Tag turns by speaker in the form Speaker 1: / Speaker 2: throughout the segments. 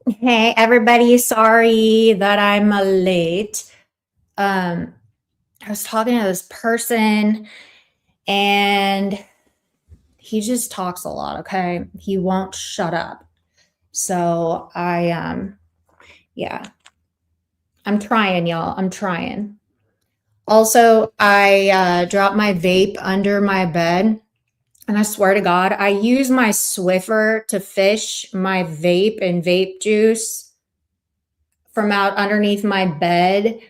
Speaker 1: Hey, everybody, sorry that I'm late. Um, I was talking to this person and he just talks a lot, okay? He won't shut up. So yeah, I'm trying, y'all. I'm trying. Also, I dropped my vape under my bed. And I swear to God, I use my Swiffer to fish my vape and vape juice from out underneath my bed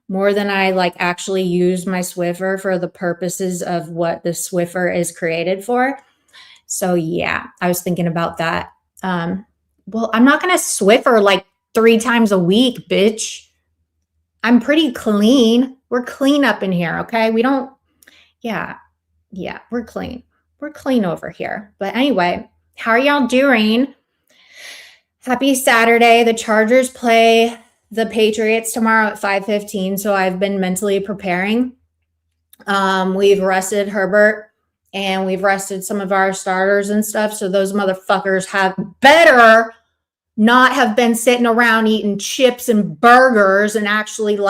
Speaker 1: more than I like actually use my Swiffer for the purposes of what the Swiffer is created for. So yeah, I was thinking about that. Um, well, I'm not gonna Swiffer like 3 times a week, bitch. I'm pretty clean. We're clean up in here, okay? We don't, yeah, yeah, we're clean. We're clean over here. But anyway, how are y'all doing? Happy Saturday. The Chargers play the Patriots tomorrow at 5:15, so I've been mentally preparing. We've rested Herbert and we've rested some of our starters and stuff. So those motherfuckers have better not have been sitting around eating chips and burgers and actually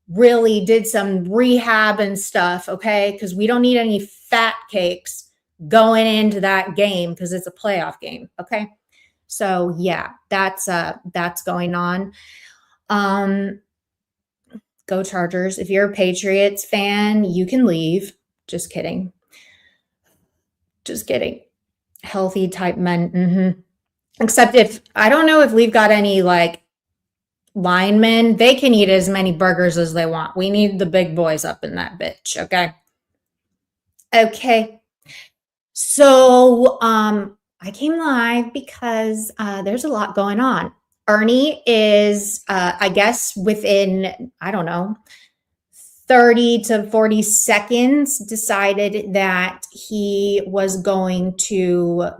Speaker 1: really did some rehab and stuff. Okay. Cause we don't need any fat cakes going into that game because it's a playoff game. Okay. So yeah, that's going on. Um, Go Chargers. If you're a Patriots fan, you can leave. Just kidding. Just kidding. Healthy type men. Except if I don't know if we've got any like linemen, they can eat as many burgers as they want. We need the big boys up in that bitch. Okay. Okay. So I came live because there's a lot going on. Ernie is, I guess, within, I don't know, 30 to 40 seconds decided that he was going to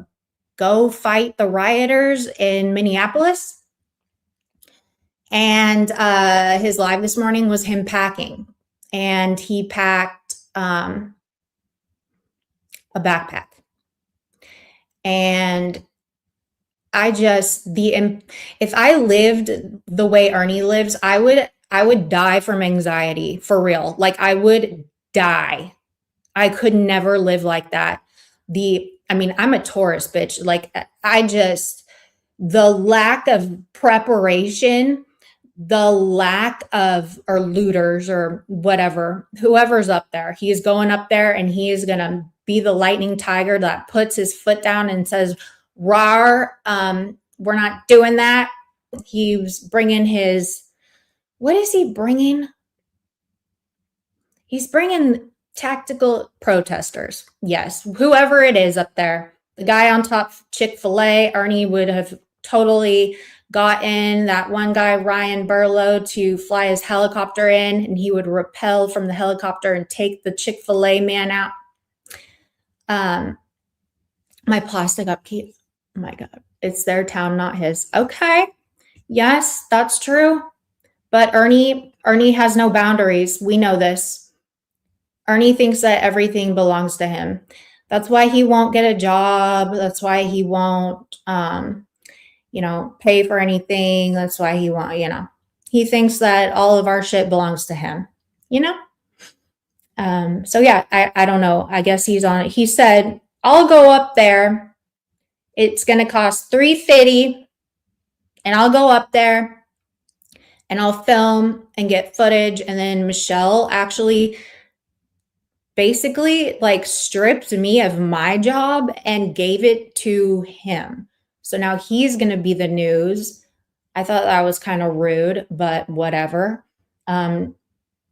Speaker 1: go fight the rioters in Minneapolis. And his live this morning was him packing. And he packed a backpack. And if I lived the way Ernie lives, I would die from anxiety for real. Like I would die. I could never live like that. I'm a Taurus bitch. Like the lack of preparation, the lack of, or looters or whatever, whoever's up there, he is going up there and he is going to be the lightning tiger that puts his foot down and says, "Rar, we're not doing that." He's bringing what is he bringing? He's bringing tactical protesters. Yes, whoever it is up there. The guy on top, Chick-fil-A, Ernie would have totally gotten that one guy, Ryan Burlow, to fly his helicopter in, and he would rappel from the helicopter and take the Chick-fil-A man out. My plastic upkeep. Oh my God. It's their town, not his. Okay. Yes, that's true. But Ernie has no boundaries. We know this. Ernie thinks that everything belongs to him. That's why he won't get a job. That's why he won't, pay for anything. That's why he thinks that all of our shit belongs to him, you know? So yeah, I don't know. I guess he's on it. He said, I'll go up there. It's going to cost $350 and I'll go up there and I'll film and get footage. And then Michelle actually basically like stripped me of my job and gave it to him. So now he's going to be the news. I thought that was kind of rude, but whatever.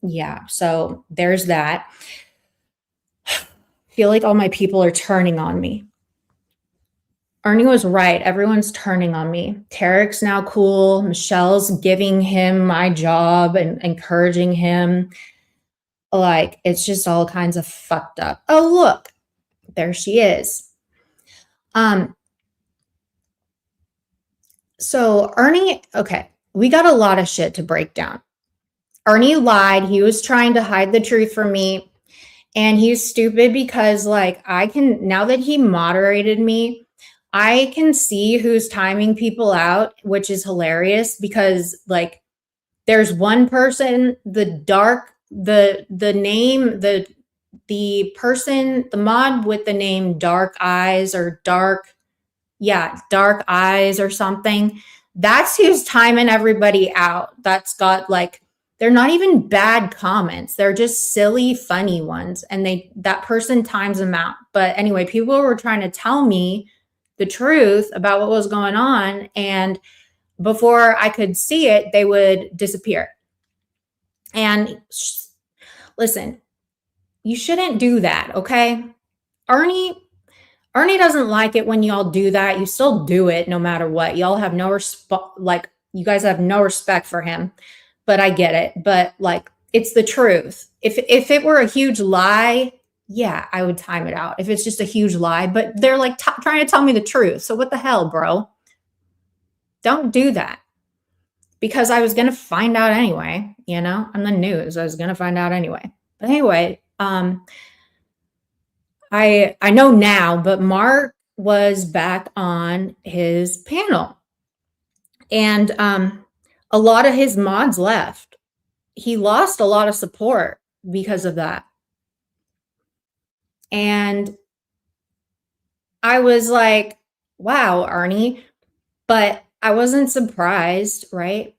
Speaker 1: Yeah, so there's that. I feel like all my people are turning on me. Ernie was right. Everyone's turning on me. Tarek's now cool. Michelle's giving him my job and encouraging him. Like, it's just all kinds of fucked up. Oh, look, there she is. So Ernie, okay, we got a lot of shit to break down. Ernie lied. He was trying to hide the truth from me. And he's stupid because, like, now that he moderated me, I can see who's timing people out, which is hilarious because like there's one person, the person, the mod with the name Dark Eyes or Dark Eyes or something. That's who's timing everybody out. That's got like, they're not even bad comments. They're just silly, funny ones. And that person times them out. But anyway, people were trying to tell me the truth about what was going on. And before I could see it, they would disappear. And listen, you shouldn't do that, okay? Ernie doesn't like it when y'all do that. You still do it no matter what. Y'all have no respect, like you guys have no respect for him. But I get it. But like it's the truth. If it were a huge lie, yeah, I would time it out. If it's just a huge lie, but they're like trying to tell me the truth. So what the hell, bro? Don't do that. Because I was going to find out anyway, on the news. I was going to find out anyway. But anyway, I know now, but Mark was back on his panel. And a lot of his mods left. He lost a lot of support because of that. And I was like, wow, Arnie. But I wasn't surprised, right?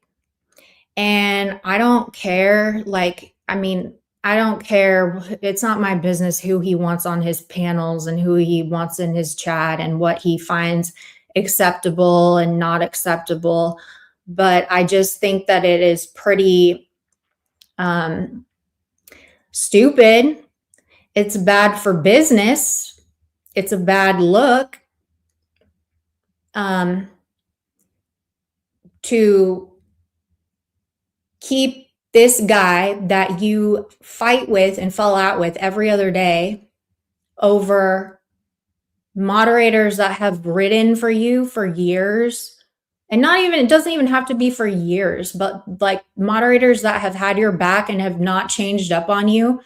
Speaker 1: And I don't care. I don't care. It's not my business who he wants on his panels and who he wants in his chat and what he finds acceptable and not acceptable. But I just think that it is pretty stupid. It's bad for business. It's a bad look to keep this guy that you fight with and fall out with every other day over moderators that have written for you for years. And it doesn't even have to be for years, but like moderators that have had your back and have not changed up on you,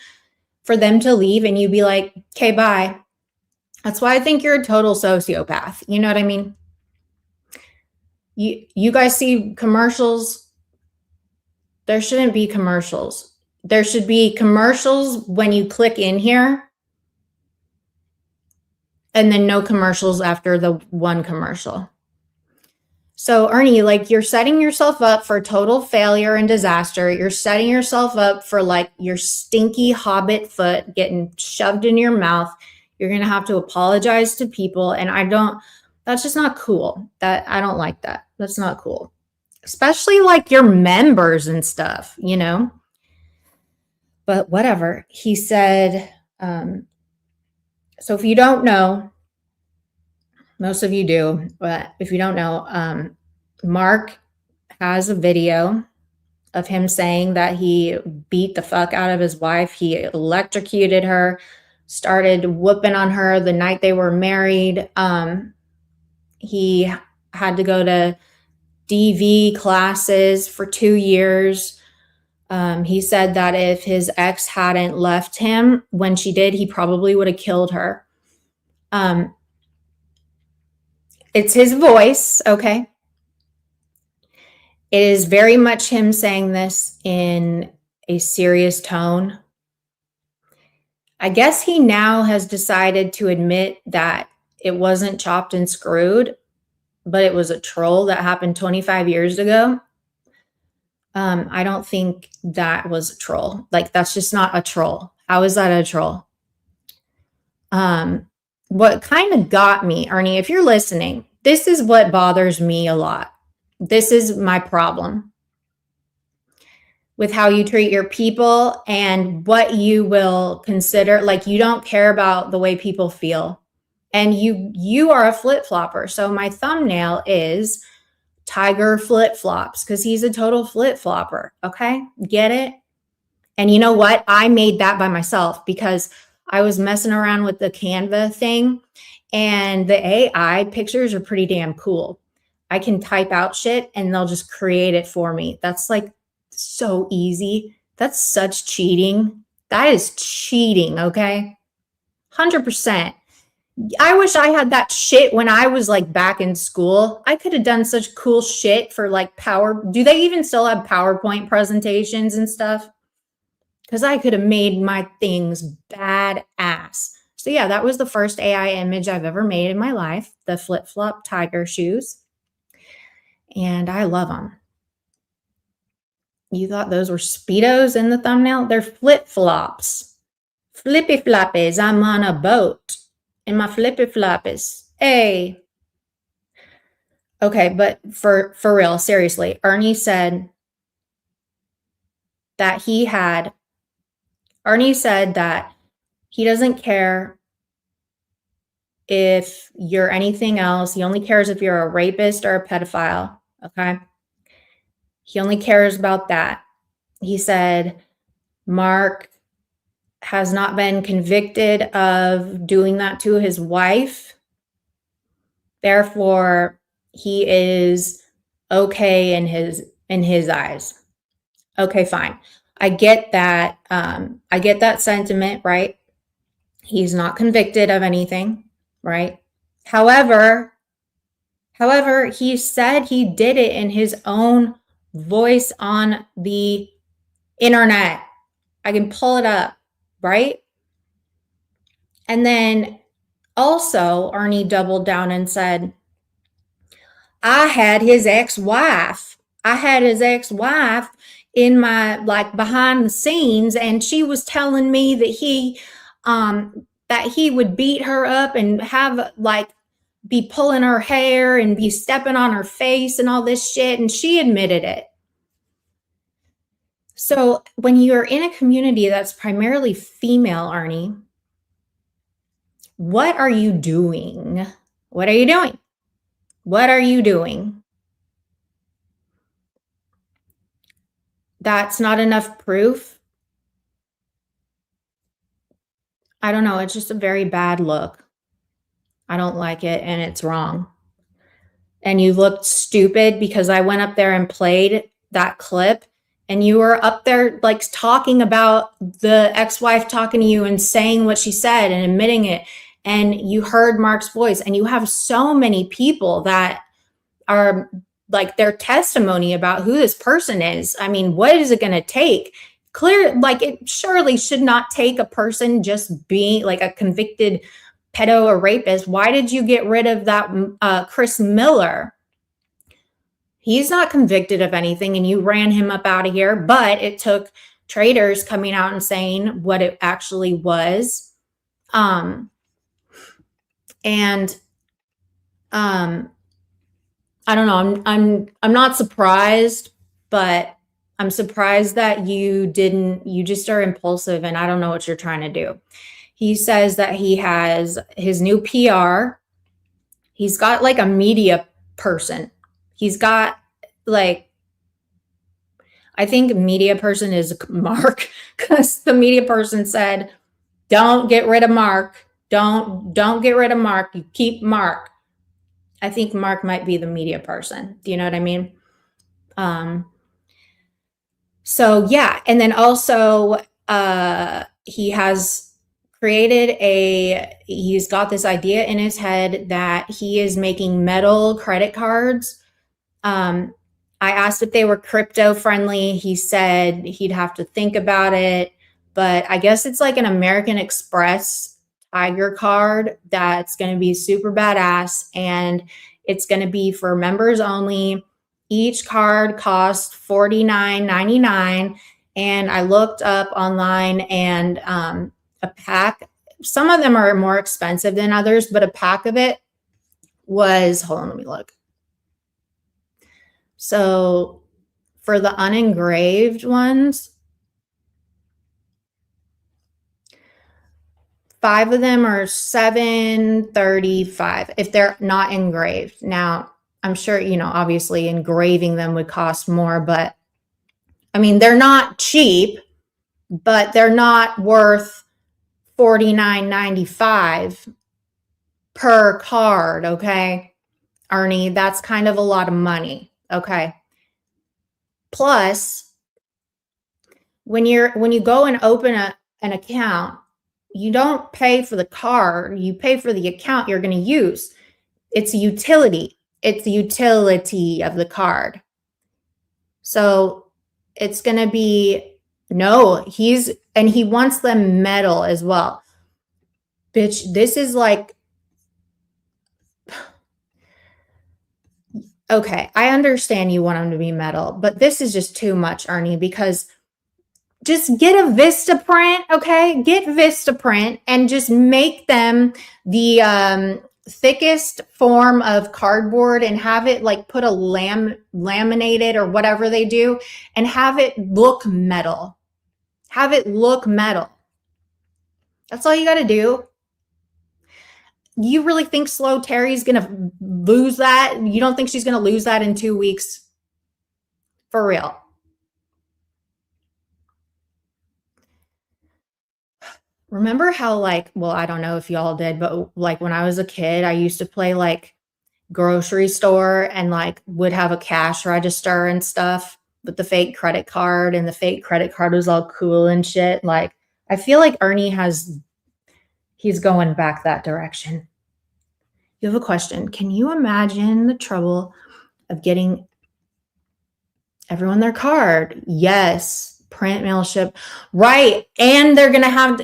Speaker 1: for them to leave and you be like, okay, bye. That's why I think you're a total sociopath. You know what I mean? You guys see commercials. There shouldn't be commercials. There should be commercials when you click in here and then no commercials after the one commercial. So Ernie, like you're setting yourself up for total failure and disaster. You're setting yourself up for like your stinky hobbit foot getting shoved in your mouth. You're going to have to apologize to people. And that's just not cool. I don't like that. That's not cool. Especially like your members and stuff, But whatever. He said, so if you don't know, most of you do, but if you don't know, Mark has a video of him saying that he beat the fuck out of his wife. He electrocuted her, started whooping on her the night they were married. He had to go to DV classes for 2 years. He said that if his ex hadn't left him when she did, he probably would have killed her. It's his voice, okay? It is very much him saying this in a serious tone. I guess he now has decided to admit that it wasn't chopped and screwed, but it was a troll that happened 25 years ago. I don't think that was a troll. Like, that's just not a troll. How is that a troll? What kind of got me, Ernie, if you're listening, this is what bothers me a lot. This is my problem with how you treat your people and what you will consider. Like, you don't care about the way people feel. And you are a flip-flopper. So my thumbnail is Tiger flip-flops because he's a total flip-flopper. Okay? Get it? And you know what? I made that by myself because I was messing around with the Canva thing and the AI pictures are pretty damn cool. I can type out shit and they'll just create it for me. That's like so easy. That's such cheating. That is cheating, okay? 100%. I wish I had that shit when I was like back in school. I could have done such cool shit for like do they even still have PowerPoint presentations and stuff? Because I could have made my things badass. So yeah, that was the first AI image I've ever made in my life, the flip-flop tiger shoes. And I love them. You thought those were Speedos in the thumbnail? They're flip-flops. Flippy floppies. I'm on a boat in my flippy floppies. Hey. Okay, but for real, seriously, Ernie said that he doesn't care if you're anything else. He only cares if you're a rapist or a pedophile. Okay. He only cares about that. He said Mark has not been convicted of doing that to his wife. Therefore, he is okay in his eyes. Okay, fine. I get that. I get that sentiment, right? He's not convicted of anything, right? However, he said he did it in his own voice on the internet. I can pull it up, right? And then also, Arnie doubled down and said, I had his ex-wife in my like behind the scenes, and she was telling me that he would beat her up and have like be pulling her hair and be stepping on her face and all this shit, and she admitted it. So when you're in a community that's primarily female, Arnie, what are you doing? What are you doing? What are you doing? That's not enough proof. I don't know. It's just a very bad look. I don't like it, and it's wrong. And you looked stupid because I went up there and played that clip, and you were up there like talking about the ex-wife talking to you and saying what she said and admitting it. And you heard Mark's voice, and you have so many people that are like their testimony about who this person is. I mean, what is it going to take? Clear, like it surely should not take a person just being like a convicted pedo or rapist. Why did you get rid of that Chris Miller? He's not convicted of anything, and you ran him up out of here. But it took traders coming out and saying what it actually was. And I don't know. I'm not surprised, but I'm surprised that you just are impulsive, and I don't know what you're trying to do. He says that he has his new PR. He's got like a media person. He's got like, I think media person is Mark, because the media person said, don't get rid of Mark. Don't get rid of Mark. You keep Mark. I think Mark might be the media person. Do you know what I mean? So yeah, and then also he has he's got this idea in his head that he is making metal credit cards. I asked if they were crypto friendly. He said he'd have to think about it, but I guess it's like an American Express Tiger card that's going to be super badass, and it's going to be for members only. Each card costs $49.99, and I looked up online, and a pack, some of them are more expensive than others, but a pack of it was, hold on, let me look. So for the unengraved ones, 5 of them are $735 if they're not engraved. Now, I'm sure, obviously engraving them would cost more, but I mean, they're not cheap, but they're not worth $49.95 per card, okay? Arnie, that's kind of a lot of money, okay? Plus, when you go and open an account, you don't pay for the card, you pay for the account you're going to use. It's a utility. It's the utility of the card. So it's going to be, no, and he wants them metal as well. Bitch, this is like, okay, I understand you want them to be metal, but this is just too much, Ernie, because just get a Vista print, okay? Get Vista print and just make them the thickest form of cardboard and have it like put a laminated or whatever they do and have it look metal. Have it look metal. That's all you got to do. You really think Slow Terry's going to lose that? You don't think she's going to lose that in 2 weeks? For real. Remember how, like, well, I don't know if y'all did, but like when I was a kid, I used to play like grocery store and like would have a cash register and stuff with the fake credit card, and the fake credit card was all cool and shit. Like, I feel like Ernie he's going back that direction. You have a question. Can you imagine the trouble of getting everyone their card? Yes. Print, mail, ship. Right. And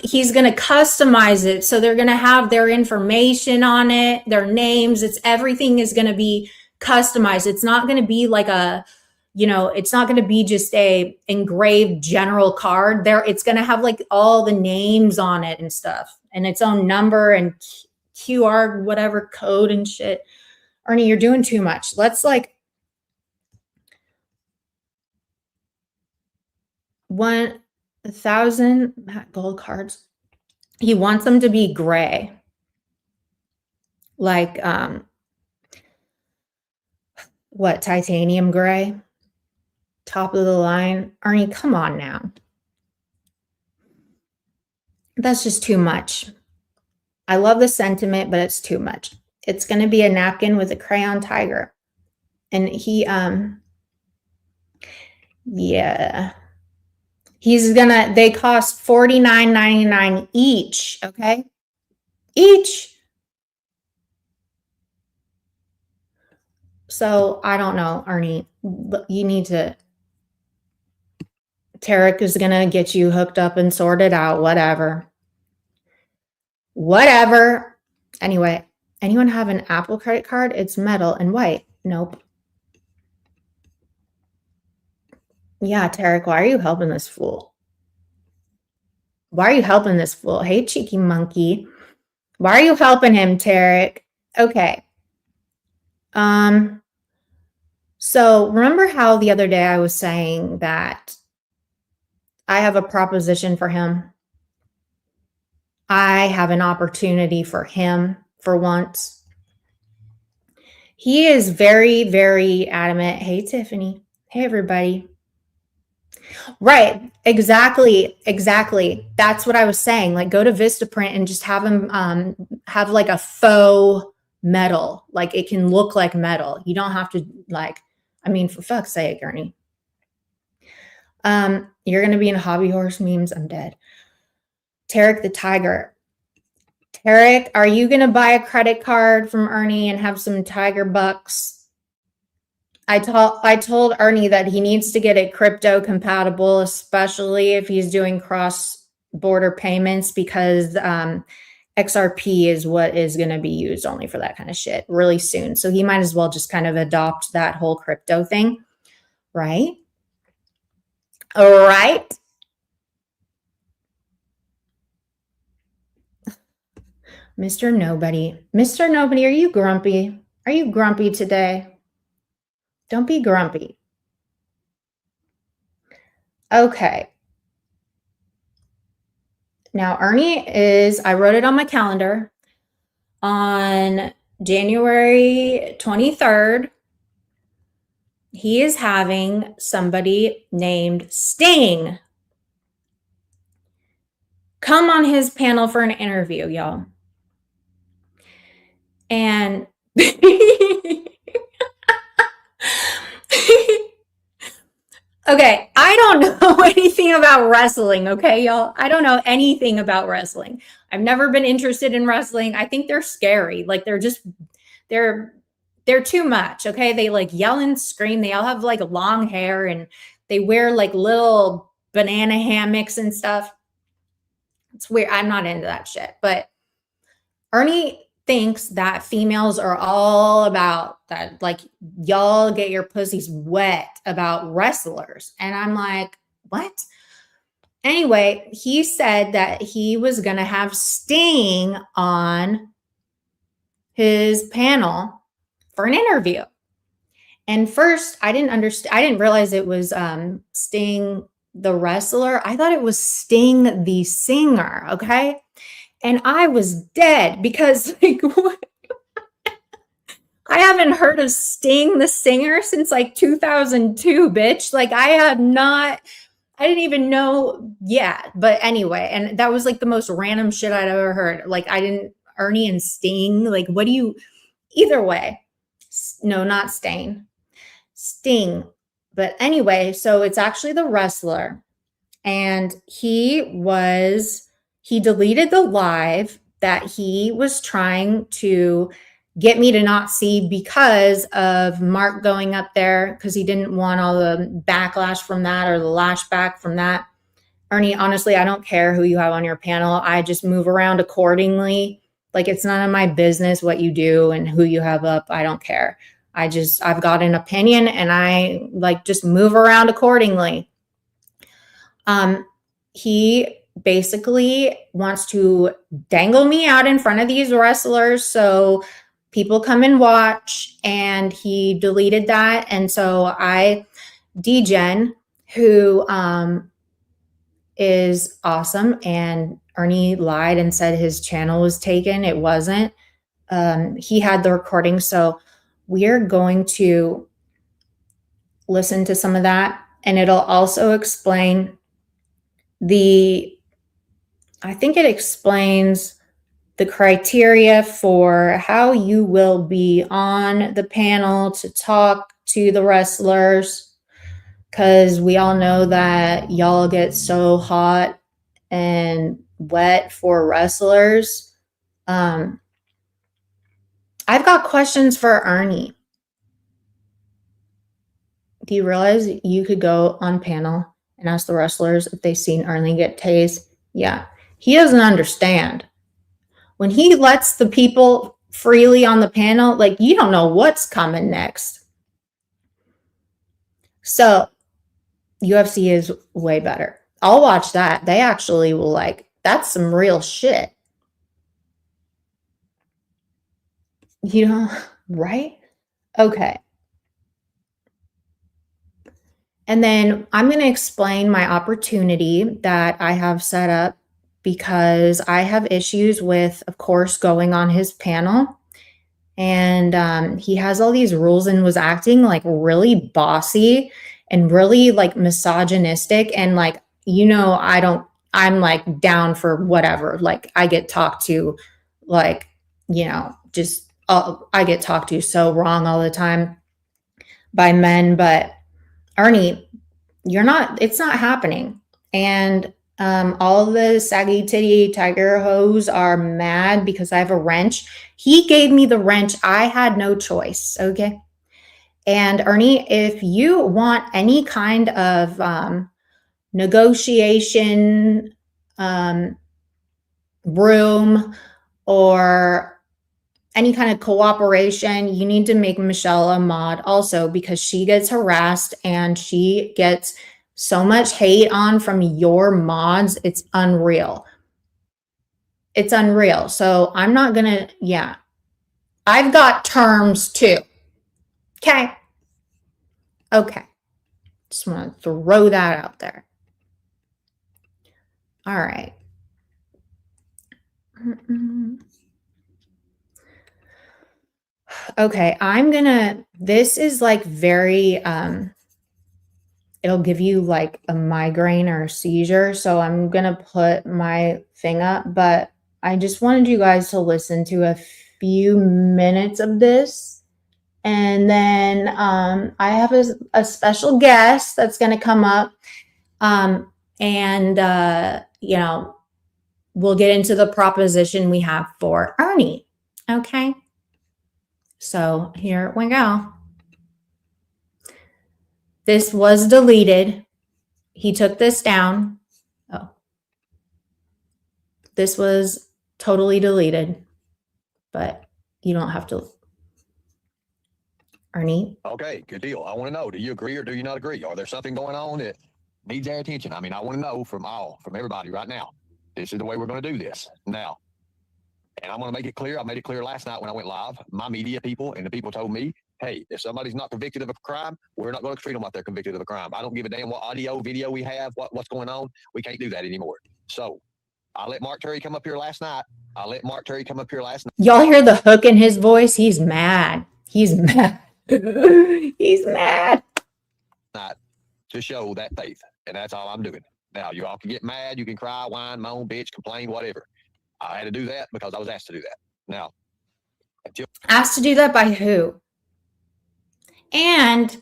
Speaker 1: he's going to customize it. So they're going to have their information on it, their names. Everything is going to be customized. It's not going to be like it's not going to be just a engraved general card there. It's going to have like all the names on it and stuff and its own number and QR, whatever code and shit. Ernie, you're doing too much. Let's like 1,000 gold cards. He wants them to be gray. Like, what, titanium gray? Top of the line. Ernie, come on now. That's just too much. I love the sentiment, but it's too much. It's going to be a napkin with a crayon tiger. And yeah. They cost $49.99 each, okay? Each. So I don't know, Ernie. You need to. Tarek is going to get you hooked up and sorted out, whatever. Whatever. Anyway, anyone have an Apple credit card? It's metal and white. Nope. Yeah, Tarek, why are you helping this fool? Why are you helping this fool? Hey, cheeky monkey. Why are you helping him, Tarek? Okay. So remember how the other day I was saying that I have a proposition for him? I have an opportunity for him for once. He is very, very adamant. Hey, Tiffany. Hey, everybody. Right. Exactly. That's what I was saying. Like, go to Vistaprint and just have him have like a faux metal. Like, it can look like metal. You don't have to, like, I mean, for fuck's sake, Ernie. You're going to be in hobby horse memes. I'm dead. Tarek the Tiger. Tarek, are you going to buy a credit card from Ernie and have some tiger bucks? I told Ernie that he needs to get it crypto compatible, especially if he's doing cross-border payments, because XRP is what is going to be used only for that kind of shit really soon. So he might as well just kind of adopt that whole crypto thing, right? All right. Mr. Nobody. Mr. Nobody, are you grumpy? Are you grumpy today? Don't be grumpy. Okay. Now, Ernie I wrote it on my calendar on January 23rd. He is having somebody named Sting come on his panel for an interview, y'all. And okay, I don't know anything anything about wrestling, okay, y'all? I don't know anything about wrestling. I've never been interested in wrestling. I think they're scary. Like they're they're too much, okay? They like yell and scream. They all have like long hair and they wear like little banana hammocks and stuff. It's weird. I'm not into that shit. But Ernie thinks that females are all about that, like, y'all get your pussies wet about wrestlers. And I'm like, what? Anyway, he said that he was going to have Sting on his panel for an interview. And first, I didn't understand. I didn't realize it was Sting the wrestler. I thought it was Sting the singer. Okay, and I was dead because like I haven't heard of Sting the singer since like 2002, bitch. Like I have not. I didn't even know. Yeah, but anyway, and that was like the most random shit I'd ever heard. Like I didn't Ernie and Sting. Like what do you? Either way, no, not Stain. Sting. But anyway, so it's actually the wrestler. And he deleted the live that he was trying to get me to not see because of Mark going up there because he didn't want all the backlash from that or the lashback from that. Ernie, honestly, I don't care who you have on your panel. I just move around accordingly. Like it's none of my business what you do and who you have up. I don't care. I've got an opinion and I like just move around accordingly. He basically wants to dangle me out in front of these wrestlers so people come and watch, and he deleted that. And so DGen, who is awesome, and Ernie lied and said his channel was taken. It wasn't. He had the recording, so we're going to listen to some of that, and it'll also explain I think it explains the criteria for how you will be on the panel to talk to the wrestlers, because we all know that y'all get so hot and wet for wrestlers. I've got questions for Ernie. Do you realize you could go on panel and ask the wrestlers if they've seen Ernie get tased? Yeah. He doesn't understand. When he lets the people freely on the panel, like you don't know what's coming next. So UFC is way better. I'll watch that. They actually will like, that's some real shit. You know, right? Okay. And then I'm going to explain my opportunity that I have set up because I have issues with, of course, going on his panel. And he has all these rules and was acting like really bossy and really like misogynistic. And like, I'm like down for whatever. Like, I get talked to, like, I get talked to so wrong all the time by men. But Ernie, it's not happening. And all the saggy titty tiger hoes are mad because I have a wrench. He gave me the wrench. I had no choice. Okay. And Ernie, if you want any kind of negotiation room or any kind of cooperation, you need to make Michelle a mod also, because she gets harassed and she gets so much hate on from your mods. It's unreal. It's unreal. So I'm not going to, yeah. I've got terms too. Okay. Okay. Just want to throw that out there. All right. Okay, this is like very, it'll give you like a migraine or a seizure. So I'm gonna put my thing up, but I just wanted you guys to listen to a few minutes of this. And then I have a special guest that's gonna come up. And, you know, we'll get into the proposition we have for Ernie. Okay. So here we go. This was deleted. He took this down. Oh. This was totally deleted, but you don't have to. Ernie?
Speaker 2: Okay, good deal. I want to know, do you agree or do you not agree? Are there something going on that needs our attention? I mean, I want to know from everybody right now. This is the way we're going to do this now. And I'm going to make it clear. I made it clear last night when I went live. My media people and the people told me, hey, if somebody's not convicted of a crime, we're not going to treat them like they're convicted of a crime. I don't give a damn what audio, video we have, what's going on. We can't do that anymore. So I let Mark Terry come up here last night.
Speaker 1: Y'all hear the hook in his voice? He's mad. He's mad. He's mad.
Speaker 2: Not to show that faith. And that's all I'm doing. Now, you all can get mad. You can cry, whine, moan, bitch, complain, whatever. I had to do that because I was asked to do that. Now,
Speaker 1: asked to do that by who? And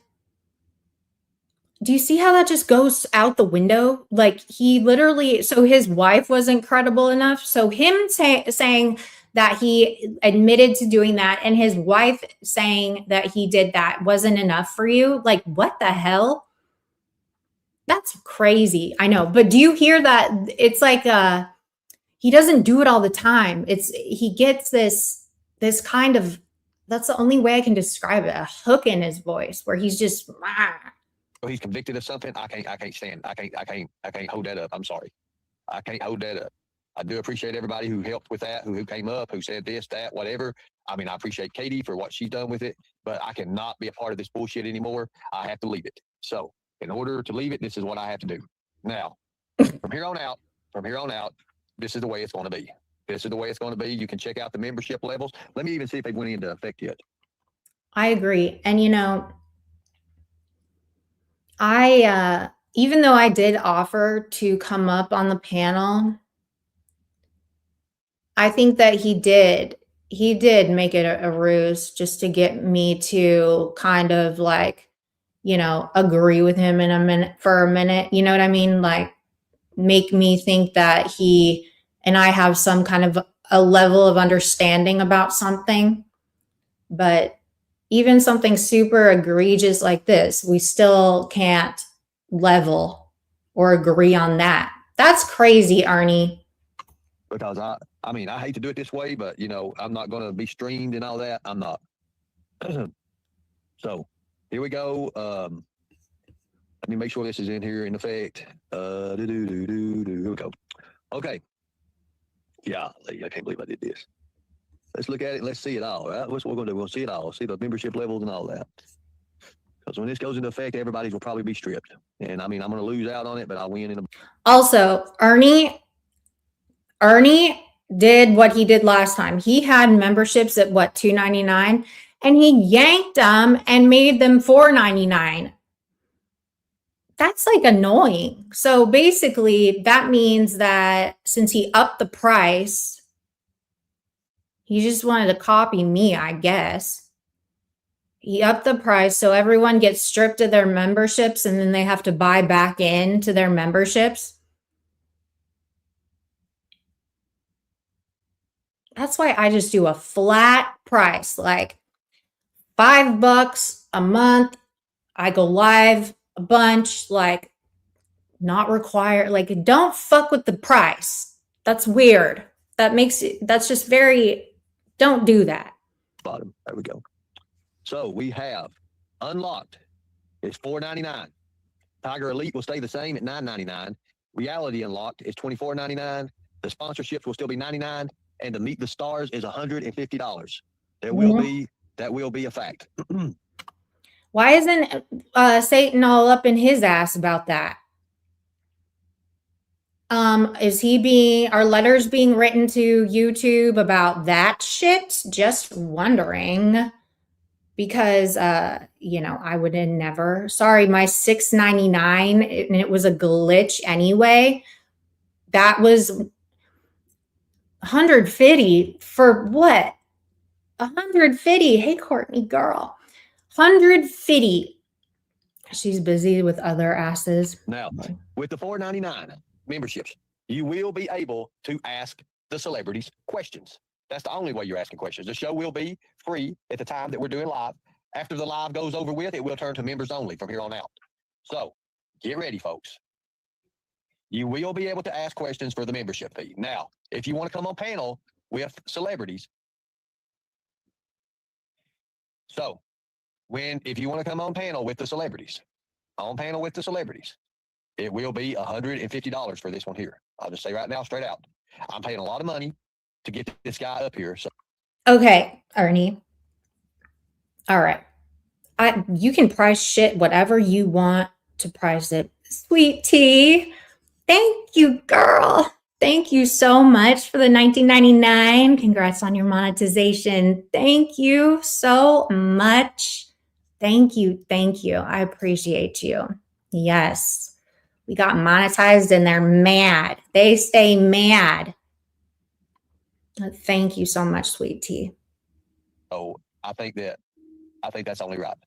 Speaker 1: do you see how that just goes out the window? Like, he literally, so his wife wasn't credible enough. So him saying that he admitted to doing that and his wife saying that he did that wasn't enough for you. Like, what the hell? That's crazy. I know. But do you hear that? It's like, he doesn't do it all the time. He gets this kind of, that's the only way I can describe it, a hook in his voice where he's just,
Speaker 2: he's convicted of something. I can't hold that up. I'm sorry. I can't hold that up. I do appreciate everybody who helped with that, who came up, who said this, that, whatever. I mean, I appreciate Katie for what she's done with it, but I cannot be a part of this bullshit anymore. I have to leave it. So in order to leave it, this is what I have to do. Now, from here on out, this is the way it's going to be. This is the way it's going to be. You can check out the membership levels. Let me even see if they went into effect yet.
Speaker 1: I agree. And, you know, even though I did offer to come up on the panel, I think that he did make it a ruse just to get me to kind of like, you know, agree with him for a minute. You know what I mean? Like, make me think that he and I have some kind of a level of understanding about something. But even something super egregious like this, we still can't level or agree on that. That's crazy, Ernie.
Speaker 2: Because I mean, I hate to do it this way, but you know, I'm not going to be streamed and all that. I'm not. So here we go. Let me make sure this is in here in effect. Here we go. Okay. Yeah, I can't believe I did this. Let's look at it and let's see it all, right? What's what we're going to do? We'll see it all. See the membership levels and all that. Because when this goes into effect, everybody's will probably be stripped. And I mean, I'm going to lose out on it, but I'll win in a...
Speaker 1: Also, Ernie did what he did last time. He had memberships at what, $2.99, and he yanked them and made them $4.99. That's like annoying. So basically, that means that since he upped the price, he just wanted to copy me, I guess. He upped the price so everyone gets stripped of their memberships and then they have to buy back into their memberships. That's why I just do a flat price, like $5 a month. I go live a bunch, like not required. Like, don't fuck with the price. That's weird. That's just very, don't do that.
Speaker 2: Bottom. There we go. So we have unlocked. It's $4.99. Tiger Elite will stay the same at $9.99. Reality unlocked is $24.99. The sponsorships will still be $99, and to meet the stars is $150. That will be a fact.
Speaker 1: Why isn't Satan all up in his ass about that? Are letters being written to YouTube about that shit? Just wondering. Because, you know, I would have never, sorry, my $6.99, and it was a glitch anyway. That was $150 for what? $150. Hey, Courtney, girl. $150 She's busy with other asses.
Speaker 2: Now, with the $4.99 memberships, you will be able to ask the celebrities questions. That's the only way you're asking questions. The show will be free at the time that we're doing live. After the live goes over with, it will turn to members only from here on out. So get ready, folks. You will be able to ask questions for the membership fee. Now, if you want to come on panel with celebrities, so if you want to come on panel with the celebrities, it will be $150 for this one here. I'll just say right now, straight out, I'm paying a lot of money to get this guy up here. So
Speaker 1: Okay, Ernie. All right. You can price shit whatever you want to price it. Sweet tea. Thank you, girl. Thank you so much for the $19.99. Congrats on your monetization. Thank you so much. Thank you. Thank you. I appreciate you. Yes. We got monetized and they're mad. They stay mad. Thank you so much, sweet tea.
Speaker 2: Oh, I think that's only right,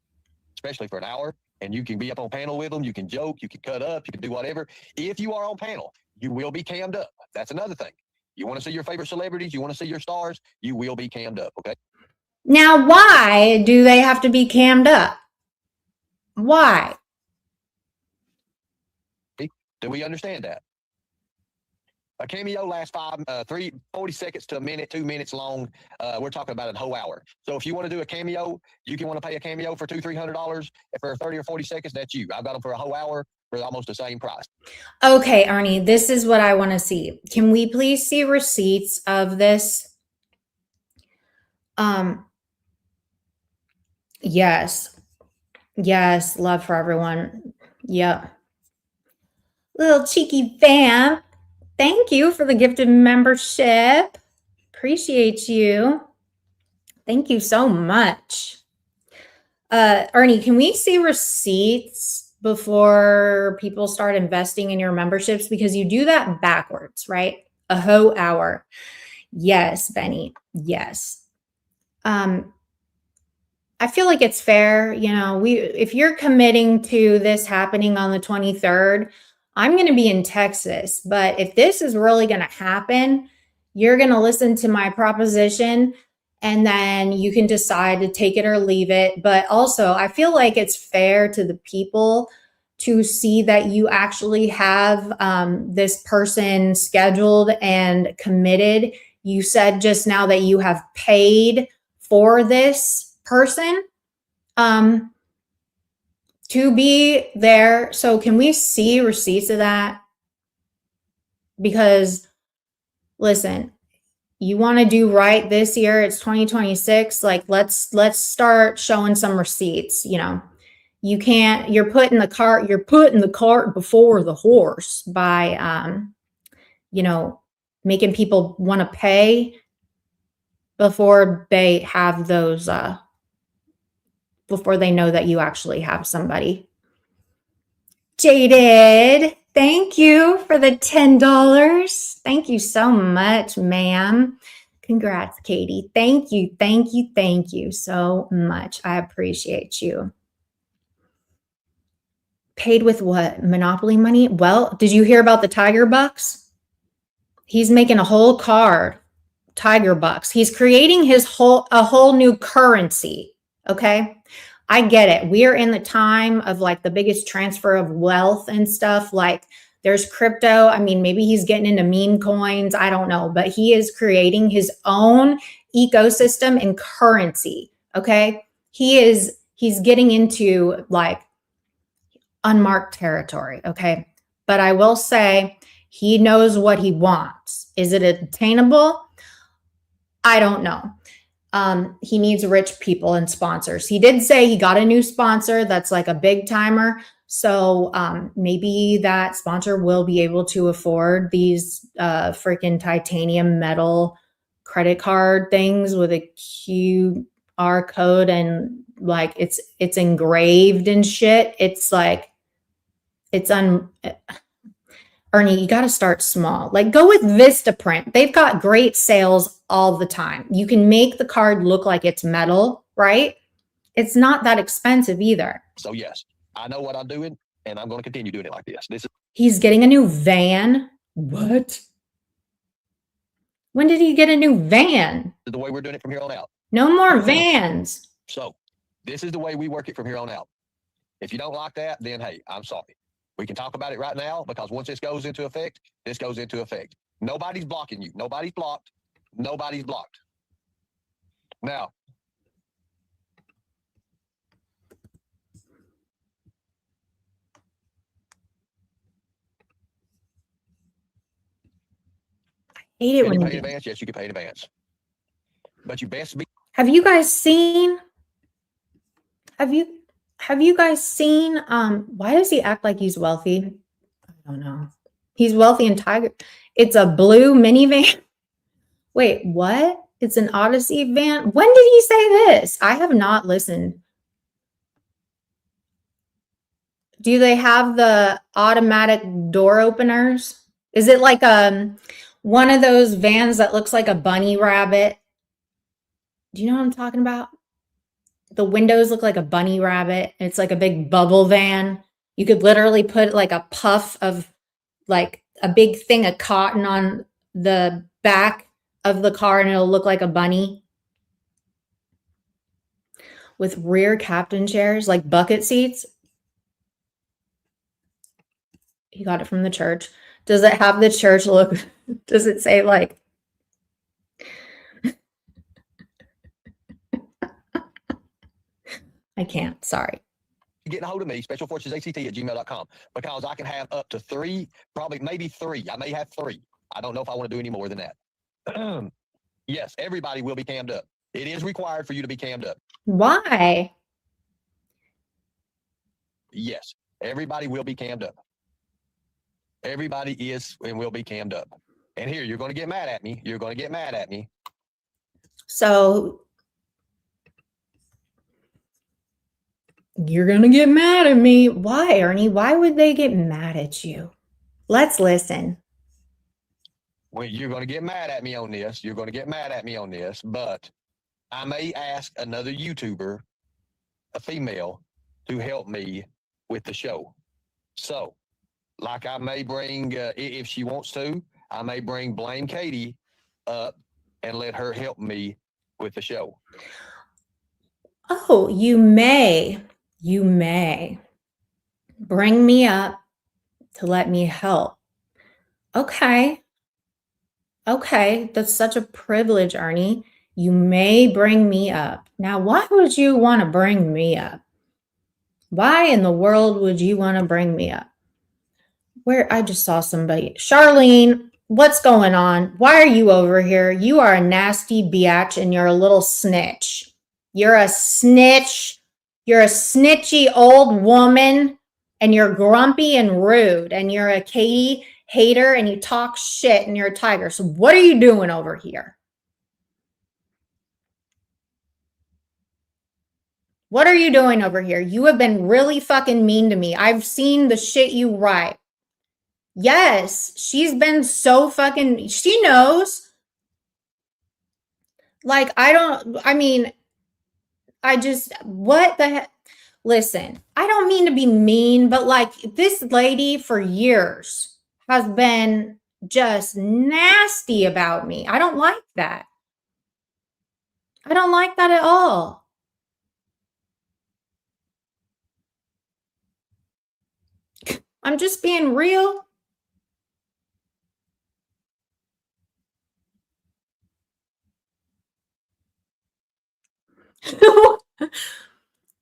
Speaker 2: especially for an hour. And you can be up on panel with them. You can joke, you can cut up, you can do whatever. If you are on panel, you will be cammed up. That's another thing. You want to see your favorite celebrities, you want to see your stars, you will be cammed up. Okay.
Speaker 1: Now, why do they have to be cammed up? Why?
Speaker 2: Do we understand that? A cameo lasts 40 seconds to a minute, 2 minutes long. We're talking about a whole hour. So if you want to do a cameo, you can want to pay a cameo for $200-$300 for 30 or 40 seconds. That's you. I've got them for a whole hour for almost the same price.
Speaker 1: Okay, Ernie, this is what I want to see. Can we please see receipts of this? Yes. Yes, love for everyone. Yep. Little cheeky vamp. Thank you for the gifted membership. Appreciate you. Thank you so much. Ernie, can we see receipts before people start investing in your memberships? Because you do that backwards, right? A whole hour. Yes, Benny. Yes. I feel like it's fair. If you're committing to this happening on the 23rd, I'm going to be in Texas. But if this is really going to happen, you're going to listen to my proposition and then you can decide to take it or leave it. But also, I feel like it's fair to the people to see that you actually have this person scheduled and committed. You said just now that you have paid for this person to be there. So can we see receipts of that? Because listen, you want to do right this year. It's 2026. Like let's start showing some receipts. You're putting the cart before the horse by making people want to pay before they have those before they know that you actually have somebody. Jaded, thank you for the $10. Thank you so much, ma'am. Congrats, Katie. Thank you so much. I appreciate you. Paid with what? Monopoly money? Well, did you hear about the Tiger Bucks? He's making a whole card, Tiger Bucks. He's creating a whole new currency. Okay. I get it. We are in the time of like the biggest transfer of wealth and stuff. Like there's crypto. I mean, maybe he's getting into meme coins. I don't know, but he is creating his own ecosystem and currency. Okay. He's getting into like unmarked territory. Okay. But I will say he knows what he wants. Is it attainable? I don't know. He needs rich people and sponsors. He did say he got a new sponsor that's like a big timer. So maybe that sponsor will be able to afford these freaking titanium metal credit card things with a QR code and like it's engraved and shit. It's like Ernie, you got to start small. Like go with Vistaprint. They've got great sales all the time. You can make the card look like it's metal, right? It's not that expensive either.
Speaker 2: So yes, I know what I'm doing, and I'm going to continue doing it like this.
Speaker 1: He's getting a new van? What? When did he get a new van?
Speaker 2: Is the way we're doing it from here on out.
Speaker 1: No more vans.
Speaker 2: So this is the way we work it from here on out. If you don't like that, then hey, I'm sorry. We can talk about it right now, because once this goes into effect, this goes into effect. Nobody's blocking you. Nobody's blocked. Nobody's blocked. Now,
Speaker 1: Hate it
Speaker 2: can you
Speaker 1: when
Speaker 2: pay
Speaker 1: you
Speaker 2: in advance? Yes, you can pay in advance. But you best be.
Speaker 1: Have you guys seen? Have you guys seen? Why does he act like he's wealthy? I don't know. He's wealthy in Tiger. It's a blue minivan. Wait, what? It's an Odyssey van. When did he say this? I have not listened. Do they have the automatic door openers? Is it like one of those vans that looks like a bunny rabbit? Do you know what I'm talking about? The windows look like a bunny rabbit. It's like a big bubble van. You could literally put like a puff of like a big thing of cotton on the back of the car and it'll look like a bunny. With rear captain chairs, like bucket seats. He got it from the church. Does it have the church look? Does it say like I can't, sorry.
Speaker 2: Getting a hold of me, specialforcesact@gmail.com, because I can have up to 3, probably maybe 3. I may have 3. I don't know if I want to do any more than that. Yes, everybody will be cammed up. It is required for you to be cammed up.
Speaker 1: Why?
Speaker 2: Yes, everybody will be cammed up. Everybody is and will be cammed up. And here, you're going to get mad at me. You're going to get mad at me.
Speaker 1: So you're going to get mad at me. Why, Ernie? Why would they get mad at you? Let's listen.
Speaker 2: Well, you're going to get mad at me on this. You're going to get mad at me on this, but I may ask another YouTuber, a female, to help me with the show. So, like I may bring, if she wants to, I may bring Blame Katie up and let her help me with the show.
Speaker 1: Oh, you may bring me up to let me help. Okay. Okay, that's such a privilege, Ernie. You may bring me up. Now, why would you want to bring me up? Why in the world would you want to bring me up? Where I just saw somebody. Charlene, what's going on? Why are you over here? You are a nasty biatch and you're a little snitch. You're a snitch. You're a snitchy old woman and you're grumpy and rude and you're a Katie hater and you talk shit and you're a tiger. So what are you doing over here? What are you doing over here? You have been really fucking mean to me. I've seen the shit you write. Yes, she's been so fucking, she knows. Like, what the heck? Listen, I don't mean to be mean, but like this lady for years has been just nasty about me. I don't like that. I don't like that at all. I'm just being real.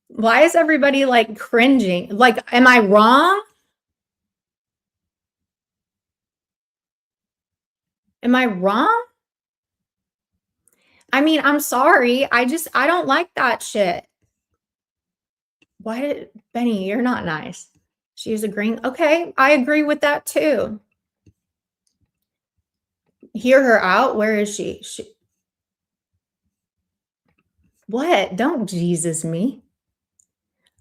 Speaker 1: Why is everybody like cringing? Like, am I wrong? Am I wrong? I mean, I'm sorry. I don't like that shit. Why did Benny, you're not nice. She's agreeing. Okay, I agree with that too. Hear her out. Where is she? What? Don't Jesus me.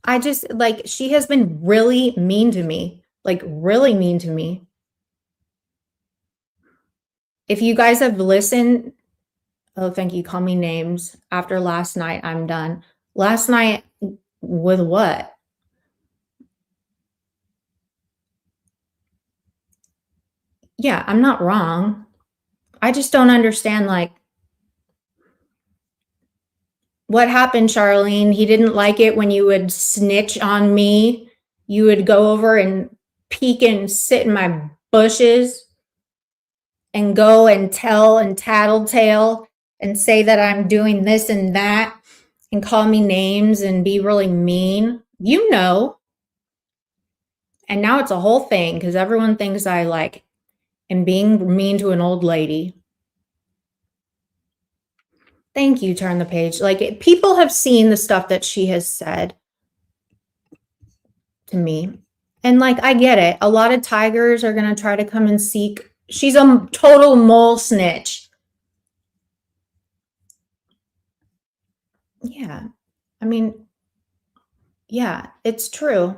Speaker 1: I just like she has been really mean to me. Like really mean to me. If you guys have listened, oh, thank you. Call me names. After last night, I'm done. Last night with what? Yeah, I'm not wrong. I just don't understand, like, what happened, Charlene? He didn't like it when you would snitch on me. You would go over and peek and sit in my bushes and go and tell and tattletale and say that I'm doing this and that and call me names and be really mean. You know. And now it's a whole thing because everyone thinks I like am being mean to an old lady. Thank you, turn the page. Like, people have seen the stuff that she has said to me. And like, I get it. A lot of tigers are going to try to come and seek. She's a total mole snitch. Yeah. I mean, yeah, it's true.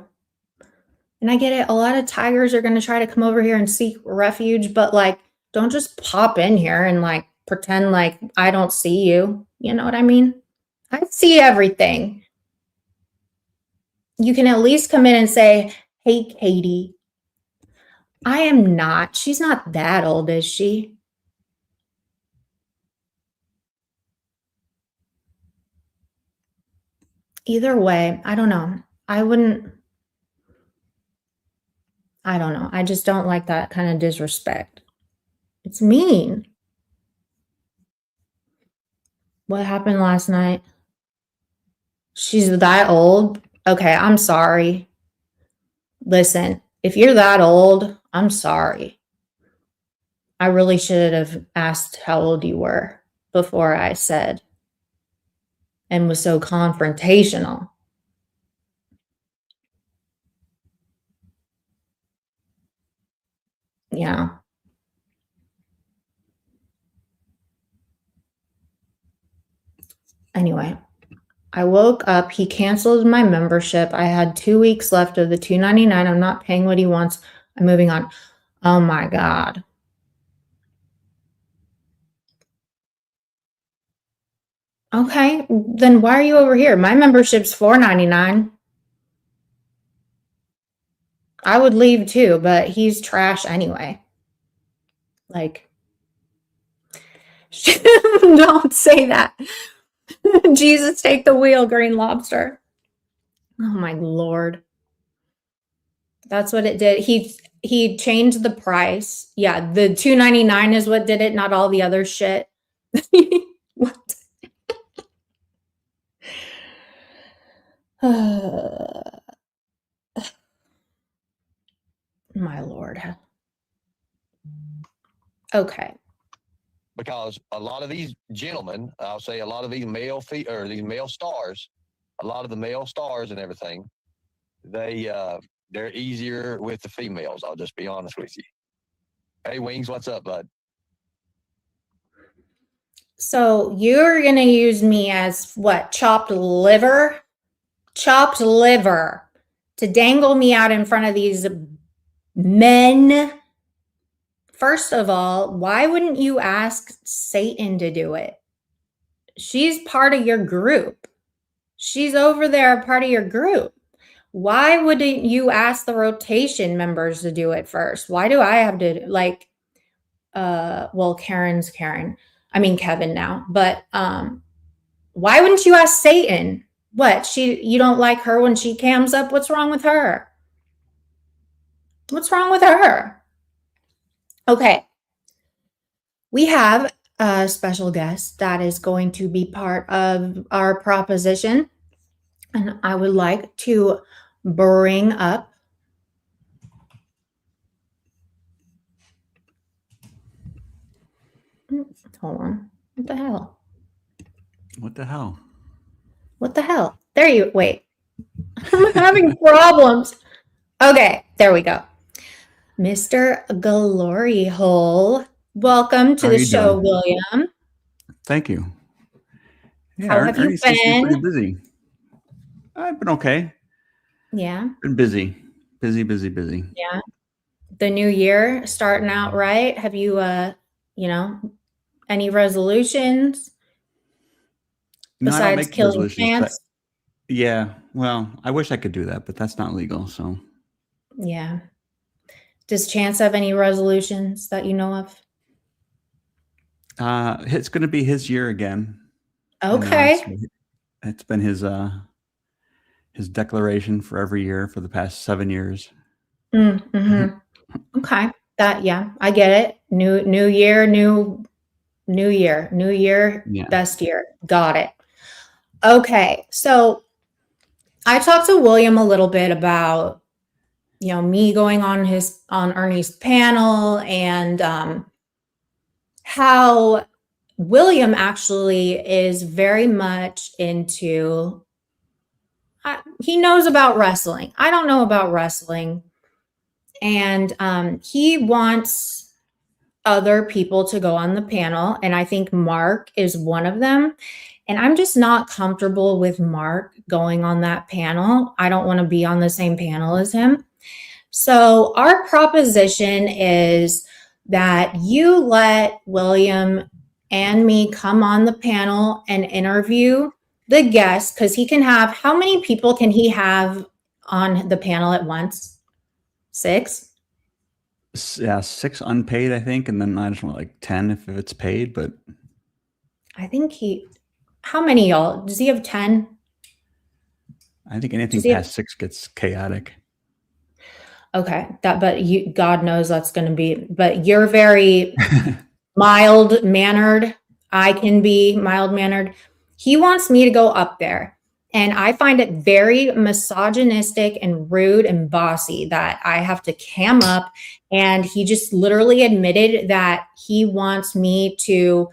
Speaker 1: And I get it. A lot of tigers are going to try to come over here and seek refuge, but like, don't just pop in here and like pretend like I don't see you. You know what I mean? I see everything. You can at least come in and say, "Hey, Katie." I am not. She's not that old, is she? Either way, I don't know. I wouldn't. I don't know. I just don't like that kind of disrespect. It's mean. What happened last night? She's that old? Okay, I'm sorry. Listen, if you're that old, I'm sorry. I really should have asked how old you were before I said and was so confrontational. Yeah. Anyway, I woke up. He canceled my membership. I had 2 weeks left of the $2.99. I'm not paying what he wants. I'm moving on. Oh my God. Okay, then why are you over here? My membership's $4.99. I would leave too, but he's trash anyway. Like, don't say that. Jesus, take the wheel, Green Lobster. Oh my Lord. That's what it did. He changed the price. Yeah, the $2.99 is what did it, not all the other shit. What? My Lord. Okay.
Speaker 2: Because a lot of these gentlemen, I'll say a lot of these or these male stars, a lot of the male stars and everything, they're easier with the females. I'll just be honest with you. Hey, Wings, what's up, bud?
Speaker 1: So you're going to use me as what? Chopped liver? Chopped liver to dangle me out in front of these men. First of all, why wouldn't you ask Satan to do it? She's part of your group. She's over there, part of your group. Why wouldn't you ask the rotation members to do it first? Why do I have to like well, Karen's Karen. I mean Kevin now. But why wouldn't you ask Satan? What? You don't like her when she cams up? What's wrong with her? What's wrong with her? Okay. We have a special guest that is going to be part of our proposition. And I would like to bring up hold on. What the hell?
Speaker 3: What the hell?
Speaker 1: What the hell? There you wait. I'm having problems. Okay, there we go. Mr. Glory Hole, welcome to
Speaker 3: How
Speaker 1: the
Speaker 3: you
Speaker 1: show,
Speaker 3: doing?
Speaker 1: William.
Speaker 3: Thank you. Yeah,
Speaker 1: How have you
Speaker 3: Ernie seems to be pretty
Speaker 1: been?
Speaker 3: busy. I've been okay.
Speaker 1: Yeah,
Speaker 3: Been busy. Busy.
Speaker 1: yeah. The new year starting out right. Have you, you know, any resolutions
Speaker 3: No, I don't
Speaker 1: besides
Speaker 3: make
Speaker 1: killing
Speaker 3: resolutions, but
Speaker 1: plants?
Speaker 3: yeah, well, I wish I could do that, but that's not legal. So
Speaker 1: Yeah. Does Chance have any resolutions that you know of?
Speaker 3: It's going to be his year again.
Speaker 1: Okay.
Speaker 3: It's been his declaration for every year for the past 7 years.
Speaker 1: Mm-hmm. Okay. Yeah, I get it. New year, new year,
Speaker 3: Yeah.
Speaker 1: best year. Got it. Okay. So I talked to William a little bit about, me going on Ernie's panel and how William actually is very much into he knows about wrestling. I don't know about wrestling. And he wants other people to go on the panel. And I think Mark is one of them. And I'm just not comfortable with Mark going on that panel. I don't want to be on the same panel as him. So our proposition is that you let William and me come on the panel and interview the guests, because he can have, how many people can he have on the panel at once? 6?
Speaker 3: Yeah, 6 unpaid, I think, and then I just want like 10 if it's paid. But
Speaker 1: I think how many y'all? Does he have 10?
Speaker 3: I think anything past 6 gets chaotic.
Speaker 1: Okay, God knows that's going to be, but you're very mild mannered. I can be mild mannered. He wants me to go up there. And I find it very misogynistic and rude and bossy that I have to cam up. And he just literally admitted that he wants me to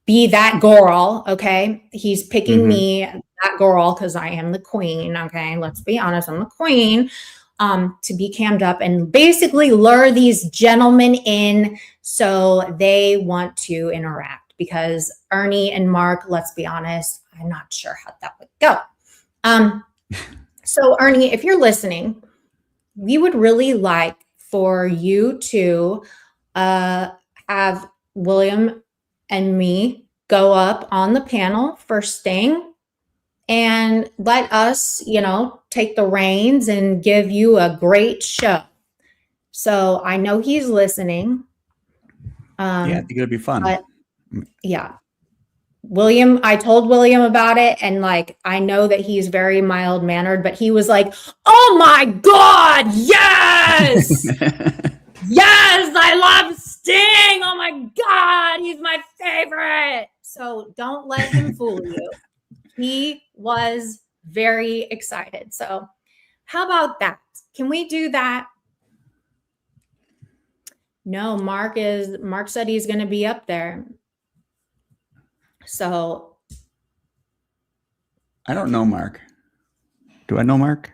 Speaker 1: be that girl. Okay. He's picking me, that girl, because I am the queen. Okay. Let's be honest. I'm the queen. To be cammed up and basically lure these gentlemen in so they want to interact, because Ernie and Mark, let's be honest, I'm not sure how that would go. So Ernie, if you're listening, we would really like for you to have William and me go up on the panel for Sting and let us, take the reins and give you a great show. So I know he's listening.
Speaker 3: Yeah, I think it'll be fun.
Speaker 1: But yeah. William, I told William about it, and I know that he's very mild mannered, but he was like, "Oh my God, yes! Yes, I love Sting. Oh my God, he's my favorite." So don't let him fool you. He was very excited. So how about that? Can we do that? No, Mark said he's going to be up there. So
Speaker 3: I don't know Mark. Do I know Mark?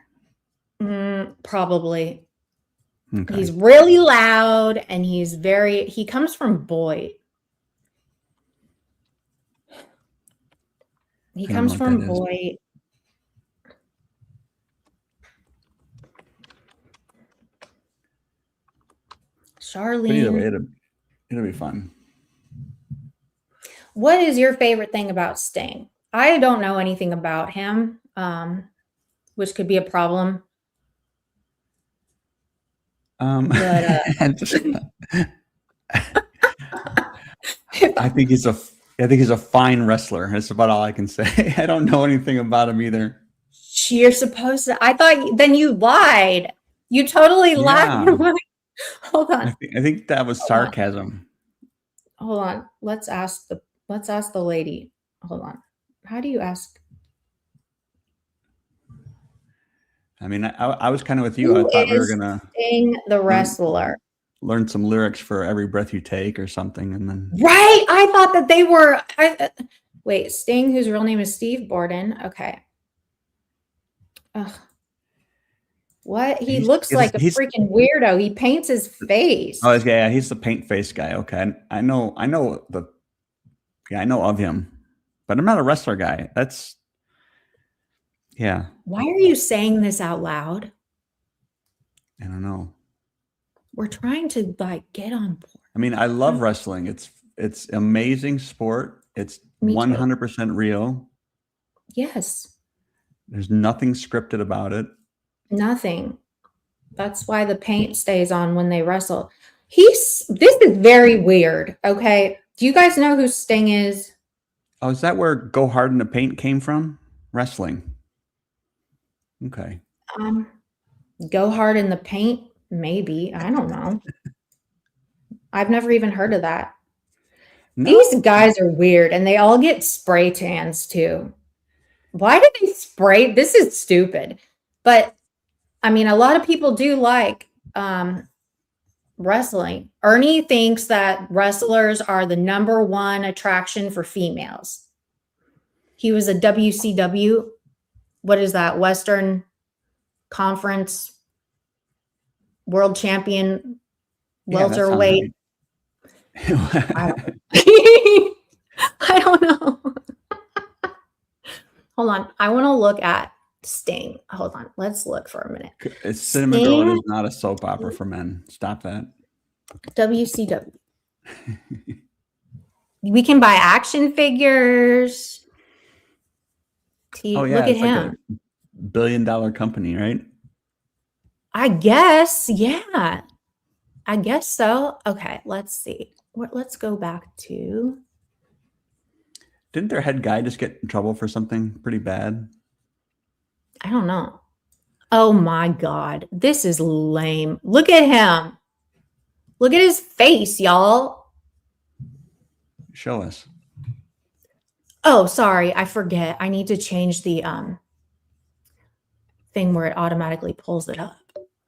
Speaker 1: Probably.
Speaker 3: Okay.
Speaker 1: He's really loud and he comes from Boyd. He comes from Boyd. Charlene.
Speaker 3: But either way, it'll be fun.
Speaker 1: What is your favorite thing about Sting? I don't know anything about him, which could be a problem. But
Speaker 3: I think he's a fine wrestler. That's about all I can say. I don't know anything about him either.
Speaker 1: You're supposed to. I thought then you lied. You totally lied. Hold on.
Speaker 3: I think that was sarcasm.
Speaker 1: Hold on. Let's ask the lady. Hold on. How do you ask?
Speaker 3: I mean, I was kind of with you. I thought we were gonna
Speaker 1: Sting the wrestler.
Speaker 3: Learn some lyrics for Every Breath You Take or something, and then
Speaker 1: right. I thought that they were. Wait, Sting, whose real name is Steve Borden. Okay. Ugh. What? He looks like a freaking weirdo. He paints his face.
Speaker 3: Oh, yeah, he's the paint face guy. Okay, I know of him, but I'm not a wrestler guy. Yeah.
Speaker 1: Why are you saying this out loud?
Speaker 3: I don't know.
Speaker 1: We're trying to get on board.
Speaker 3: I mean, I love wrestling. It's amazing sport. It's 100% real.
Speaker 1: Yes.
Speaker 3: There's nothing scripted about it.
Speaker 1: Nothing. That's why the paint stays on when they wrestle. This is very weird. Okay. Do you guys know who Sting is?
Speaker 3: Oh, is that where "Go Hard in the Paint" came from? Wrestling. Okay.
Speaker 1: Um, Go hard in the paint? Maybe. I don't know. I've never even heard of that. These
Speaker 3: No.
Speaker 1: guys are weird and they all get spray tans too. Why do they spray? This is stupid. But I mean, a lot of people do like wrestling. Ernie thinks that wrestlers are the number one attraction for females. He was a WCW. What is that? Western Conference World Champion
Speaker 3: Yeah, that sounds
Speaker 1: welterweight.
Speaker 3: right.
Speaker 1: I don't know. Hold on. I want to look at Sting. Hold on. Let's look for a minute.
Speaker 3: Cinnamon Girl, it
Speaker 1: Sting,
Speaker 3: is not a soap opera for men. Stop that.
Speaker 1: WCW. We can buy action figures.
Speaker 3: Oh yeah,
Speaker 1: Look at
Speaker 3: it's like
Speaker 1: him.
Speaker 3: a billion-dollar company, right?
Speaker 1: I guess. Yeah. I guess so. Okay. Let's see. Let's go back to.
Speaker 3: Didn't their head guy just get in trouble for something pretty bad?
Speaker 1: I don't know. Oh my God. This is lame. Look at him. Look at his face, y'all.
Speaker 3: Show us.
Speaker 1: Oh, sorry. I forget. I need to change the thing where it automatically pulls it up.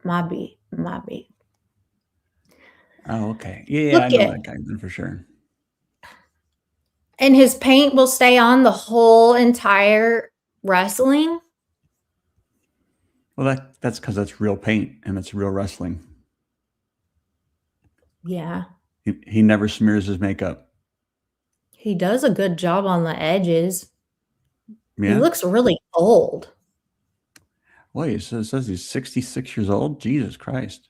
Speaker 1: My B.
Speaker 3: Oh, okay. Yeah,
Speaker 1: Look
Speaker 3: I know
Speaker 1: at,
Speaker 3: that guy then for sure.
Speaker 1: and his paint will stay on the whole entire wrestling.
Speaker 3: Well, that's because that's real paint and it's real wrestling.
Speaker 1: Yeah.
Speaker 3: He never smears his makeup.
Speaker 1: He does a good job on the edges.
Speaker 3: Yeah.
Speaker 1: He looks really old.
Speaker 3: Well, it says he's 66 years old. Jesus Christ.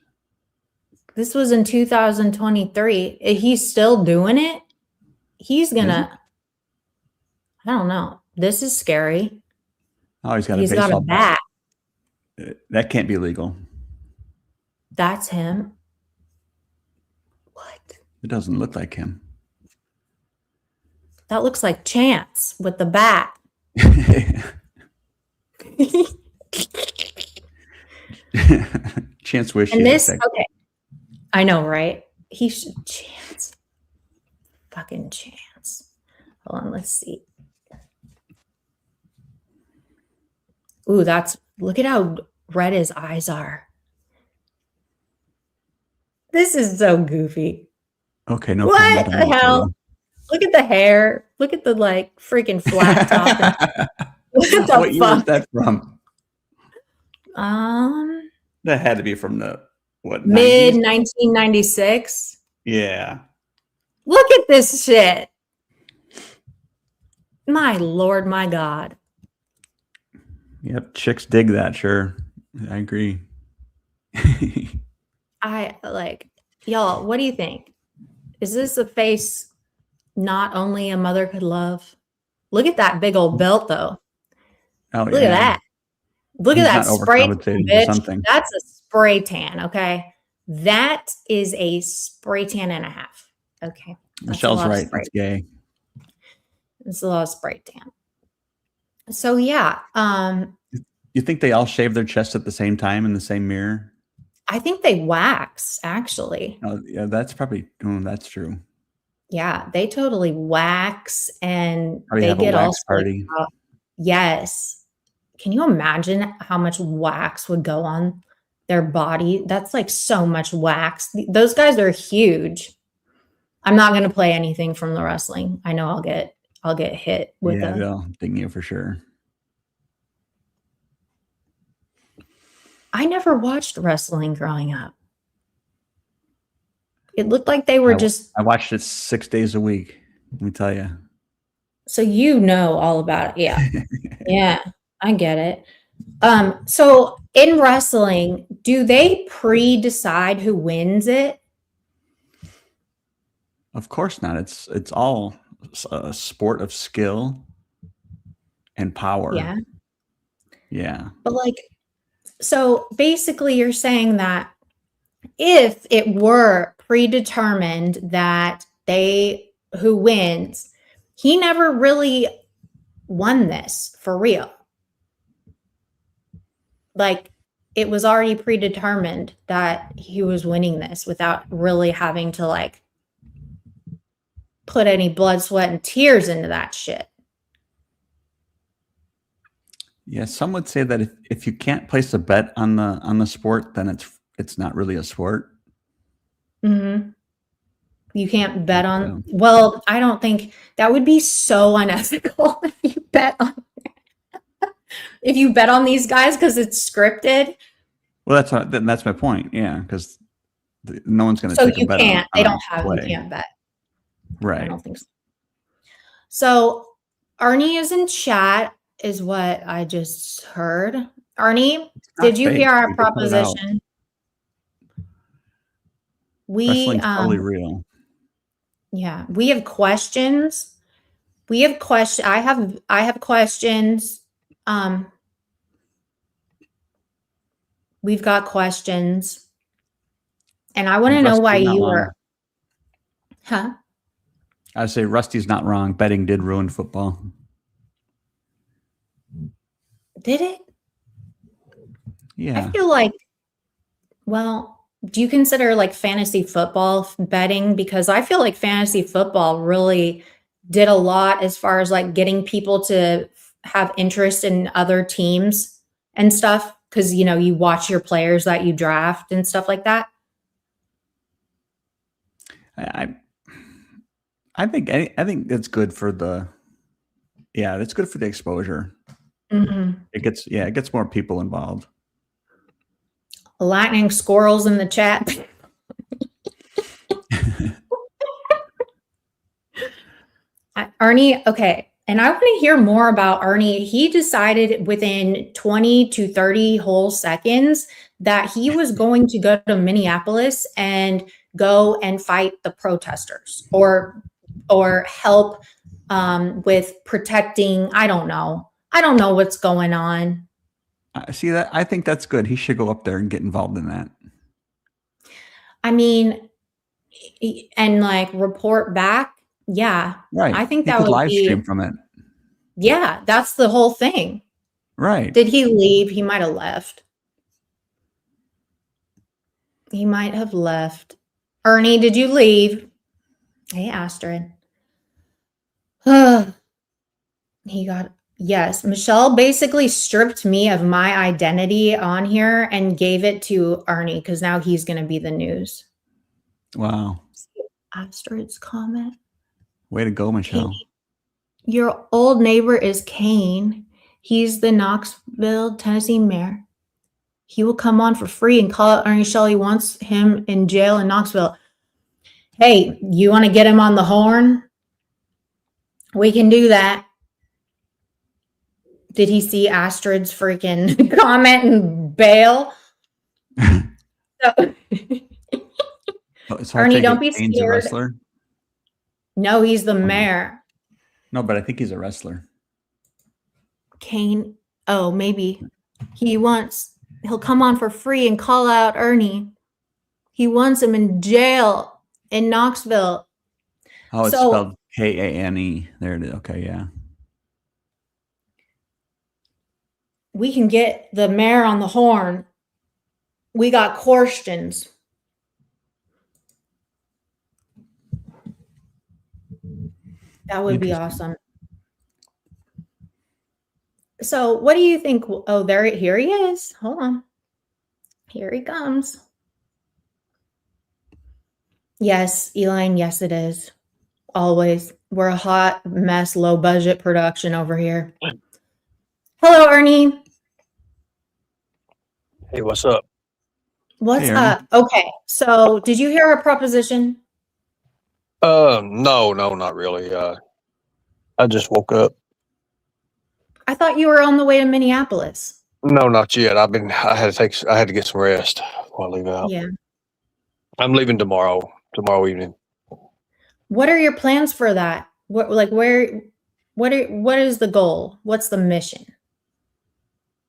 Speaker 1: This was in 2023. He's still doing it. He's gonna. I don't know. This is scary.
Speaker 3: Oh, he's got
Speaker 1: He's
Speaker 3: a
Speaker 1: got a
Speaker 3: baseball
Speaker 1: bat.
Speaker 3: That can't be legal.
Speaker 1: That's him. What?
Speaker 3: It doesn't look like him.
Speaker 1: That looks like Chance with the bat.
Speaker 3: Chance wish.
Speaker 1: And this, okay. I know, right? He should Chance. Fucking Chance. Hold on, let's see. Ooh, look at how red his eyes are. This is so goofy.
Speaker 3: Okay, no.
Speaker 1: What the hell? Look at the hair. Look at the like freaking flat top. What the
Speaker 3: what year is that from? That had to be from the what?
Speaker 1: Mid 1996.
Speaker 3: Yeah.
Speaker 1: Look at this shit. My Lord, my God.
Speaker 3: Yep, chicks dig that. Sure, I agree.
Speaker 1: I like y'all. What do you think? Is this a face not only a mother could love? Look at that big old belt, though.
Speaker 3: Oh,
Speaker 1: look at that. Look at that spray tan, bitch. That's a spray tan. Okay, that is a spray tan and a half. Okay,
Speaker 3: Michelle's right. It's gay.
Speaker 1: It's a lot of spray tan. So yeah.
Speaker 3: You think they all shave their chest at the same time in the same mirror?
Speaker 1: I think they wax, actually.
Speaker 3: Oh, yeah, that's probably that's true.
Speaker 1: Yeah, they totally wax and
Speaker 3: probably
Speaker 1: they get all
Speaker 3: party.
Speaker 1: Yes. Can you imagine how much wax would go on their body? That's like so much wax. Those guys are huge. I'm not going to play anything from the wrestling. I know I'll get hit with
Speaker 3: they'll ding you for sure.
Speaker 1: I never watched wrestling growing up. It looked like they were
Speaker 3: I watched it 6 days a week. Let me tell you.
Speaker 1: So you know all about it. Yeah. Yeah, I get it. So in wrestling, do they pre-decide who wins it?
Speaker 3: Of course not. It's all a sport of skill and power.
Speaker 1: Yeah.
Speaker 3: Yeah.
Speaker 1: But like, So basically, you're saying that if it were predetermined that who wins, he never really won this for real. Like, it was already predetermined that he was winning this without really having to like put any blood, sweat, and tears into that shit.
Speaker 3: Yeah, some would say that if you can't place a bet on the sport, then it's not really a sport.
Speaker 1: Mm-hmm. You can't bet on. Well, I don't think that would be so unethical if you bet on these guys because it's scripted.
Speaker 3: Well, that's my point. Yeah, because no one's going to
Speaker 1: So
Speaker 3: take a
Speaker 1: you
Speaker 3: bet
Speaker 1: can't.
Speaker 3: on
Speaker 1: They
Speaker 3: a
Speaker 1: don't have.
Speaker 3: play.
Speaker 1: You can't bet. I
Speaker 3: Right.
Speaker 1: don't think so. So Arnie is in chat, is what I just heard. Arnie, did you hear our proposition?
Speaker 3: Wrestling's totally real.
Speaker 1: Yeah, we have questions. We have questions. I have questions. We've got questions. And I want to know why you were. Huh?
Speaker 3: I say Rusty's not wrong. Betting did ruin football.
Speaker 1: Did it?
Speaker 3: Yeah.
Speaker 1: I feel like, well, do you consider like fantasy football betting? Because I feel like fantasy football really did a lot as far as like getting people to have interest in other teams and stuff. Because, you know, you watch your players that you draft and stuff like that.
Speaker 3: I think it's good for it's good for the exposure.
Speaker 1: Mm-hmm.
Speaker 3: It gets more people involved.
Speaker 1: Lightning squirrels in the chat. Ernie, okay. And I want to hear more about Ernie. He decided within 20 to 30 whole seconds that he was going to go to Minneapolis and go and fight the protesters or help with protecting. I don't know what's going on.
Speaker 3: See that? I think that's good. He should go up there and get involved in that.
Speaker 1: I mean, and like report back. Yeah.
Speaker 3: Right.
Speaker 1: I think
Speaker 3: he
Speaker 1: that
Speaker 3: could
Speaker 1: would
Speaker 3: live
Speaker 1: be
Speaker 3: stream from it.
Speaker 1: Yeah, that's the whole thing.
Speaker 3: Right.
Speaker 1: Did he leave? He might have left. He might have left. Ernie, did you leave? Hey, Astrid. Yes. Michelle basically stripped me of my identity on here and gave it to Ernie because now he's going to be the news.
Speaker 3: Wow.
Speaker 1: Astrid's comment.
Speaker 3: Way to go, Michelle.
Speaker 1: Your old neighbor is Kane. He's the Knoxville, Tennessee mayor. He will come on for free and call out Ernie Shelley wants him in jail in Knoxville. Hey, you want to get him on the horn? We can do that. Did he see Astrid's freaking comment and bail?
Speaker 3: So
Speaker 1: Ernie, don't be
Speaker 3: Kane's
Speaker 1: scared.
Speaker 3: a wrestler?
Speaker 1: No, he's the mayor.
Speaker 3: No, but I think he's a wrestler.
Speaker 1: Kane. Oh, maybe. He'll come on for free and call out Ernie. He wants him in jail in Knoxville.
Speaker 3: Oh, it's spelled Kane. There it is. Okay, yeah.
Speaker 1: We can get the mayor on the horn. We got questions. That would be awesome. So what do you think? Oh, here he is. Hold on. Here he comes. Yes, Elaine, yes, it is. Always. We're a hot mess, low budget production over here. Hello, Ernie.
Speaker 4: Hey, what's up?
Speaker 1: What's up? Okay, so did you hear our proposition?
Speaker 4: No, not really. I just woke up.
Speaker 1: I thought you were on the way to Minneapolis.
Speaker 4: No, not yet. I had to get some rest before I leave out.
Speaker 1: Yeah.
Speaker 4: I'm leaving tomorrow evening.
Speaker 1: What are your plans for that? What is the goal? What's the mission?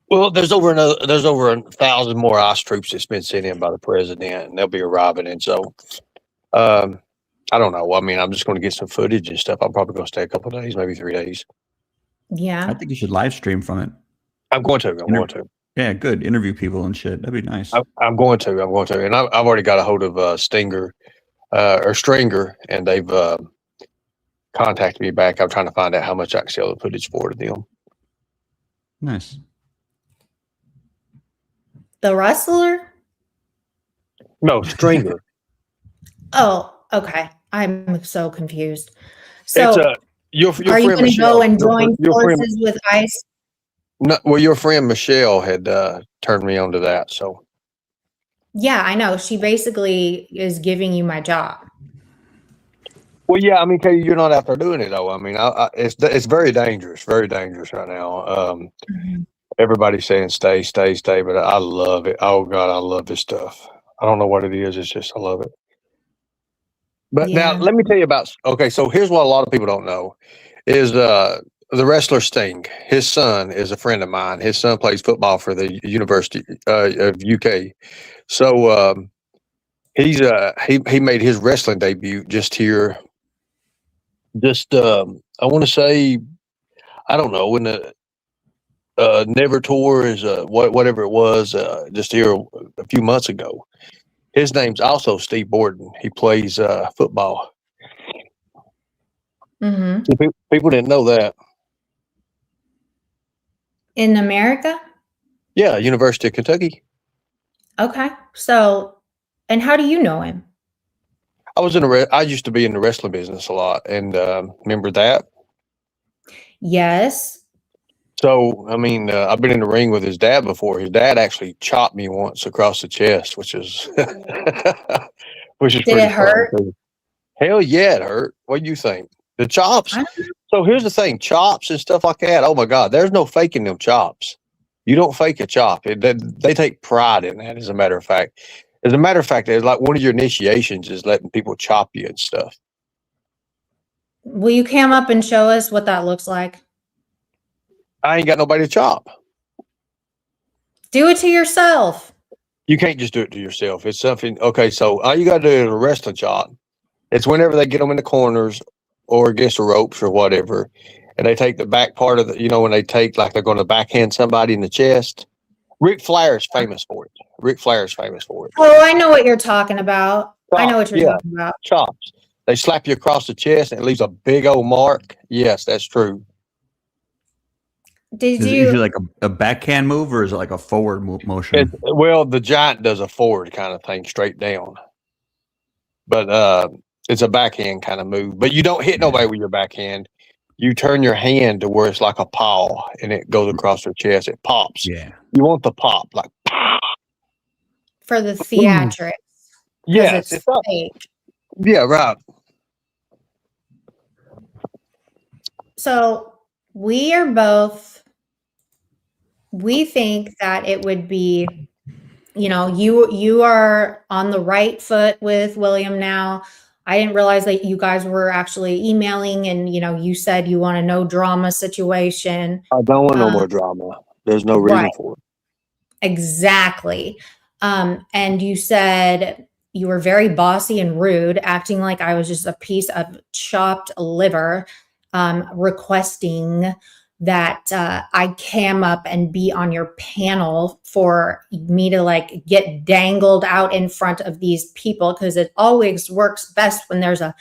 Speaker 4: Well, there's over 1,000 more ICE troops that's been sent in by the president, and they'll be arriving. And so, um, I don't know. I mean, I'm just going to get some footage and stuff. I'm probably going to stay a couple of days, maybe 3 days.
Speaker 3: I
Speaker 1: Yeah.
Speaker 3: think you should live stream from it.
Speaker 4: I'm going to.
Speaker 3: Yeah, good. Interview people and shit. That'd be nice.
Speaker 4: I'm going to. And I've already got a hold of Stringer, and they've contacted me back. I'm trying to find out how much I can sell the footage for to them.
Speaker 3: Nice.
Speaker 1: The wrestler?
Speaker 4: No, Stringer.
Speaker 1: Oh, okay. I'm so confused. So
Speaker 4: It's your
Speaker 1: are you
Speaker 4: friend
Speaker 1: going to
Speaker 4: Michelle.
Speaker 1: go and join
Speaker 4: your friend,
Speaker 1: forces with ICE?
Speaker 4: no, well, your friend Michelle had turned me on to that. So
Speaker 1: Yeah, I know. She basically is giving you my job.
Speaker 4: well, yeah, I mean, Katie, you're not out there doing it though. I mean, it's very dangerous right now. Everybody's saying stay, but I love it. Oh God, I love this stuff. I don't know what it is. It's just I love it. But now
Speaker 1: Yeah.
Speaker 4: let me tell you about. Okay, so here's what a lot of people don't know is the wrestler Sting. His son is a friend of mine. His son plays football for the University of UK. So he made his wrestling debut just here. I want to say I don't know when the Never Tour is whatever it was just here a few months ago. His name's also Steve Borden. He plays football.
Speaker 1: Mm-hmm.
Speaker 4: People didn't know that.
Speaker 1: In America?
Speaker 4: Yeah, University of Kentucky.
Speaker 1: Okay. So, and how do you know him?
Speaker 4: I used to be in the wrestling business a lot, and remember that.
Speaker 1: Yes.
Speaker 4: So I mean, I've been in the ring with his dad before. His dad actually chopped me once across the chest, which is
Speaker 1: Did
Speaker 4: pretty
Speaker 1: it hurt?
Speaker 4: fun, too. Hell yeah, it hurt. What do you think? The chops.
Speaker 1: I don't know.
Speaker 4: So here's the thing: chops and stuff like that. Oh my God, there's no faking them chops. You don't fake a chop. They take pride in that. As a matter of fact, it's like one of your initiations is letting people chop you and stuff.
Speaker 1: Will you cam up and show us what that looks like?
Speaker 4: I ain't got nobody to chop.
Speaker 1: Do it to yourself.
Speaker 4: You can't just do it to yourself. It's something. Okay, so all you got to do is a wrestling chop. It's whenever they get them in the corners or against the ropes or whatever, and they take the back part of the, when they take like they're going to backhand somebody in the chest. Ric Flair is famous for it.
Speaker 1: Oh, I know what you're talking about. I know what you're talking about.
Speaker 4: Chops. They slap you across the chest and it leaves a big old mark. Yes, that's true.
Speaker 1: Did
Speaker 3: Is it
Speaker 1: you?
Speaker 3: usually like a backhand move or is it like a forward motion?
Speaker 4: Well, the giant does a forward kind of thing, straight down. But it's a backhand kind of move. But you don't hit nobody with your backhand. You turn your hand to where it's like a paw and it goes across their chest. It pops.
Speaker 3: Yeah.
Speaker 4: You want the pop, like
Speaker 1: For the theatrics.
Speaker 4: yes,
Speaker 1: It's
Speaker 4: not,
Speaker 1: fake.
Speaker 4: yeah, right.
Speaker 1: So we think that it would be, you are on the right foot with William now. I didn't realize that you guys were actually emailing and, you said you want a no drama situation.
Speaker 4: I don't want no more drama. There's no reason for it.
Speaker 1: Exactly. And you said you were very bossy and rude, acting like I was just a piece of chopped liver, requesting that I cam up and be on your panel for me to get dangled out in front of these people, because it always works best when there's a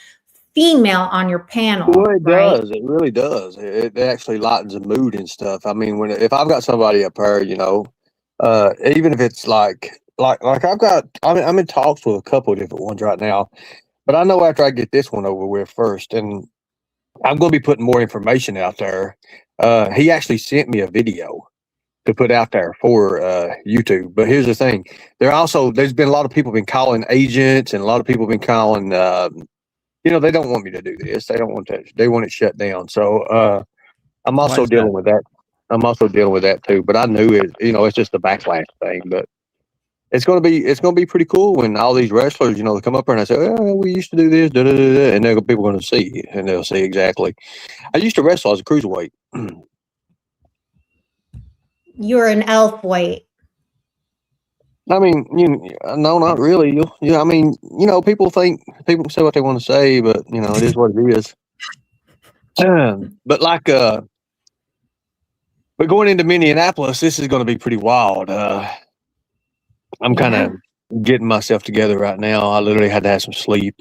Speaker 1: female on your panel.
Speaker 4: Well, it
Speaker 1: right?
Speaker 4: does. It really does. It actually lightens the mood and stuff. I mean, if I've got somebody up there, even if it's like I'm in talks with a couple of different ones right now, but I know after I get this one over with first, and I'm going to be putting more information out there. He actually sent me a video to put out there for YouTube. But here's the thing: there's been a lot of people been calling agents, and a lot of people been calling. They don't want me to do this. They don't want to. They want it shut down. So I'm also dealing with that. I'm also dealing with that too. But I knew it. It's just a backlash thing. But it's gonna be pretty cool when all these wrestlers, they come up here and I say, "Oh, we used to do this," da, da, da, da, and then people are gonna see, and they'll see exactly. I used to wrestle as a cruiserweight.
Speaker 1: You're an elf weight.
Speaker 4: I mean, no, not really. I mean, people say what they want to say, but it is what it is. But but going into Minneapolis, this is going to be pretty wild. I'm kind
Speaker 1: Yeah.
Speaker 4: of getting myself together right now. I literally had to have some sleep.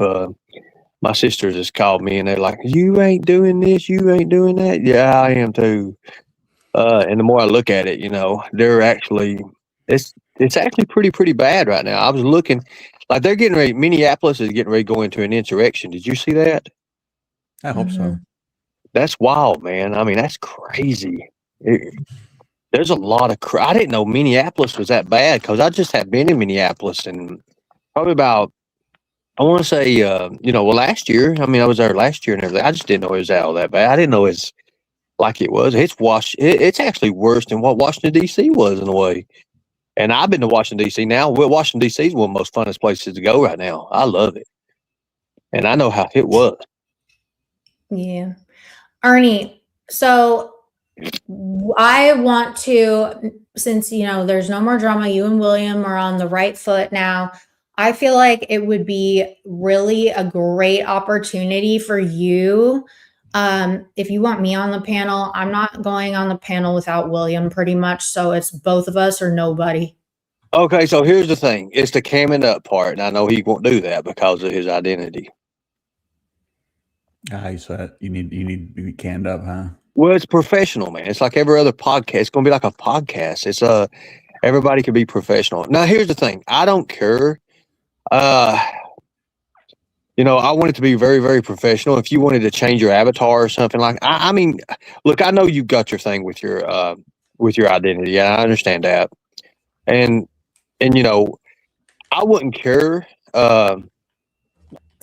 Speaker 4: My sisters just called me and they're like, "You ain't doing this, you ain't doing that." Yeah, I am too. And the more I look at it, they're actually it's actually pretty bad right now. I was looking like they're getting ready. Minneapolis is getting ready to go into an insurrection. Did you see that?
Speaker 3: I hope so.
Speaker 4: That's wild, man. I mean, that's crazy. There's a lot of. I didn't know Minneapolis was that bad because I just have been in Minneapolis and probably about. I want to say, well, last year. I mean, I was there last year and everything. I just didn't know it was all that bad. I didn't know it's like it was. It's actually worse than what Washington D.C. was in a way. And I've been to Washington D.C. now. Well, Washington D.C. is one of the most funnest places to go right now. I love it, and I know how it was.
Speaker 1: Yeah. Ernie, so I want to, since, there's no more drama, you and William are on the right foot now. I feel like it would be really a great opportunity for you. If you want me on the panel, I'm not going on the panel without William pretty much. So it's both of us or nobody.
Speaker 4: Okay, so here's the thing: it's the camming up part, and I know he won't do that because of his identity.
Speaker 3: You said you need to be canned up, huh?
Speaker 4: Well, it's professional, man. It's like every other podcast. It's going to be like a podcast. It's everybody can be professional. Now, here's the thing: I don't care. I want it to be very, very professional. If you wanted to change your avatar or something like, I mean, look, I know you've got your thing with your identity. Yeah, I understand that, and I wouldn't care.
Speaker 1: I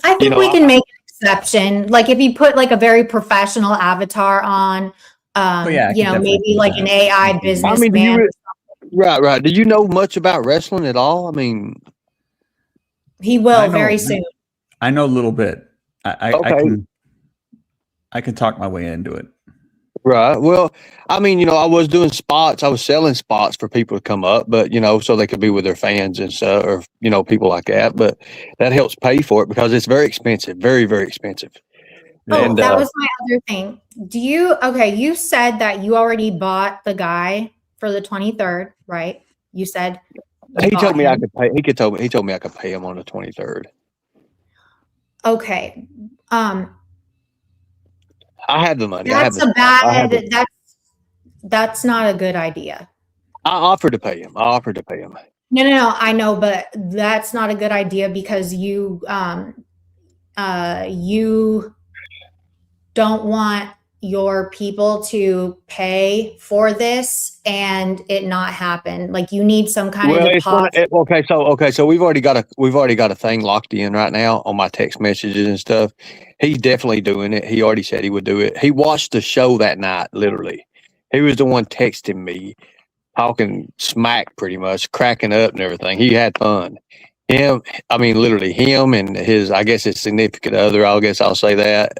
Speaker 1: think we can make an exception. Like if you put like a very professional avatar on, maybe like an AI businessman.
Speaker 4: Right. Do you know much about wrestling at all? I mean,
Speaker 1: he will very soon.
Speaker 3: I know a little bit.
Speaker 4: Okay.
Speaker 3: I can talk my way into it.
Speaker 4: Right. Well, I mean, I was doing spots. I was selling spots for people to come up, but so they could be with their fans and stuff, or people like that. But that helps pay for it because it's very expensive, very, very expensive.
Speaker 1: Oh, and that was my other thing. You said that you already bought the guy for the 23rd, right? You said
Speaker 4: he told me I could pay. He told me I could pay him on the 23rd.
Speaker 1: Okay.
Speaker 4: I have the money.
Speaker 1: That's that's not a good idea.
Speaker 4: I offered to pay him.
Speaker 1: No, I know, but that's not a good idea because you don't want your people to pay for this and it not happen. Like you need some kind of deposit.
Speaker 4: So we've already got a thing locked in right now on my text messages and stuff. He's definitely doing it. He already said he would do it. He watched the show that night, literally. He was the one texting me, talking smack pretty much, cracking up and everything. He had fun. Literally him and his significant other, I guess I'll say that.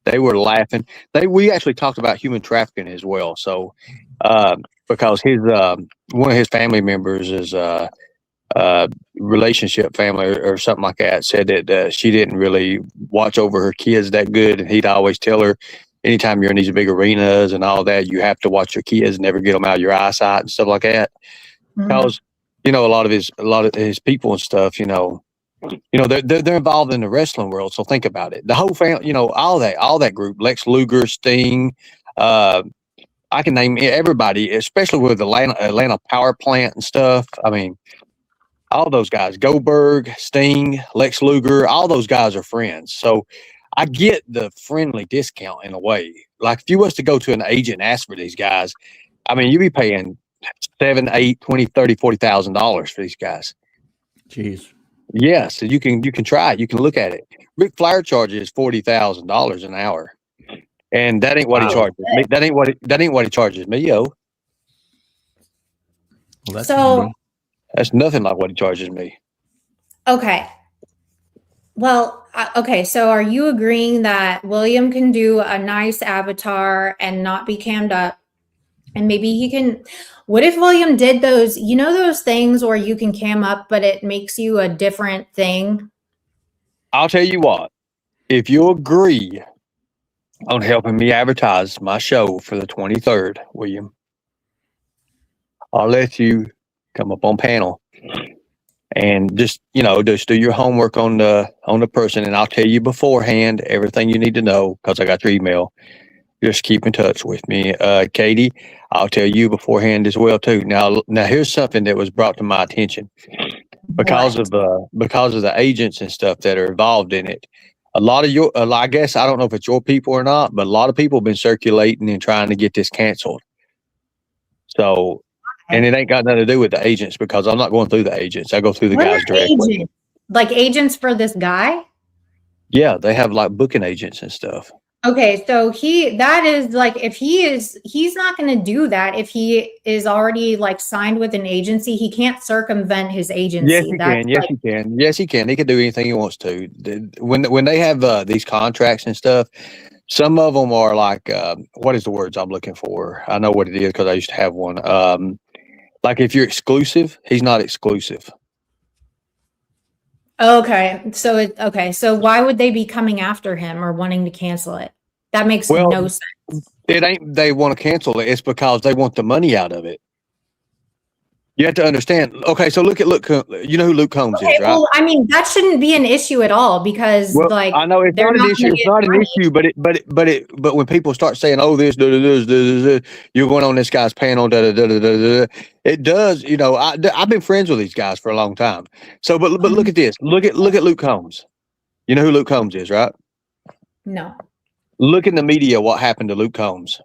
Speaker 4: They were laughing. We actually talked about human trafficking as well. So, because his one of his family members is relationship family or something like that said that she didn't really watch over her kids that good, and he'd always tell her, anytime you're in these big arenas and all that, you have to watch your kids, never get them out of your eyesight and stuff like that. Mm-hmm. Because a lot of his people and stuff, they're involved in the wrestling world. So think about it. The whole family, all that group, Lex Luger, Sting, I can name everybody, especially with Atlanta power plant and stuff. I mean, all those guys, Goldberg, Sting, Lex Luger, all those guys are friends. So I get the friendly discount in a way. Like if you was to go to an agent and ask for these guys, I mean, you'd be paying $7, $8, $20, $30, $40,000 for these guys.
Speaker 3: Jeez.
Speaker 4: Yeah, so you can try it. You can look at it. Ric Flair charges $40,000 an hour, and that ain't what he charges me. That ain't what he charges me, yo.
Speaker 3: Well,
Speaker 4: that's nothing like what he charges me.
Speaker 1: Okay. Well, okay. So are you agreeing that William can do a nice avatar and not be cammed up? And maybe he can. What if William did those, you know, those things where you can cam up, but it makes you a different thing?
Speaker 4: I'll tell you what, if you agree on helping me advertise my show for the 23rd, William, I'll let you come up on panel and just, just do your homework on the person, and I'll tell you beforehand everything you need to know because I got your email. Just keep in touch with me. Katie, I'll tell you beforehand as well too. Now here's something that was brought to my attention because
Speaker 1: What?
Speaker 4: of the agents and stuff that are involved in it. A lot of your, I guess, I don't know if it's your people or not, but a lot of people have been circulating and trying to get this canceled. So, and it ain't got nothing to do with the agents because I'm not going through the agents. I go through the
Speaker 1: What
Speaker 4: guys
Speaker 1: are
Speaker 4: directly.
Speaker 1: agents? Like agents for this guy?
Speaker 4: Yeah, they have like booking agents and stuff.
Speaker 1: Okay, so that is like, if he's not going to do that. If he is already like signed with an agency, he can't circumvent his agency.
Speaker 4: Yes, he
Speaker 1: That's
Speaker 4: can. Yes,
Speaker 1: like,
Speaker 4: he can. Yes, he can. He can do anything he wants to. When they have these contracts and stuff, some of them are like, what is the words I'm looking for? I know what it is because I used to have one. Like if you're exclusive, he's not exclusive.
Speaker 1: okay. So why would they be coming after him or wanting to cancel it? That makes
Speaker 4: Well,
Speaker 1: no sense.
Speaker 4: it ain't they want to cancel it. It's because they want the money out of it. You have to understand. Okay, so look. You know who Luke Combs
Speaker 1: Okay,
Speaker 4: is, right?
Speaker 1: well, I mean, that shouldn't be an issue at all because
Speaker 4: Well,
Speaker 1: like
Speaker 4: I know it's
Speaker 1: they're
Speaker 4: not an
Speaker 1: not
Speaker 4: issue.
Speaker 1: gonna
Speaker 4: It's
Speaker 1: get
Speaker 4: not an
Speaker 1: money.
Speaker 4: issue, but when people start saying, "Oh, this, you're going on this guy's panel," it does. I've been friends with these guys for a long time. So, but look at this. Look at Luke Combs. You know who Luke Combs is, right?
Speaker 1: No,
Speaker 4: Look in the media. What happened to Luke Combs?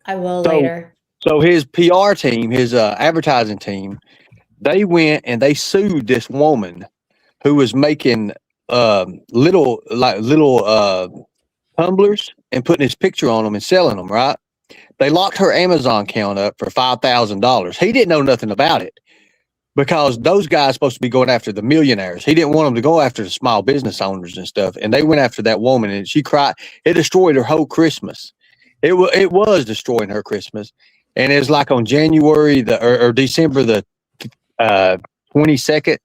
Speaker 1: I will
Speaker 4: So,
Speaker 1: later.
Speaker 4: so his PR team, his advertising team, they went and they sued this woman who was making little tumblers and putting his picture on them and selling them, right? They locked her Amazon account up for $5,000. He didn't know nothing about it because those guys supposed to be going after the millionaires. He didn't want them to go after the small business owners and stuff. And they went after that woman, and she cried. It destroyed her whole Christmas. It was destroying her Christmas. And it was like on January or December the 22nd,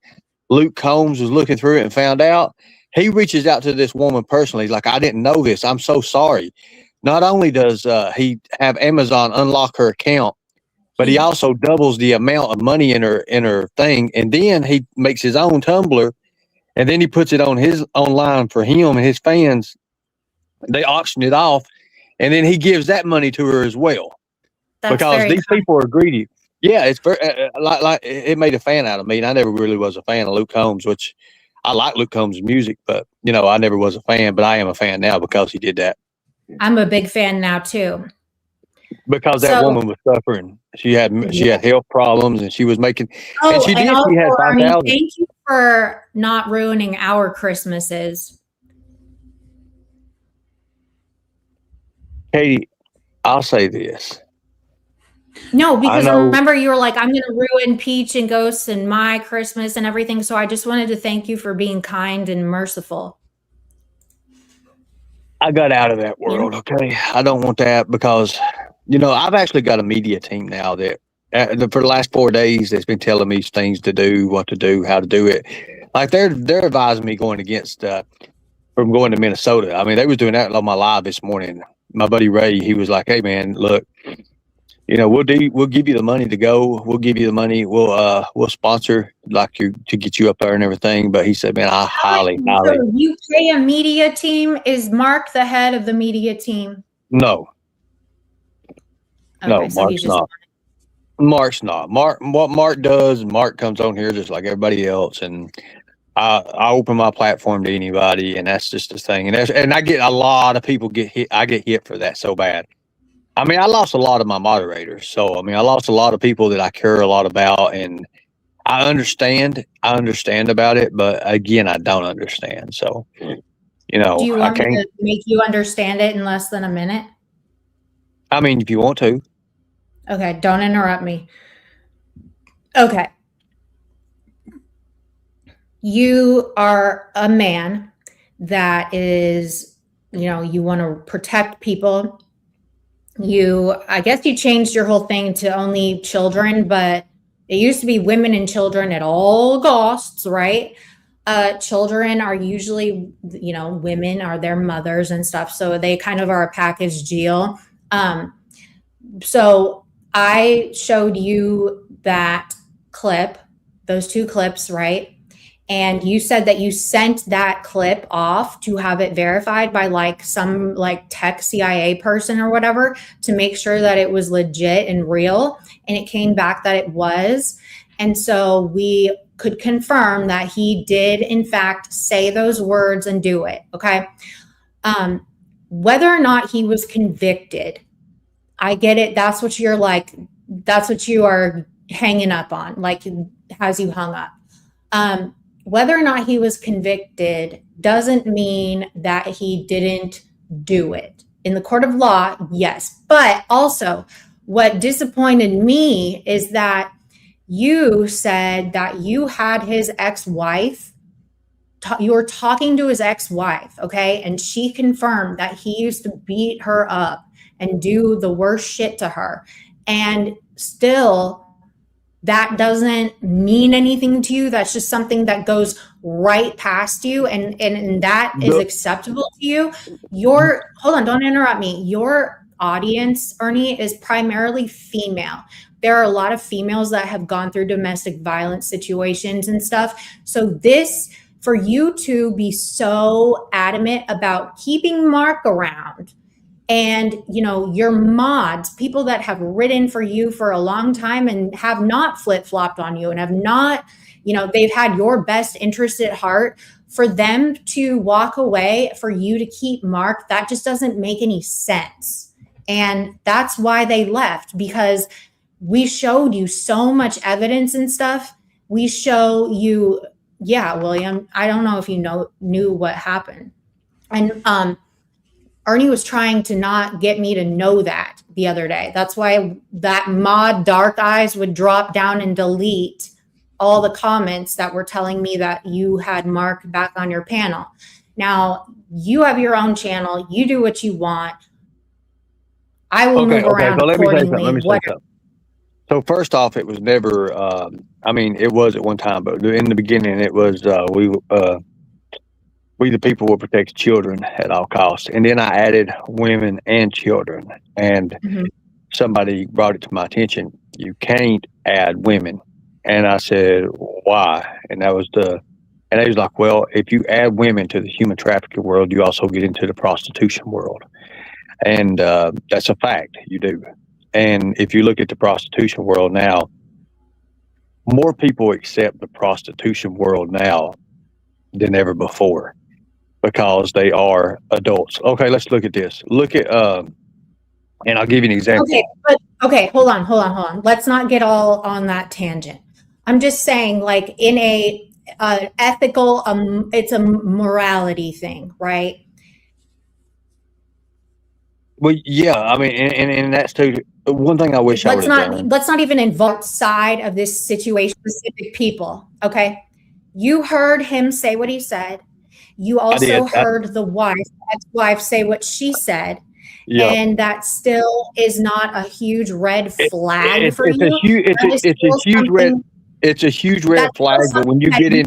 Speaker 4: Luke Combs was looking through it and found out. He reaches out to this woman personally, like, I didn't know this. I'm so sorry. Not only does he have Amazon unlock her account, but he also doubles the amount of money in her thing, and then he makes his own Tumblr, and then he puts it on his online for him and his fans. They auction it off, and then he gives that money to her as well.
Speaker 1: That's
Speaker 4: Because
Speaker 1: very
Speaker 4: these people are greedy. Yeah, it's very, like it made a fan out of me. And I never really was a fan of Luke Combs, which I like Luke Combs' music, but I never was a fan. But I am a fan now because he did that.
Speaker 1: I'm a big fan now too.
Speaker 4: Because that woman was suffering. She had health problems, and she was making. And she did.
Speaker 1: Also,
Speaker 4: She had
Speaker 1: Arnie,
Speaker 4: 5,000.
Speaker 1: thank you for not ruining our Christmases.
Speaker 4: Katie, I'll say this.
Speaker 1: No, because remember you were like, I'm going to ruin Peach and Ghosts and my Christmas and everything. So I just wanted to thank you for being kind and merciful.
Speaker 4: I got out of that world. Okay. I don't want that because, I've actually got a media team now that for the last 4 days, that's been telling me things to do, what to do, how to do it. Like they're advising me going against, from going to Minnesota. I mean, they was doing that on my live this morning. My buddy Ray, he was like, "Hey man, look, we'll give you the money to go. We'll give you the money. We'll sponsor like you to get you up there and everything." But he said, "Man, I highly."
Speaker 1: So you pay a media team. Is Mark the head of the media team?
Speaker 4: No.
Speaker 1: Okay,
Speaker 4: No,
Speaker 1: so
Speaker 4: Mark's not. Mark's not. What Mark does, Mark comes on here just like everybody else, and I open my platform to anybody, and that's just the thing. And I get a lot of people get hit. I get hit for that so bad. I mean, I lost a lot of my moderators. So, I mean, I lost a lot of people that I care a lot about, and I understand about it, but again, I don't understand. So,
Speaker 1: Do you
Speaker 4: I
Speaker 1: want me
Speaker 4: can't.
Speaker 1: to make you understand it in less than a minute?
Speaker 4: I mean, if you want to.
Speaker 1: Okay, don't interrupt me. Okay. You are a man that is, you want to protect people I guess you changed your whole thing to only children, but it used to be women and children at all costs, right? Children are usually, women are their mothers and stuff. So they kind of are a package deal. So I showed you that clip, those 2 clips, right? And you said that you sent that clip off to have it verified by like some like tech CIA person or whatever to make sure that it was legit and real. And it came back that it was. And so we could confirm that he did in fact say those words and do it. Okay. Whether or not he was convicted, I get it. That's what you're like, that's what you are hanging up on, like has you hung up. Whether or not he was convicted doesn't mean that he didn't do it. In the court of law, yes. But also, what disappointed me is that you said that you had his ex-wife, you were talking to his ex-wife, okay? And she confirmed that he used to beat her up and do the worst shit to her. And still, that doesn't mean anything to you. That's just something that goes right past you, and that is acceptable to you. Hold on, don't interrupt me. Your audience, Ernie, is primarily female. There are a lot of females that have gone through domestic violence situations and stuff. So this, for you to be so adamant about keeping Mark around, and your mods, people that have written for you for a long time and have not flip-flopped on you and have not, they've had your best interest at heart, for them to walk away, for you to keep Mark, that just doesn't make any sense. And that's why they left, because we showed you so much evidence and stuff. We show you, yeah, William, I don't know if you knew what happened. And Ernie was trying to not get me to know that the other day. That's why that mod Dark Eyes would drop down and delete all the comments that were telling me that you had Mark back on your panel. Now, you have your own channel. You do what you want. I will move around accordingly.
Speaker 4: Let me say something. So first off, it was never, it was at one time, but in the beginning, it was, we the people will protect children at all costs. And then I added women and children. And somebody brought it to my attention. You can't add women. And I said, why? And he was like, well, if you add women to the human trafficking world, you also get into the prostitution world. And that's a fact, you do. And if you look at the prostitution world now, more people accept the prostitution world now than ever before, because they are adults. Okay, let's look at this. Look at, and I'll give you an example.
Speaker 1: Okay, hold on. Let's not get all on that tangent. I'm just saying, like, in a ethical, it's a morality thing, right?
Speaker 4: Well, yeah, and that's too. One thing I wish I would have done.
Speaker 1: Let's not even involve side of this situation, specific people. Okay, you heard him say what he said. You also heard the ex-wife say what she said. Yep. And that still is not a huge red flag for you.
Speaker 4: It's a huge red flag, but when you get in,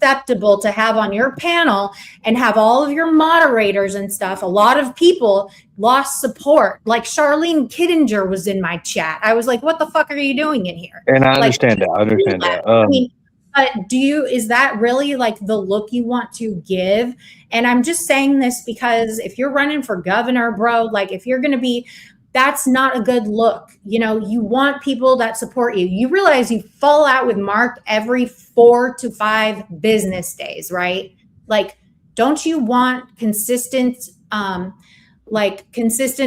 Speaker 1: acceptable to have on your panel and have all of your moderators and stuff. A lot of people lost support. Like Charlene Kittinger was in my chat. I was like, what the fuck are you doing in here?
Speaker 4: And I understand that.
Speaker 1: I mean, but is that really like the look you want to give? And I'm just saying this because if you're running for governor, bro, like if you're going to be, that's not a good look. You want people that support you. You realize you fall out with Mark every 4 to 5 business days, right? Like, don't you want consistent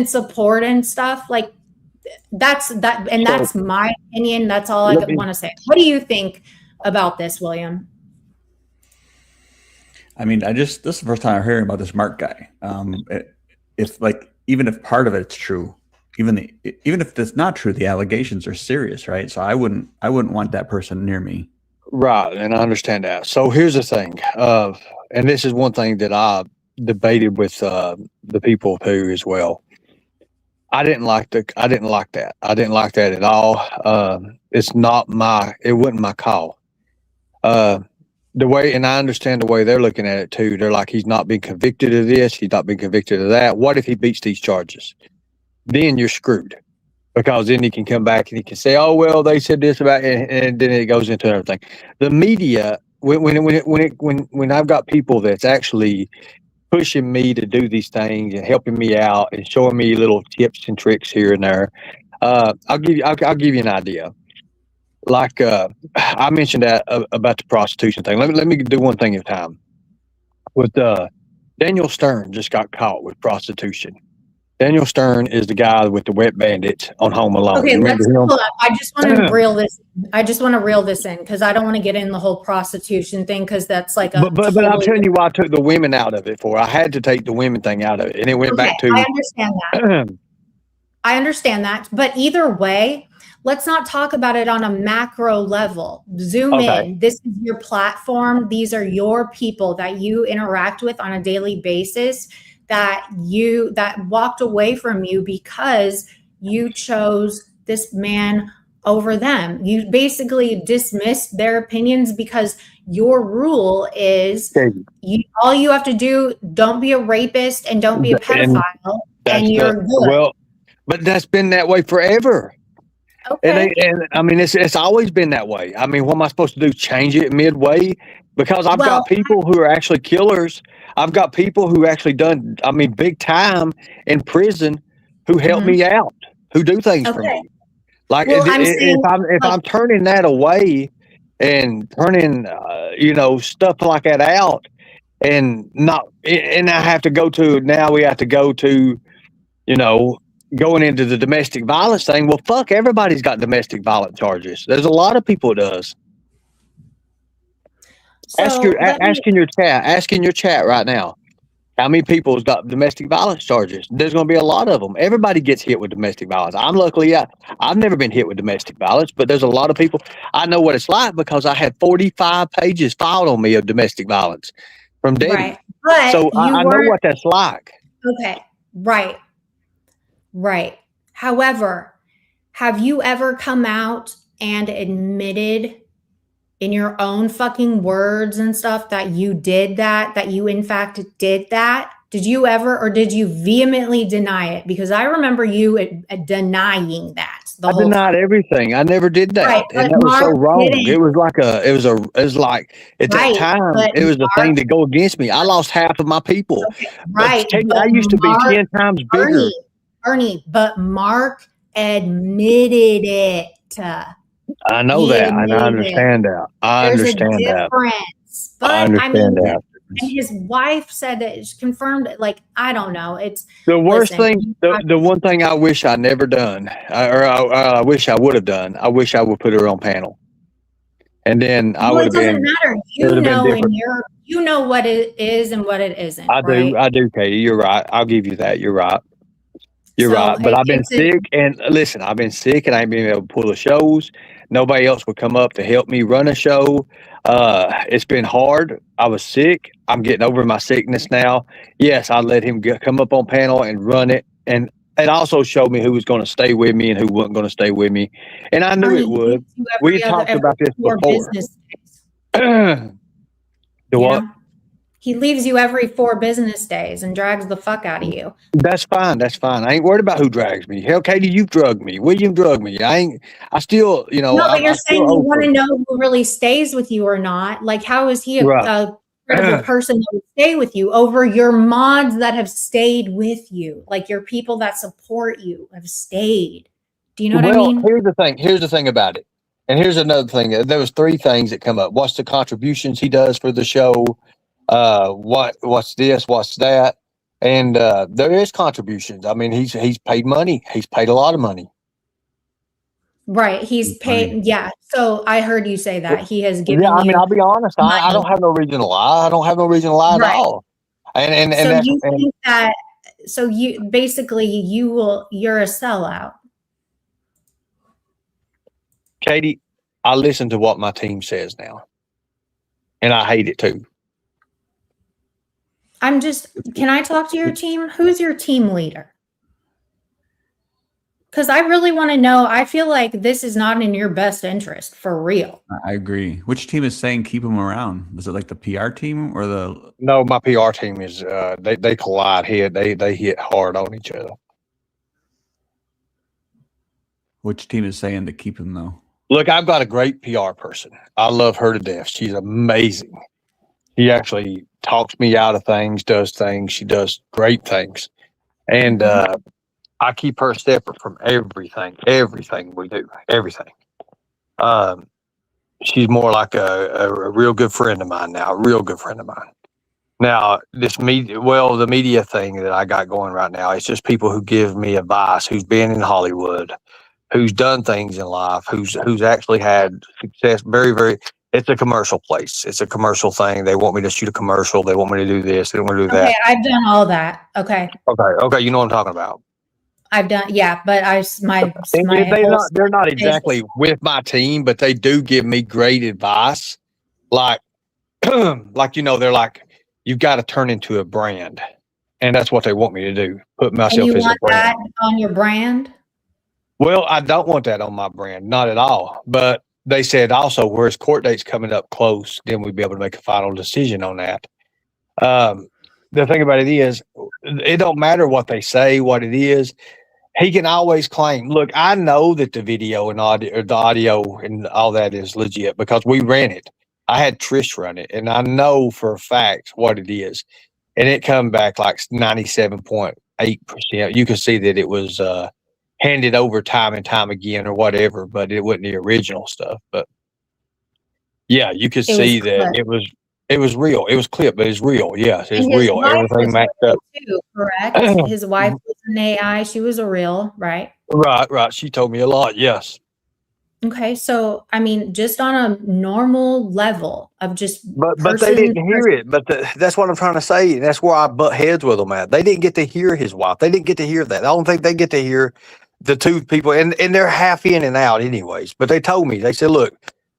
Speaker 1: support and stuff? Like that's my opinion. That's all I want to say. What do you think about this, William?
Speaker 3: I mean, this is the first time I'm hearing about this Mark guy. Even if part of it's true, even if it's not true, the allegations are serious, right? So I wouldn't want that person near me.
Speaker 4: Right, and I understand that. So here's the thing, and this is one thing that I debated with the people too as well. I didn't like that. I didn't like that at all. It wasn't my call. The way, and I understand the way they're looking at it too. They're like, he's not been convicted of this. He's not been convicted of that. What if he beats these charges? Then you're screwed, because then he can come back and he can say, oh, well, they said this about, and then it goes into everything. The media, when I've got people that's actually pushing me to do these things and helping me out and showing me little tips and tricks here and there. I'll give you an idea. Like I mentioned that about the prostitution thing. Let me do one thing at a time. With Daniel Stern just got caught with prostitution. Daniel Stern is the guy with the wet bandits on Home Alone.
Speaker 1: Okay,
Speaker 4: Remember him?
Speaker 1: hold up. I just want to reel this. I just want to reel this in because I don't want to get in the whole prostitution thing because that's like a.
Speaker 4: But I'm telling you why I took the women out of it for. I had to take the women thing out of it, and it went back to.
Speaker 1: I understand that. I understand that, but either way, let's not talk about it on a macro level. Zoom in. This is your platform. These are your people that you interact with on a daily basis. That walked away from you because you chose this man over them. You basically dismissed their opinions because your rule is all you have to do, don't be a rapist and don't be a pedophile, and you're good.
Speaker 4: Well, but that's been that way forever.
Speaker 1: Okay.
Speaker 4: And I mean, it's always been that way. I mean, what am I supposed to do? Change it midway? Because I've got people who are actually killers. I've got people who actually done, I mean, big time in prison who help me out, who do things for me. Like if I'm turning that away and turning, stuff like that out, and I have to go to, now we have to go to, going into the domestic violence thing. Well, fuck, everybody's got domestic violence charges. There's a lot of people that does.
Speaker 1: So
Speaker 4: ask in your chat right now, how many people's got domestic violence charges? There's going to be a lot of them. Everybody gets hit with domestic violence. I'm luckily, I've never been hit with domestic violence, but there's a lot of people. I know what it's like because I had 45 pages filed on me of domestic violence from Debbie.
Speaker 1: Right. But
Speaker 4: so I know what that's like.
Speaker 1: Okay. Right. However, have you ever come out and admitted in your own fucking words and stuff that you did that you in fact did that? Did you ever, or did you vehemently deny it? Because I remember you denying that.
Speaker 4: I denied everything. I never did that.
Speaker 1: Right,
Speaker 4: and that was so wrong. It was like at that time, it was a thing to go against me. I lost half of my people.
Speaker 1: Okay, right.
Speaker 4: I used to be 10 times bigger.
Speaker 1: Ernie, but Mark admitted it.
Speaker 4: I know that, and I understand that. I understand that.
Speaker 1: But
Speaker 4: I understand that.
Speaker 1: And his wife said that it's confirmed. Like, I don't know. It's
Speaker 4: the worst thing. The one thing I wish I never done, or I wish I would have done. I wish I would put her on panel, and then I would have been.
Speaker 1: It doesn't matter. You know what it is and what it isn't.
Speaker 4: I do, Katie. You're right. I'll give you that. You're right. You're right. But I've been sick, and listen, I've been sick, and I ain't been able to pull the shows. Nobody else would come up to help me run a show. It's been hard. I was sick. I'm getting over my sickness now. Yes, I let him come up on panel and run it. And it also showed me who was going to stay with me and who wasn't going to stay with me. And I knew it would. We talked about this before. The what?
Speaker 1: He leaves you every 4 business days and drags the fuck out of you.
Speaker 4: That's fine. I ain't worried about who drags me. Hell, Katie, you've drugged me. William drugged me. I still,
Speaker 1: No, but you're saying you want to know who really stays with you or not. Like, how is he a credible person that would stay with you over your mods that have stayed with you? Like, your people that support you have stayed. Do you know what I mean?
Speaker 4: Here's the thing about it. And here's another thing. There was 3 things that come up. What's the contributions he does for the show? What's this? What's that? And there is contributions. I mean, he's paid money. He's paid a lot of money.
Speaker 1: Right. He's paid. Yeah. So I heard you say that he has given.
Speaker 4: Yeah. I mean, I'll be honest. I don't have no reason to lie. I don't have no reason to lie at all. And
Speaker 1: so you think that? So you basically you're a sellout.
Speaker 4: Katie, I listen to what my team says now, and I hate it too.
Speaker 1: Can I talk to your team? Who's your team leader? Because I really want to know. I feel like this is not in your best interest for real.
Speaker 3: I agree. Which team is saying keep him around? Is it like the PR team or the?
Speaker 4: No, my PR team is they collide here. They hit hard on each other.
Speaker 3: Which team is saying to keep him though?
Speaker 4: Look, I've got a great PR person. I love her to death. She's amazing. She actually talks me out of things, does things. She does great things. And I keep her separate from everything we do, everything. She's more like a real good friend of mine now, a real good friend of mine. Now, this media, well, the media thing that I got going right now, it's just people who give me advice, who's been in Hollywood, who's done things in life, who's actually had success. It's a commercial place. It's a commercial thing. They want me to shoot a commercial. They want me to do this. They want me to do that.
Speaker 1: Okay, I've done all that. Okay,
Speaker 4: Okay. You know what I'm talking about.
Speaker 1: I've done, yeah, but
Speaker 4: They're not exactly with my team, but they do give me great advice. Like, they're like, you've got to turn into a brand, and that's what they want me to do. Put myself
Speaker 1: and you
Speaker 4: as a
Speaker 1: want
Speaker 4: brand.
Speaker 1: that on your brand?
Speaker 4: Well, I don't want that on my brand, not at all. But they said also, whereas court date's coming up close, then we'd be able to make a final decision on that. The thing about it is, it don't matter what they say, what it is. He can always claim, look, I know that the video and audio and all that is legit because we ran it. I had Trish run it, and I know for a fact what it is. And it come back like 97.8%. You can see that it was handed over time and time again or whatever, but it wasn't the original stuff. But yeah, you could see that it was real. It was clipped, but it's real. Yes, it's real. Everything matched up.
Speaker 1: Too, correct. His wife was an AI. She was a real, right?
Speaker 4: Right. She told me a lot. Yes.
Speaker 1: Okay, so I mean, just on a normal level of just,
Speaker 4: but they didn't hear it. But that's what I'm trying to say. And that's where I butt heads with them at. They didn't get to hear his wife. They didn't get to hear that. I don't think they get to hear the two people, and they're half in and out, anyways. But they told me, they said, "Look,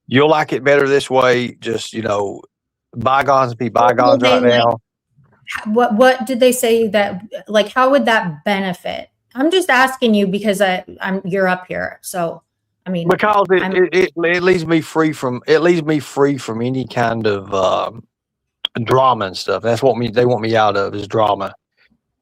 Speaker 4: you'll like it better this way. Just bygones be bygones right now."
Speaker 1: What did they say that, like, how would that benefit? I'm just asking you because you're up here, so I mean,
Speaker 4: because it leaves me free from any kind of drama and stuff. That's what they want me out of, is drama.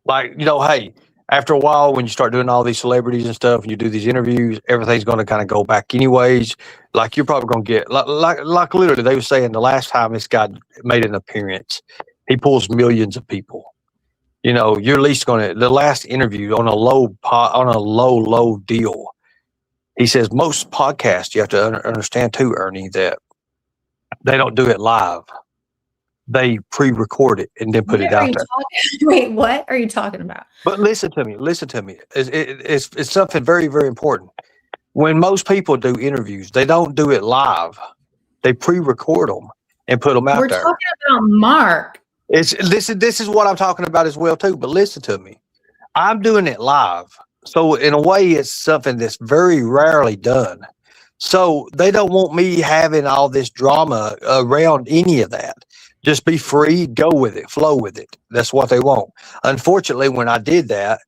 Speaker 4: Like, hey, after a while, when you start doing all these celebrities and stuff, and you do these interviews, everything's going to kind of go back anyways. Like, you're probably going to get like literally they were saying the last time this guy made an appearance, he pulls millions of people. You're at least going to, the last interview on a low deal. He says most podcasts, you have to understand too, Ernie, that they don't do it live. They pre-record it and then put it out there.
Speaker 1: Wait, what are you talking about?
Speaker 4: But listen to me. It's something very, very important. When most people do interviews, they don't do it live. They pre-record them and put them out there.
Speaker 1: We're talking about Mark.
Speaker 4: This is what I'm talking about as well too. But listen to me. I'm doing it live. So in a way, it's something that's very rarely done. So they don't want me having all this drama around any of that. Just be free, go with it, flow with it. That's what they want. Unfortunately, when I did that,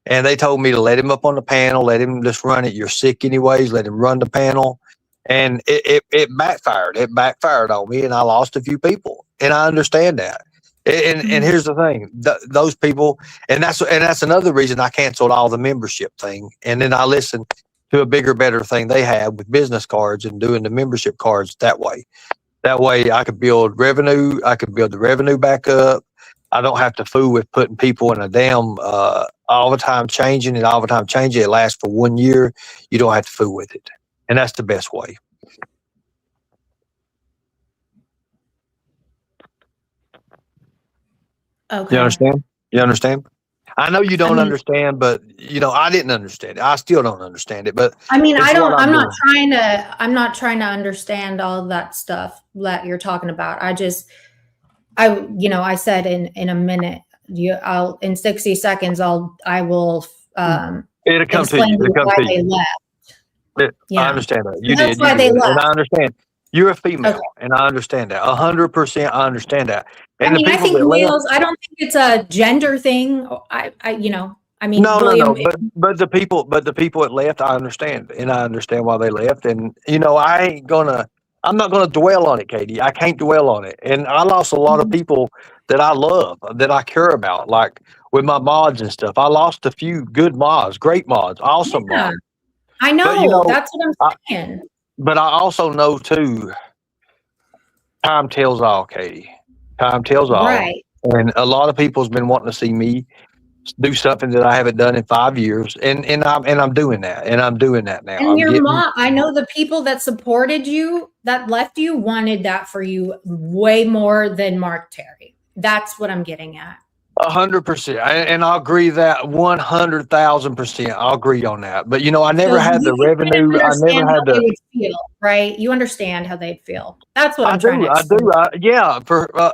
Speaker 4: and they told me to let him up on the panel, let him just run it. You're sick anyways, let him run the panel. And it backfired. It backfired on me, and I lost a few people. And I understand that. And here's the thing, those people, and that's another reason I canceled all the membership thing. And then I listened to a bigger, better thing they had with business cards and doing the membership cards that way. That way I could build revenue. I could build the revenue back up. I don't have to fool with putting people in a damn all the time changing. It lasts for 1 year. You don't have to fool with it. And that's the best way.
Speaker 1: Okay.
Speaker 4: You understand? I know you don't understand, but I didn't understand it. I still don't understand it. But
Speaker 1: I mean, I'm not trying to understand all that stuff that you're talking about. I said in a minute, in 60 seconds, I will
Speaker 4: it'll come to you. It'll come to you.
Speaker 1: Left.
Speaker 4: I understand that. You
Speaker 1: That's
Speaker 4: did.
Speaker 1: why they left.
Speaker 4: And I understand. You're a female, and I understand that. 100%, I understand that. And
Speaker 1: I think males. I don't think it's a gender thing. I mean,
Speaker 4: No,
Speaker 1: William,
Speaker 4: but the people that left, I understand, and I understand why they left. And I'm not gonna dwell on it, Katie. I can't dwell on it. And I lost a lot of people that I love, that I care about, like with my mods and stuff. I lost a few good mods, great mods, awesome
Speaker 1: yeah,
Speaker 4: mods.
Speaker 1: I
Speaker 4: But
Speaker 1: know. That's what I'm saying.
Speaker 4: But I also know too, time tells all, Katie. Time tells all.
Speaker 1: Right.
Speaker 4: And a lot of people's been wanting to see me do something that I haven't done in 5 years, and I'm doing that, and I'm doing that now.
Speaker 1: And your mom, I know the people that supported you, that left you, wanted that for you way more than Mark Terry. That's what I'm getting at.
Speaker 4: 100%, and I agree that 100,000%. I'll agree on that. But I never had the revenue. I never had
Speaker 1: they would feel, right? You understand how they'd feel. That's what I'm trying to explain.
Speaker 4: Yeah.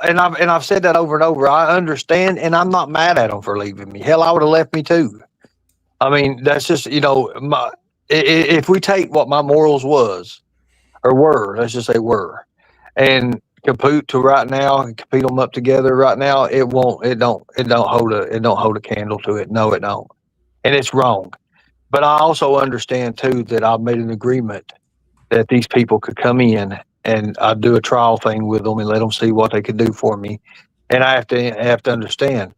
Speaker 4: And I've said that over and over. I understand, and I'm not mad at them for leaving me. Hell, I would have left me too. I mean, that's just if we take what my morals were, let's just say were, and compute to right now and compete them up together right now, it don't hold a candle to it. No, it don't. And it's wrong. But I also understand too that I've made an agreement that these people could come in and I'd do a trial thing with them and let them see what they could do for me. And I have to understand.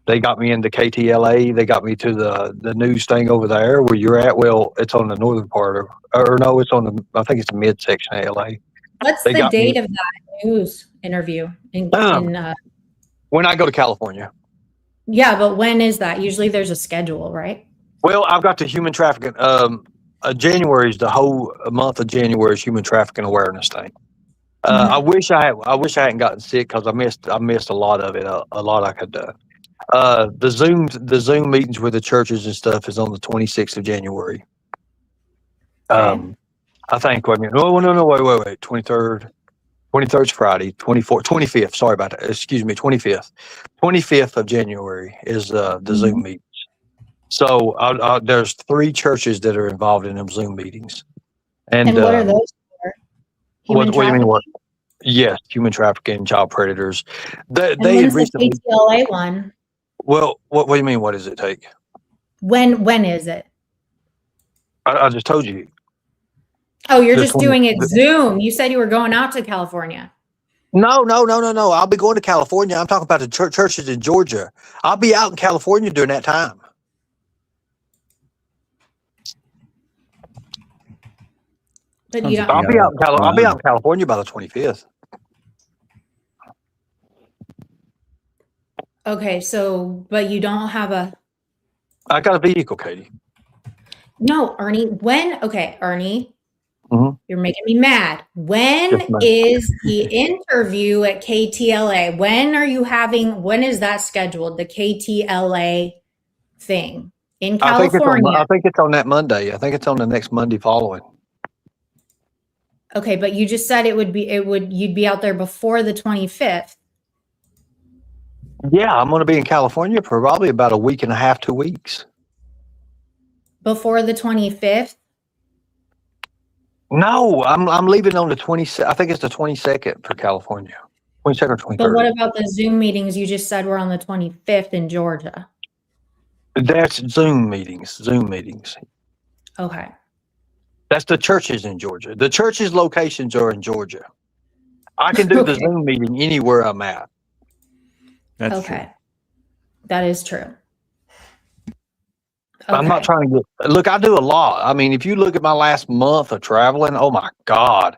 Speaker 4: They got me into KTLA. They got me to the news thing over there where you're at. Well, it's on the northern part or no, it's on I think it's the midsection of LA.
Speaker 1: What's the date of that news interview?
Speaker 4: When I go to California.
Speaker 1: Yeah, but when is that? Usually there's a schedule, right?
Speaker 4: Well, I've got the human trafficking. January is the whole month of January is human trafficking awareness thing. I wish I hadn't gotten sick because I missed a lot of it. A lot I could do. The Zoom meetings with the churches and stuff is on the 26th of January.
Speaker 1: Okay.
Speaker 4: I think. Wait a minute. No. Wait. 23rd. 23rd is Friday. 25th. Sorry about that. Excuse me. 25th. 25th of January is the Zoom meetings. So there's 3 churches that are involved in them Zoom meetings. And
Speaker 1: what are those for?
Speaker 4: What do you mean? What? Yes, human trafficking, child predators. They
Speaker 1: when's
Speaker 4: recently.
Speaker 1: The KTLA one?
Speaker 4: Well, what do you mean? What does it take?
Speaker 1: When is it?
Speaker 4: I just told you.
Speaker 1: Oh, you're just doing it Zoom. You said you were going out to California.
Speaker 4: No. I'll be going to California. I'm talking about the churches in Georgia. I'll be out in California during that time.
Speaker 1: But you don't.
Speaker 4: I'll be out in California by the 25th.
Speaker 1: Okay, so but you don't have a.
Speaker 4: I got a vehicle, Katie.
Speaker 1: No, Ernie. Ernie.
Speaker 4: Mm-hmm.
Speaker 1: You're making me mad. When is the interview at KTLA? When is that scheduled? The KTLA thing in California?
Speaker 4: I think it's on that Monday. I think it's on the next Monday following.
Speaker 1: Okay, but you just said you'd be out there before the 25th.
Speaker 4: Yeah, I'm going to be in California for probably about a week and a half, 2 weeks.
Speaker 1: Before the 25th?
Speaker 4: No, I'm leaving on the 22nd. I think it's the 22nd for California. 22nd or 23rd.
Speaker 1: But what about the Zoom meetings you just said were on the 25th in Georgia?
Speaker 4: That's Zoom meetings.
Speaker 1: Okay.
Speaker 4: That's the churches in Georgia. The churches' locations are in Georgia. I can do the Zoom meeting anywhere I'm at.
Speaker 3: That's true.
Speaker 1: That is true.
Speaker 4: Okay. I'm not trying to look, I do a lot. I mean, if you look at my last month of traveling, oh my God,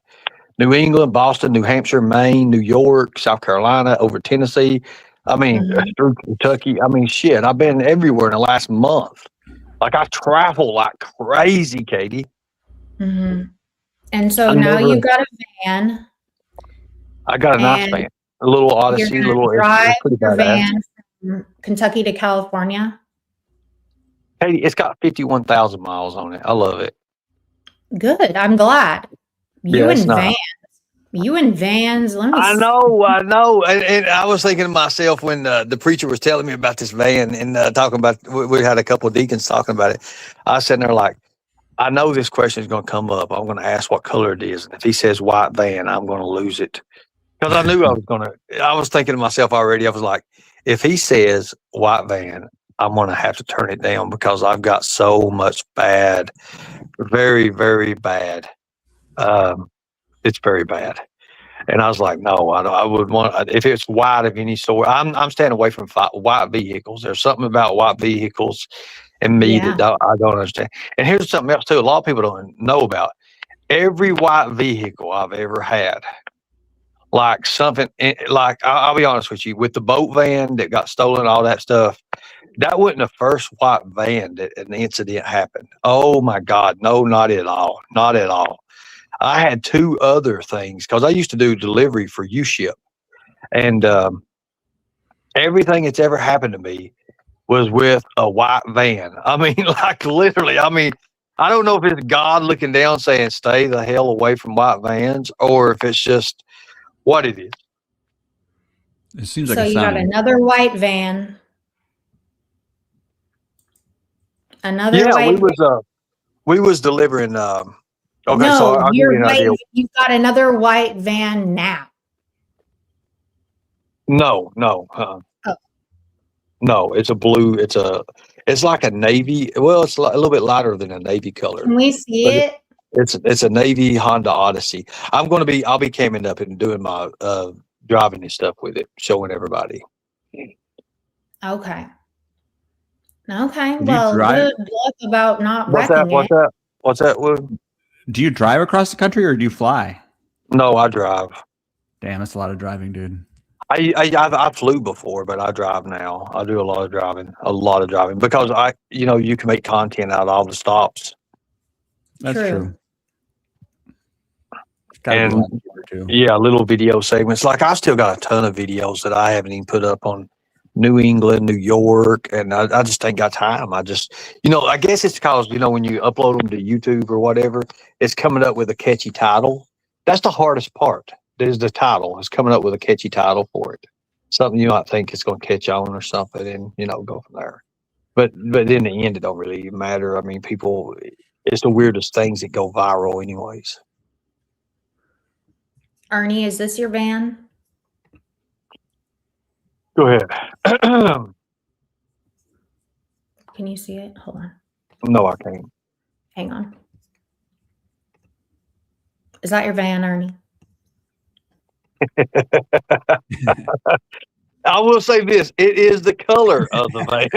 Speaker 4: New England, Boston, New Hampshire, Maine, New York, South Carolina, over Tennessee. I mean, through Kentucky. I mean, shit, I've been everywhere in the last month. Like I travel like crazy, Katie.
Speaker 1: Mm-hmm. And so now you've got a van.
Speaker 4: I got a nice van, a little Odyssey,
Speaker 1: drive your van from Kentucky to California.
Speaker 4: Katie, it's got 51,000 miles on it. I love it.
Speaker 1: Good. I'm glad. You and vans. Let me.
Speaker 4: I know. And I was thinking to myself when the preacher was telling me about this van and talking about, we had a couple of deacons talking about it. I was sitting there like, I know this question is going to come up. I'm going to ask what color it is. And if he says white van, I'm going to lose it. Because I knew I was thinking to myself already. I was like, if he says white van, I'm going to have to turn it down because I've got so much bad, very, very bad. It's very bad. And I was like, no, I would want, if it's white of any sort, I'm staying away from white vehicles. There's something about white vehicles and me
Speaker 1: Yeah.
Speaker 4: that I don't understand. And here's something else too. A lot of people don't know about. Every white vehicle I've ever had, like something like I'll be honest with you, with the boat van that got stolen, all that stuff, that wasn't the first white van that an incident happened. Oh my God, no, not at all, not at all. I had two other things because I used to do delivery for U-Ship, and everything that's ever happened to me was with a white van. I mean, like literally. I mean, I don't know if it's God looking down saying, "Stay the hell away from white vans," or if it's just what it is.
Speaker 3: It seems like
Speaker 1: So
Speaker 3: a
Speaker 1: you got
Speaker 3: sound.
Speaker 1: another white van. Another
Speaker 4: Yeah,
Speaker 1: white van.
Speaker 4: we was delivering. Okay, so
Speaker 1: No,
Speaker 4: I'll give
Speaker 1: you're
Speaker 4: you an
Speaker 1: white.
Speaker 4: idea.
Speaker 1: You've got another white van now.
Speaker 4: No,
Speaker 1: Oh,
Speaker 4: no, it's a blue. It's like a navy. Well, it's a little bit lighter than a navy color,
Speaker 1: can we see
Speaker 4: but
Speaker 1: it?
Speaker 4: it's a navy Honda Odyssey. I'll be camming up and doing my driving and stuff with it, showing everybody.
Speaker 1: Okay. Okay.
Speaker 3: Do you
Speaker 1: Well,
Speaker 3: drive?
Speaker 1: good luck about not
Speaker 4: What's that?
Speaker 1: wrecking
Speaker 4: What's
Speaker 1: it.
Speaker 4: that? What's that, Wood?
Speaker 3: Do you drive across the country or do you fly?
Speaker 4: No, I drive.
Speaker 3: Damn, that's a lot of driving, dude.
Speaker 4: I flew before, but I drive now. I do a lot of driving because you can make content out of all the stops.
Speaker 3: That's
Speaker 1: True.
Speaker 3: true. It's gotta be
Speaker 4: And
Speaker 3: a lot cheaper, too.
Speaker 4: yeah, little video segments. Like I still got a ton of videos that I haven't even put up on New England, New York, and I just ain't got time. I just, I guess it's because, when you upload them to YouTube or whatever, it's coming up with a catchy title. That's the hardest part. Is the title. Is coming up with a catchy title for it. Something you might think it's going to catch on or something, and go from there. But in the end, it don't really even matter. I mean, people, it's the weirdest things that go viral, anyways.
Speaker 1: Ernie, is this your van?
Speaker 4: Go ahead.
Speaker 1: Can you see it? Hold on.
Speaker 4: No, I can't.
Speaker 1: Hang on. Is that your van, Ernie?
Speaker 4: I will say this: it is the color of the van.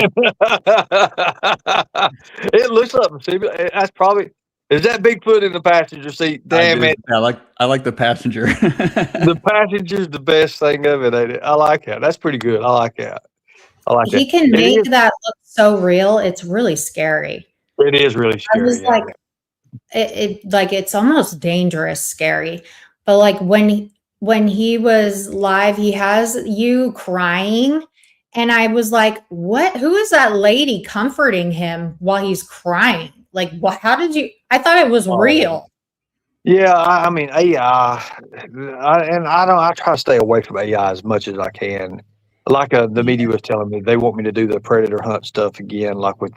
Speaker 4: It looks up. See, that's probably is that Bigfoot in the passenger seat? Damn it!
Speaker 3: I like the passenger.
Speaker 4: The passenger's the best thing of it, ain't it? I like that. That's pretty good. I like that. I like
Speaker 1: He
Speaker 4: that.
Speaker 1: can make
Speaker 4: It
Speaker 1: that look so real. It's really scary.
Speaker 4: is really
Speaker 1: I
Speaker 4: scary.
Speaker 1: was like, it's almost dangerous scary. But like when he was live, he has you crying, and I was like, what? Who is that lady comforting him while he's crying? Like, what? How did you? I thought it was real.
Speaker 4: Yeah, I mean AI, I try to stay away from AI as much as I can. Like the media was telling me, they want me to do the predator hunt stuff again, like with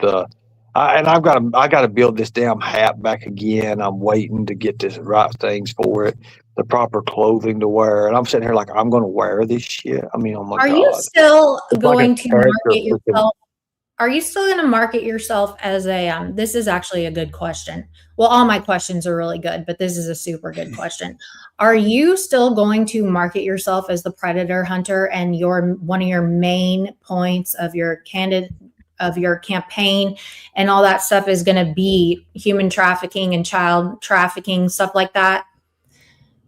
Speaker 4: I got to build this damn hat back again. I'm waiting to get the right things for it, the proper clothing to wear, and I'm sitting here like I'm going to wear this shit. I mean, oh my
Speaker 1: Are
Speaker 4: God,
Speaker 1: you still
Speaker 4: it's like a
Speaker 1: going to
Speaker 4: character
Speaker 1: market
Speaker 4: freaking.
Speaker 1: yourself? Are you still going to market yourself as a this is actually a good question. Well, all my questions are really good, but this is a super good question. Are you still going to market yourself as the predator hunter, and one of your main points of your campaign and all that stuff is going to be human trafficking and child trafficking, stuff like that?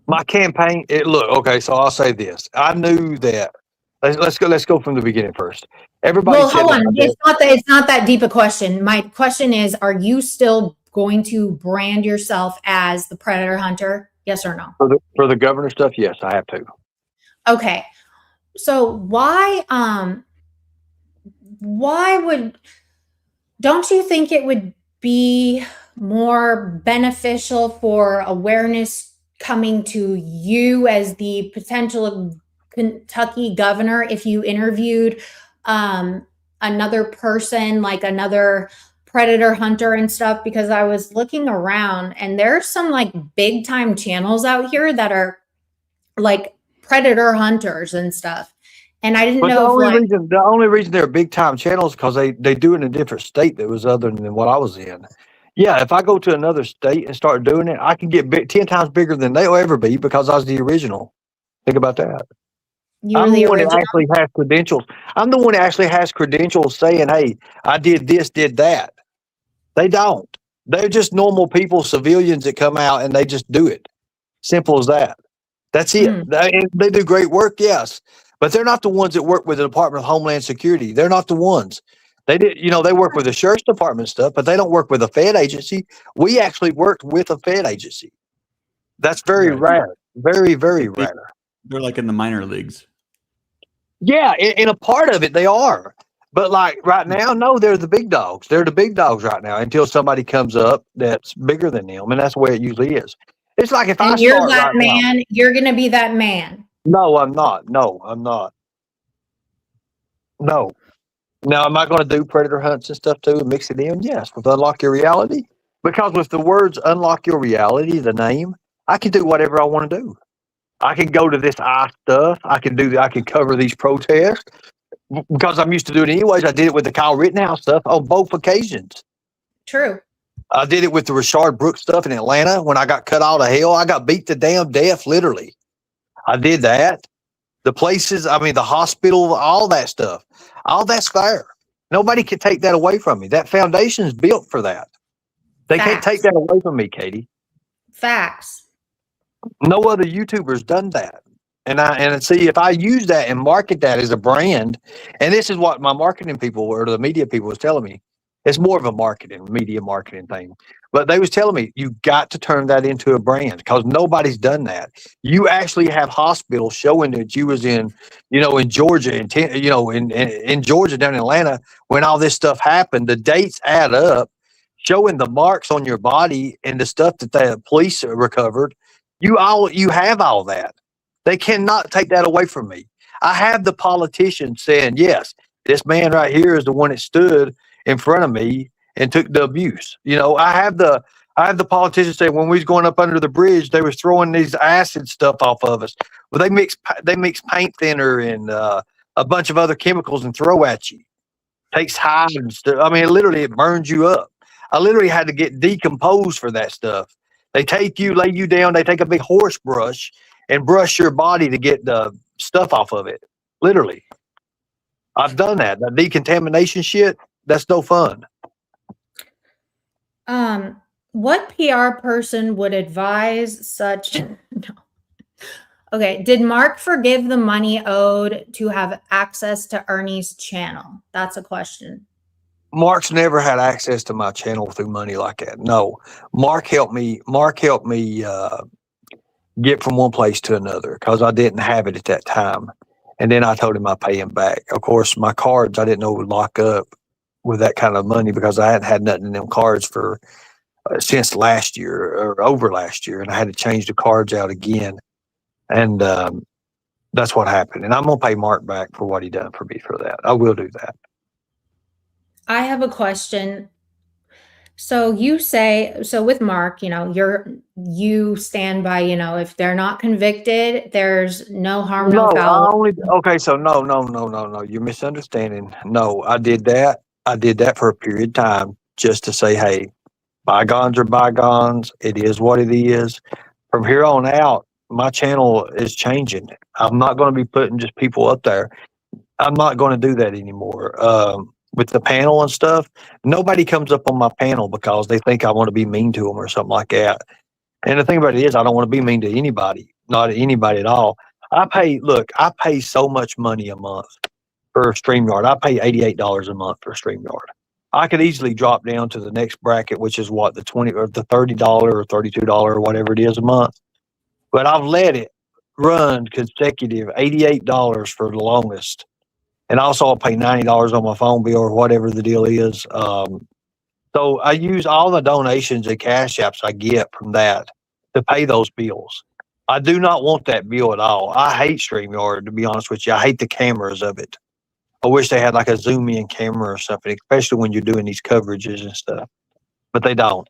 Speaker 4: My campaign, okay, so I'll say this. I knew that. Let's go from the beginning first. Everybody
Speaker 1: Well,
Speaker 4: said
Speaker 1: hold
Speaker 4: that
Speaker 1: on. It's not that deep a question. My question is, are you still going to brand yourself as the predator hunter? Yes or no?
Speaker 4: for the governor stuff, yes, I have to.
Speaker 1: Okay. So don't you think it would be more beneficial for awareness coming to you as the potential Kentucky governor if you interviewed another person, like another predator hunter and stuff? Because I was looking around and there's some like big time channels out here that are like predator hunters and stuff. And I didn't
Speaker 4: But
Speaker 1: know if like
Speaker 4: the only reason they're big time channels because they do it in a different state that was other than what I was in. Yeah, if I go to another state and start doing it, I can get 10 times bigger than they'll ever be because I was the original. Think about that.
Speaker 1: you were
Speaker 4: I'm the
Speaker 1: the
Speaker 4: one that
Speaker 1: original.
Speaker 4: actually has credentials. I'm the one that actually has credentials saying, "Hey, I did this, did that." They don't. They're just normal people, civilians that come out and they just do it. Simple as that. That's it.
Speaker 1: Hmm.
Speaker 4: They do great work, yes, but they're not the ones that work with the Department of Homeland Security. They're not the ones. They did, they work with the Sheriff's Department stuff, but they don't work with a Fed agency. We actually worked with a Fed agency. That's very
Speaker 3: Right.
Speaker 4: rare. Very, very
Speaker 3: They-
Speaker 4: rare.
Speaker 3: They're like in the minor leagues.
Speaker 4: Yeah, in a part of it, they are. But like right now, no, they're the big dogs. They're the big dogs right now until somebody comes up that's bigger than them, and that's the way it usually is. It's like if I
Speaker 1: And you're
Speaker 4: start
Speaker 1: that
Speaker 4: right now.
Speaker 1: man. You're gonna be that man.
Speaker 4: No, I'm not. No, I'm not. No. Now, am I going to do predator hunts and stuff too and mix it in? Yes, with Unlock Your Reality. Because with the words Unlock Your Reality, the name, I can do whatever I want to do. I can go to this eye stuff. I can cover these protests because I'm used to doing it anyways. I did it with the Kyle Rittenhouse stuff on both occasions.
Speaker 1: True.
Speaker 4: I did it with the Rashard Brooks stuff in Atlanta when I got cut out of hell. I got beat to damn death, literally. I did that. The places, I mean, the hospital, all that stuff, all that's there. Nobody can take that away from me. That foundation is built for that. They can't take that away from me, Katie.
Speaker 1: Facts.
Speaker 4: No other YouTuber's done that. And see, if I use that and market that as a brand, and this is what my marketing people or the media people was telling me, it's more of a media marketing thing. But they was telling me you got to turn that into a brand because nobody's done that. You actually have hospitals showing that you was in Georgia and in Georgia down in Atlanta when all this stuff happened. The dates add up, showing the marks on your body and the stuff that the police recovered. You have all that. They cannot take that away from me. I have the politicians saying, yes, this man right here is the one that stood in front of me and took the abuse. I have the politicians say when we was going up under the bridge, they was throwing these acid stuff off of us. Well, they mix paint thinner and a bunch of other chemicals and throw at you. Takes high and stuff. I mean, it burns you up. I literally had to get decomposed for that stuff. They take you, lay you down. They take a big horse brush and brush your body to get the stuff off of it. Literally. I've done that. That decontamination shit, that's no fun.
Speaker 1: What PR person would advise such? No. Okay. Did Mark forgive the money owed to have access to Ernie's channel? That's a question.
Speaker 4: Mark's never had access to my channel through money like that. No. Mark helped me get from one place to another because I didn't have it at that time. And then I told him I'd pay him back. Of course, my cards I didn't know would lock up with that kind of money because I hadn't had nothing in them cards for since last year or over last year, and I had to change the cards out again. And that's what happened. And I'm gonna pay Mark back for what he done for me for that. I will do that.
Speaker 1: I have a question. So with Mark, you stand by, if they're not convicted, there's no harm, no foul.
Speaker 4: So no. You're misunderstanding. No, I did that. I did that for a period of time just to say, hey, bygones are bygones. It is what it is. From here on out, my channel is changing. I'm not going to be putting just people up there. I'm not going to do that anymore. With the panel and stuff, nobody comes up on my panel because they think I want to be mean to them or something like that. And the thing about it is, I don't want to be mean to anybody, not anybody at all. I pay so much money a month for StreamYard. I pay $88 a month for StreamYard. I could easily drop down to the next bracket, which is what, the $20 or the $30 or $32 or whatever it is a month. But I've let it run consecutive $88 for the longest. And also I'll pay $90 on my phone bill or whatever the deal is. So I use all the donations and cash apps I get from that to pay those bills. I do not want that bill at all. I hate StreamYard, to be honest with you. I hate the cameras of it. I wish they had like a zoom in camera or something, especially when you're doing these coverages and stuff. But they don't.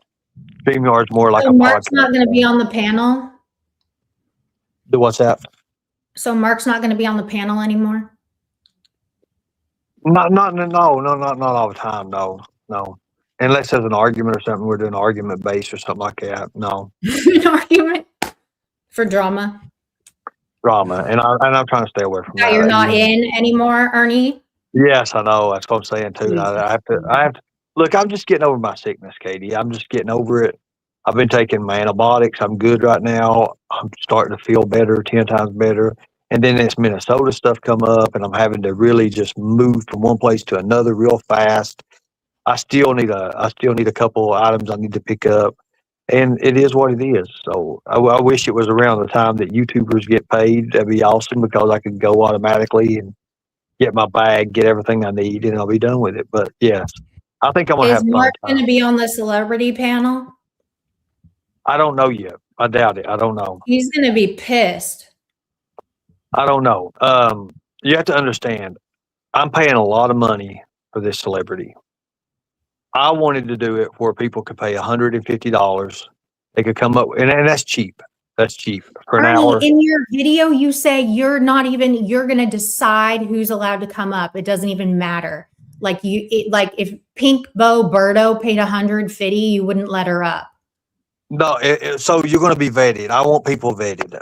Speaker 4: StreamYard's more like
Speaker 1: So
Speaker 4: a
Speaker 1: Mark's
Speaker 4: podcast.
Speaker 1: not going to be on the panel.
Speaker 4: What's that?
Speaker 1: So Mark's not going to be on the panel anymore.
Speaker 4: Not all the time. No. Unless there's an argument or something, we're doing argument based or something like that. No
Speaker 1: An argument for drama
Speaker 4: drama, and I'm trying to stay away from
Speaker 1: that you're
Speaker 4: that.
Speaker 1: not in anymore, Ernie.
Speaker 4: Yes, I know. That's what I'm saying too. I have to. I have to look. I'm just getting over my sickness, Katie. I'm just getting over it. I've been taking my antibiotics. I'm good right now. I'm starting to feel better, 10 times better. And then this Minnesota stuff come up, and I'm having to really just move from one place to another real fast. I still need a couple of items I need to pick up, and it is what it is. So I wish it was around the time that YouTubers get paid. That'd be awesome because I could go automatically and get my bag, get everything I need, and I'll be done with it. But yes, I think I'm gonna
Speaker 1: Is
Speaker 4: have fun
Speaker 1: Mark going to
Speaker 4: time.
Speaker 1: be on the celebrity panel?
Speaker 4: I don't know yet. I doubt it. I don't know.
Speaker 1: He's going to be pissed.
Speaker 4: I don't know. You have to understand. I'm paying a lot of money for this celebrity. I wanted to do it where people could pay $150. They could come up, and that's cheap. That's cheap for an hour.
Speaker 1: Ernie, in your video, you say you're going to decide who's allowed to come up. It doesn't even matter. Like like if Pink Bo Birdo paid $150, you wouldn't let her up.
Speaker 4: No, so you're going to be vetted. I want people vetted.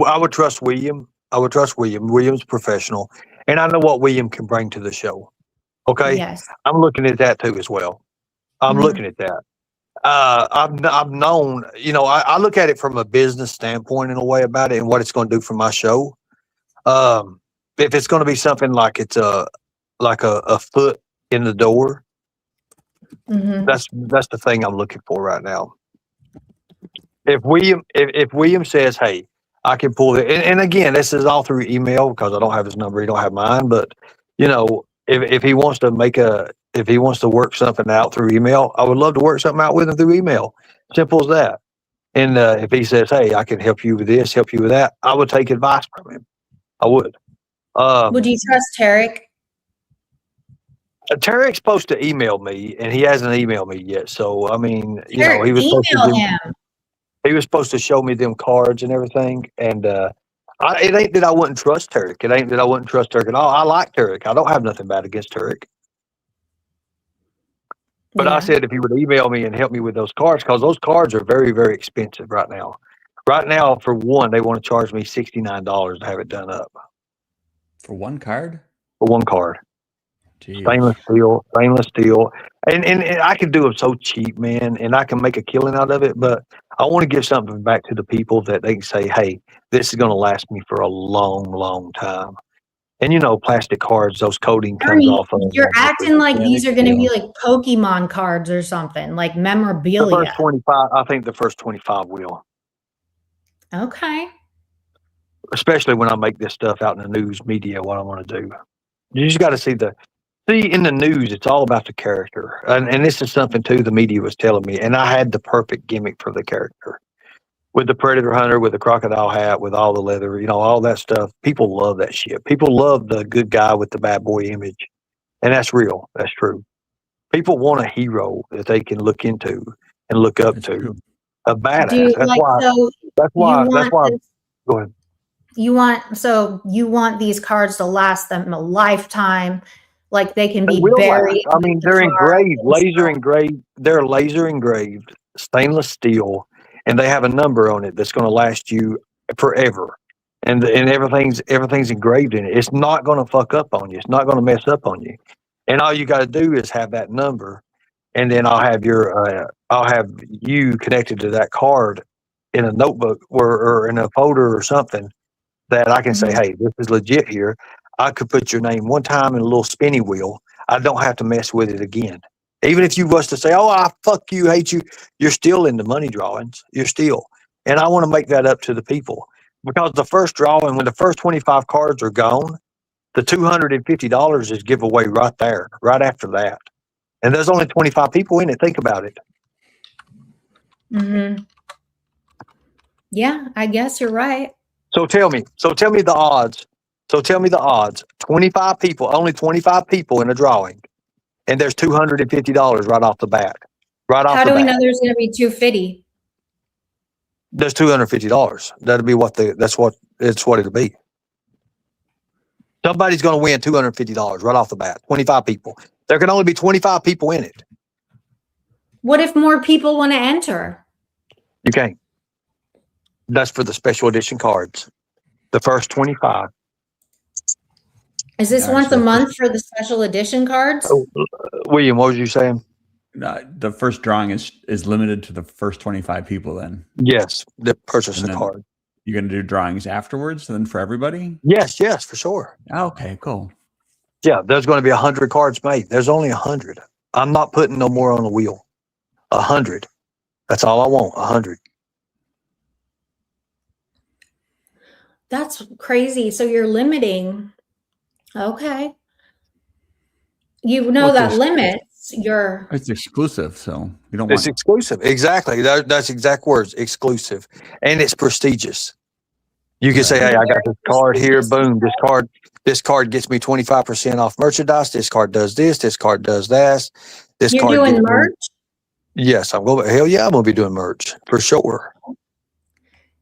Speaker 4: I would trust William. I would trust William. William's professional, and I know what William can bring to the show. Okay,
Speaker 1: Yes.
Speaker 4: I'm looking at that too as well. I'm
Speaker 1: Mhm.
Speaker 4: looking at that. I've known, I look at it from a business standpoint in a way about it and what it's going to do for my show. If it's going to be something like it's a foot in the door,
Speaker 1: Mhm.
Speaker 4: that's the thing I'm looking for right now. If William says, "Hey, I can pull it," and again, this is all through email because I don't have his number, he don't have mine. But if he wants to work something out through email, I would love to work something out with him through email. Simple as that. And if he says, "Hey, I can help you with this, help you with that," I would take advice from him. I would.
Speaker 1: Would you trust Tarek?
Speaker 4: Tarek's supposed to email me, and he hasn't emailed me yet. So I mean,
Speaker 1: Tarek,
Speaker 4: he was supposed to
Speaker 1: email
Speaker 4: do.
Speaker 1: him.
Speaker 4: He was supposed to show me them cards and everything, and it ain't that I wouldn't trust Tarek. It ain't that I wouldn't trust Tarek at all. I like Tarek. I don't have nothing bad against Tarek. But I
Speaker 1: Yeah.
Speaker 4: said if he would email me and help me with those cards, because those cards are very, very expensive right now. Right now, for one, they want to charge me $69 to have it done up
Speaker 3: For one card?
Speaker 4: for one card.
Speaker 3: Jeez.
Speaker 4: Stainless steel, and I can do them so cheap, man, and I can make a killing out of it. But I want to give something back to the people that they can say, "Hey, this is going to last me for a long, long time." And plastic cards, those coating comes
Speaker 1: Ernie,
Speaker 4: off of.
Speaker 1: you're acting like these are going to
Speaker 4: Yeah.
Speaker 1: be like Pokemon cards or something, like
Speaker 4: The
Speaker 1: memorabilia.
Speaker 4: first 25, I think the first 25 will,
Speaker 1: Okay.
Speaker 4: especially when I make this stuff out in the news media. What I want to do, you just got to see in the news. It's all about the character, and this is something too. The media was telling me, and I had the perfect gimmick for the character. With the predator hunter, with the crocodile hat, with all the leather, all that stuff. People love that shit. People love the good guy with the bad boy image. And that's real. That's true. People want a hero that they can look into and look up
Speaker 3: That's
Speaker 4: to.
Speaker 3: true.
Speaker 4: A badass.
Speaker 1: Dude, like, so
Speaker 4: That's why. Go ahead.
Speaker 1: you want these cards to last them a lifetime, like they can
Speaker 4: They
Speaker 1: be
Speaker 4: will
Speaker 1: buried.
Speaker 4: last. I mean, they're engraved, laser engraved. They're laser engraved, stainless steel, and they have a number on it that's going to last you forever. And everything's engraved in it. It's not going to fuck up on you. It's not going to mess up on you. And all you got to do is have that number, and then I'll have you connected to that card in a notebook or in a folder or something that I can say,
Speaker 1: Mhm.
Speaker 4: "Hey, this is legit here." I could put your name one time in a little spinny wheel. I don't have to mess with it again. Even if you was to say, "Oh, I fuck you, hate you," you're still in the money drawings. You're still. And I want to make that up to the people because the first drawing, when the first 25 cards are gone, the $250 is giveaway right there, right after that. And there's only 25 people in it. Think about it.
Speaker 1: Mhm. Yeah, I guess you're right.
Speaker 4: So tell me the odds. 25 people, only 25 people in a drawing. And there's $250 right off the bat. Right off
Speaker 1: How
Speaker 4: the
Speaker 1: do we
Speaker 4: bat.
Speaker 1: know there's going to be 250?
Speaker 4: There's $250. That'll be it's what it'll be. Somebody's going to win $250 right off the bat. 25 people. There can only be 25 people in it.
Speaker 1: What if more people want to enter?
Speaker 4: You can't. That's for the special edition cards. The first 25.
Speaker 1: Is this
Speaker 3: All right,
Speaker 1: once
Speaker 3: so
Speaker 1: a
Speaker 3: the
Speaker 1: month for the special edition cards?
Speaker 4: Oh, William, what was you saying?
Speaker 3: The first drawing is limited to the first 25 people. Then
Speaker 4: Yes, the purchase
Speaker 3: And
Speaker 4: the
Speaker 3: then-
Speaker 4: card.
Speaker 3: you're going to do drawings afterwards, then for everybody.
Speaker 4: Yes, for sure.
Speaker 3: Okay, cool.
Speaker 4: Yeah, there's going to be 100 cards made. There's only 100. I'm not putting no more on the wheel. 100. That's all I want. 100.
Speaker 1: That's crazy. So you're limiting. Okay. You know
Speaker 3: Well,
Speaker 1: that
Speaker 3: there's-
Speaker 1: limits your.
Speaker 3: It's exclusive, so you don't
Speaker 4: It's
Speaker 3: want.
Speaker 4: exclusive. Exactly. That's exact words. Exclusive. And it's prestigious. You can say, hey, I got this card here. Boom. This card gets me 25% off merchandise. This card does this. This card does that. This
Speaker 1: You're
Speaker 4: card
Speaker 1: doing
Speaker 4: gets me-
Speaker 1: merch?
Speaker 4: Yes, I'm going. Hell yeah, I'm going to be doing merch for sure.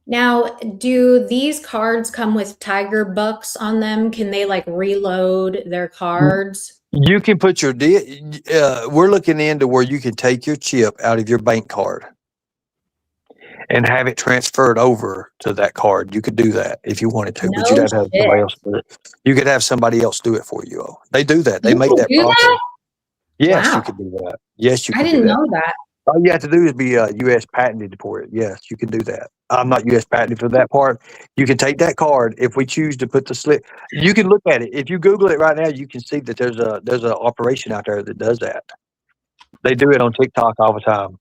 Speaker 1: Now, do these cards come with tiger bucks on them? Can they like reload their cards?
Speaker 4: You can put your we're looking into where you can take your chip out of your bank card and have it transferred over to that card. You could do that if you wanted to, but
Speaker 1: No
Speaker 4: you'd have to have
Speaker 1: shit.
Speaker 4: somebody else do it. You could have somebody else do it for you. Oh, they do that. They
Speaker 1: You
Speaker 4: make
Speaker 1: can
Speaker 4: that
Speaker 1: do
Speaker 4: process.
Speaker 1: that?
Speaker 4: Yes,
Speaker 1: Wow.
Speaker 4: you can do that. Yes, you
Speaker 1: I
Speaker 4: can do
Speaker 1: didn't
Speaker 4: that.
Speaker 1: know that.
Speaker 4: All you have to do is be U.S. patented for it. Yes, you can do that. I'm not U.S. patented for that part. You can take that card if we choose to put the slip. You can look at it. If you Google it right now, you can see that there's an operation out there that does that. They do it on TikTok all the time.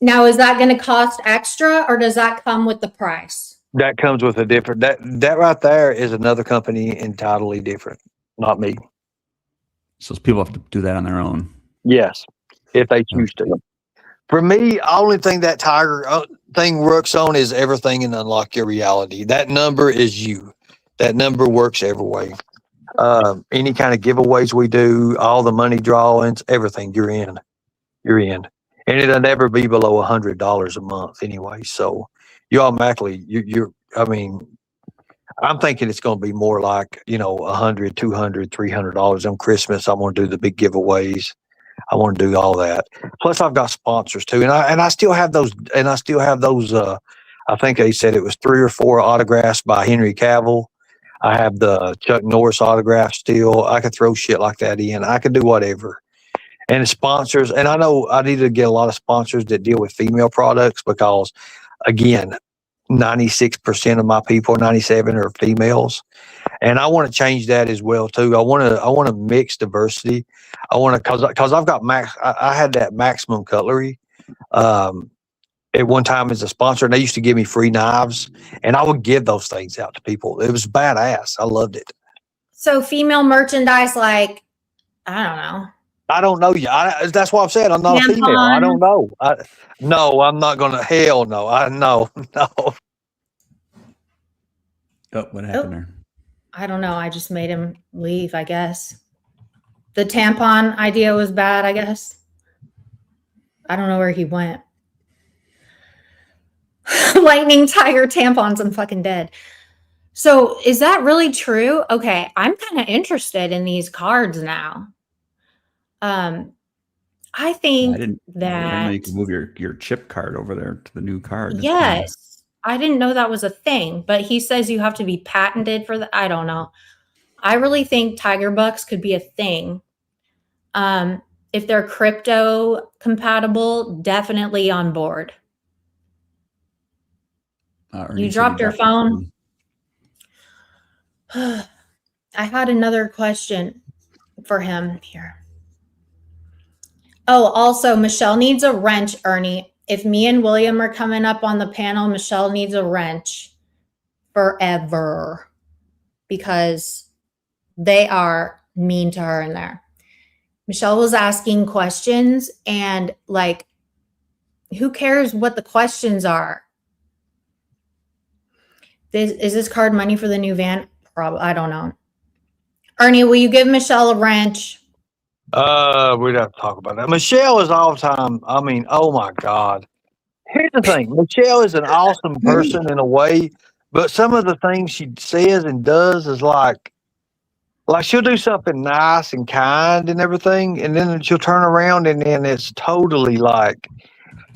Speaker 1: Now, is that going to cost extra or does that come with the price?
Speaker 4: That comes with a different. That right there is another company entirely different. Not me.
Speaker 3: So people have to do that on their own.
Speaker 4: Yes, if they choose to. For me, only thing that Tiger thing works on is everything in Unlock Your Reality. That number is you. That number works every way. Any kind of giveaways we do, all the money drawings, everything, you're in. You're in. And it'll never be below $100 a month anyway. So you automatically, I mean, I'm thinking it's going to be more like, $100, $200, $300 on Christmas. I'm going to do the big giveaways. I want to do all that. Plus, I've got sponsors too, and I still have those. And I still have those. I think they said it was 3 or 4 autographs by Henry Cavill. I have the Chuck Norris autograph still. I could throw shit like that in. I could do whatever. And the sponsors, and I know I need to get a lot of sponsors that deal with female products because, again, 96% of my people, 97 are females. And I want to change that as well too. I want to mix diversity. I want to because I've got I had that Maximum Cutlery at one time as a sponsor, and they used to give me free knives, and I would give those things out to people. It was badass. I loved it.
Speaker 1: So female merchandise, like, I don't know.
Speaker 4: I don't know you. That's what I've said. I'm not a female. I don't know. No, I'm not going to. Hell no. No.
Speaker 3: Oh, what happened there?
Speaker 1: I don't know. I just made him leave, I guess. The tampon idea was bad, I guess. I don't know where he went. Lightning tiger tampons, I'm fucking dead. So is that really true? Okay, I'm kind of interested in these cards now. I think
Speaker 3: I didn't know you could move your chip card over there to the new card. That's
Speaker 1: yes. I didn't know that was a thing, but he says you have to be patented for that. I don't know. I really think Tiger Bucks could be a thing. If they're crypto compatible, definitely on board. You dropped your phone. I had another question for him here. Oh, also, Michelle needs a wrench, Ernie. If me and William are coming up on the panel, Michelle needs a wrench forever because they are mean to her in there. Michelle was asking questions and like, who cares what the questions are? Is this card money for the new van? Probably. I don't know. Ernie, will you give Michelle a wrench?
Speaker 4: We'd have to talk about that. Michelle is all time. I mean, oh my God. Here's the thing. Michelle is an awesome person in a way, but some of the things she says and does is like, Like she'll do something nice and kind and everything, and then she'll turn around and then it's totally like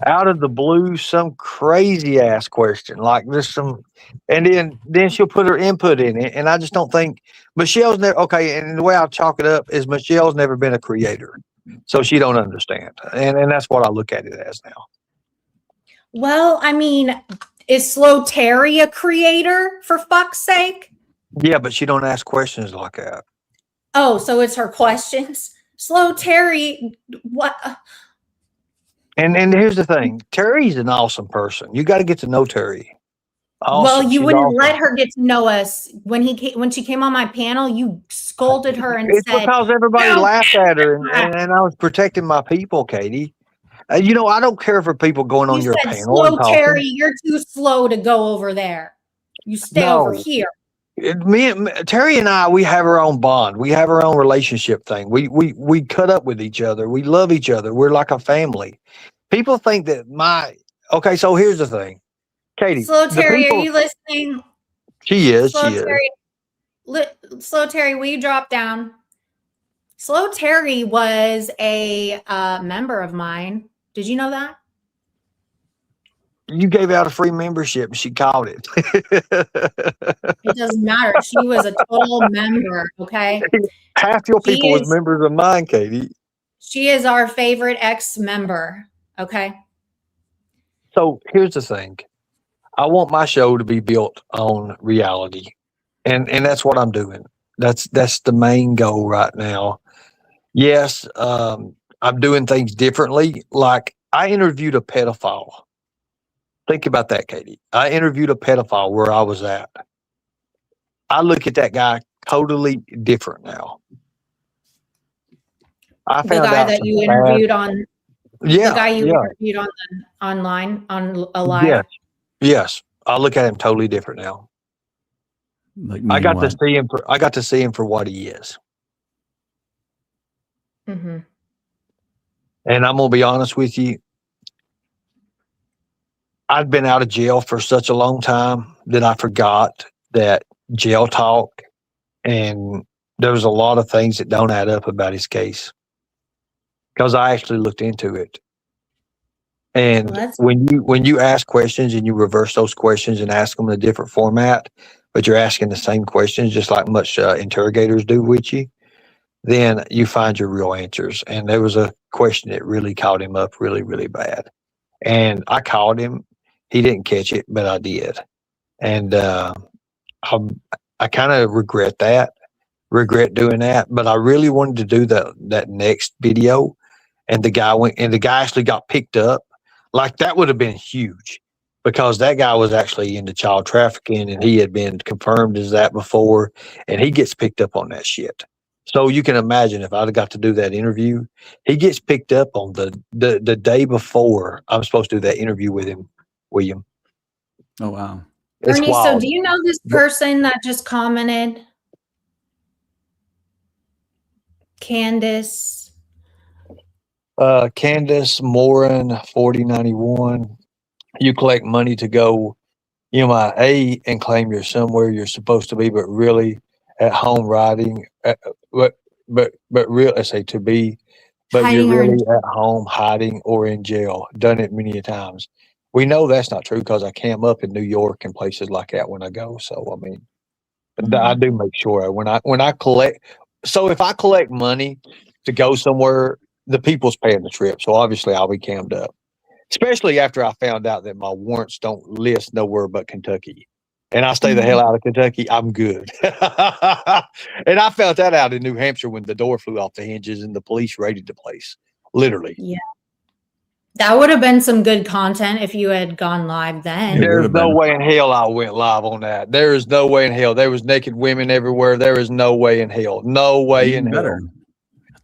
Speaker 4: out of the blue, some crazy ass question, like just some, and then she'll put her input in it, and I just don't think Michelle's never okay. And the way I chalk it up is Michelle's never been a creator, so she don't understand, and that's what I look at it as now.
Speaker 1: Well, I mean, is Slow Terry a creator, for fuck's sake?
Speaker 4: Yeah, but she don't ask questions like that.
Speaker 1: Oh, so it's her questions. Slow Terry, what?
Speaker 4: And here's the thing, Terry's an awesome person. You got to get to know Terry. Awesome.
Speaker 1: Well, you
Speaker 4: She's
Speaker 1: wouldn't
Speaker 4: awesome.
Speaker 1: let her get to know us when she came on my panel. You scolded her and
Speaker 4: It's
Speaker 1: said,
Speaker 4: because everybody
Speaker 1: "No."
Speaker 4: laughed at her, and I was protecting my people, Katie. You know, I don't care for people going on
Speaker 1: You
Speaker 4: your
Speaker 1: said,
Speaker 4: panel and
Speaker 1: "Slow
Speaker 4: talking.
Speaker 1: Terry, you're too slow to go over there. You stay over
Speaker 4: No,
Speaker 1: here."
Speaker 4: Terry and I, we have our own bond. We have our own relationship thing. We cut up with each other. We love each other. We're like a family. People think that okay. So here's the thing, Katie.
Speaker 1: Slow
Speaker 4: The
Speaker 1: Terry, are
Speaker 4: people.
Speaker 1: you listening?
Speaker 4: She is.
Speaker 1: Slow
Speaker 4: She is.
Speaker 1: Terry, Slow Terry, will you drop down? Slow Terry was a member of mine. Did you know that?
Speaker 4: You gave out a free membership, and she called it.
Speaker 1: It doesn't matter. She was a total member. Okay.
Speaker 4: Half your
Speaker 1: She
Speaker 4: people was
Speaker 1: is
Speaker 4: members of mine, Katie.
Speaker 1: she is our favorite ex-member. Okay.
Speaker 4: So here's the thing. I want my show to be built on reality. And that's what I'm doing. That's the main goal right now. Yes, I'm doing things differently. Like I interviewed a pedophile. Think about that, Katie. I interviewed a pedophile where I was at. I look at that guy totally different now. I
Speaker 1: The
Speaker 4: found
Speaker 1: guy
Speaker 4: out
Speaker 1: that
Speaker 4: some
Speaker 1: you
Speaker 4: bad.
Speaker 1: interviewed on
Speaker 4: Yeah,
Speaker 1: the guy you
Speaker 4: yeah,
Speaker 1: interviewed online on a live.
Speaker 4: yes, yes. I look at him totally different now.
Speaker 3: Like
Speaker 4: I
Speaker 3: meaning
Speaker 4: got to
Speaker 3: what?
Speaker 4: see him. I got to see him for what he is.
Speaker 1: Mhm.
Speaker 4: And I'm gonna be honest with you. I'd been out of jail for such a long time that I forgot that jail talk, and there was a lot of things that don't add up about his case because I actually looked into it.
Speaker 1: Well,
Speaker 4: And
Speaker 1: that's
Speaker 4: when you ask questions and you reverse those questions and ask them in a different format, but you're asking the same questions just like much interrogators do with you, then you find your real answers. And there was a question that really caught him up really, really bad. And I called him. He didn't catch it, but I did. And I, I kind of regret doing that. But I really wanted to do that next video. And the guy actually got picked up. Like that would have been huge because that guy was actually into child trafficking and he had been confirmed as that before, and he gets picked up on that shit. So you can imagine if I'd have got to do that interview, he gets picked up on the day before I'm supposed to do that interview with him, William.
Speaker 3: Oh wow.
Speaker 4: It's
Speaker 1: Ernie. So
Speaker 4: wild.
Speaker 1: do you know this person that just commented? Candace.
Speaker 4: Candace Morin, 4091. You collect money to go MIA and claim you're somewhere you're supposed to be, but really at home riding. But real, I say to be, but you're
Speaker 1: Hiding or
Speaker 4: really at home hiding or in jail. Done it many a times. We know that's not true because I cam up in New York and places like that when I go. So I mean, I do make sure when I collect. So if I collect money to go somewhere, the people's paying the trip. So obviously I'll be cammed up. Especially after I found out that my warrants don't list nowhere but Kentucky. And I stay the hell out of Kentucky, I'm good. And I found that out in New Hampshire when the door flew off the hinges and the police raided the place. Literally.
Speaker 1: Yeah. That would have been some good content if you had gone live then.
Speaker 3: It would
Speaker 4: There's
Speaker 3: have
Speaker 4: no
Speaker 3: been.
Speaker 4: way in hell I went live on that. There is no way in hell. There was naked women everywhere. There is no way in hell. No way in
Speaker 3: Even
Speaker 4: hell.
Speaker 3: better.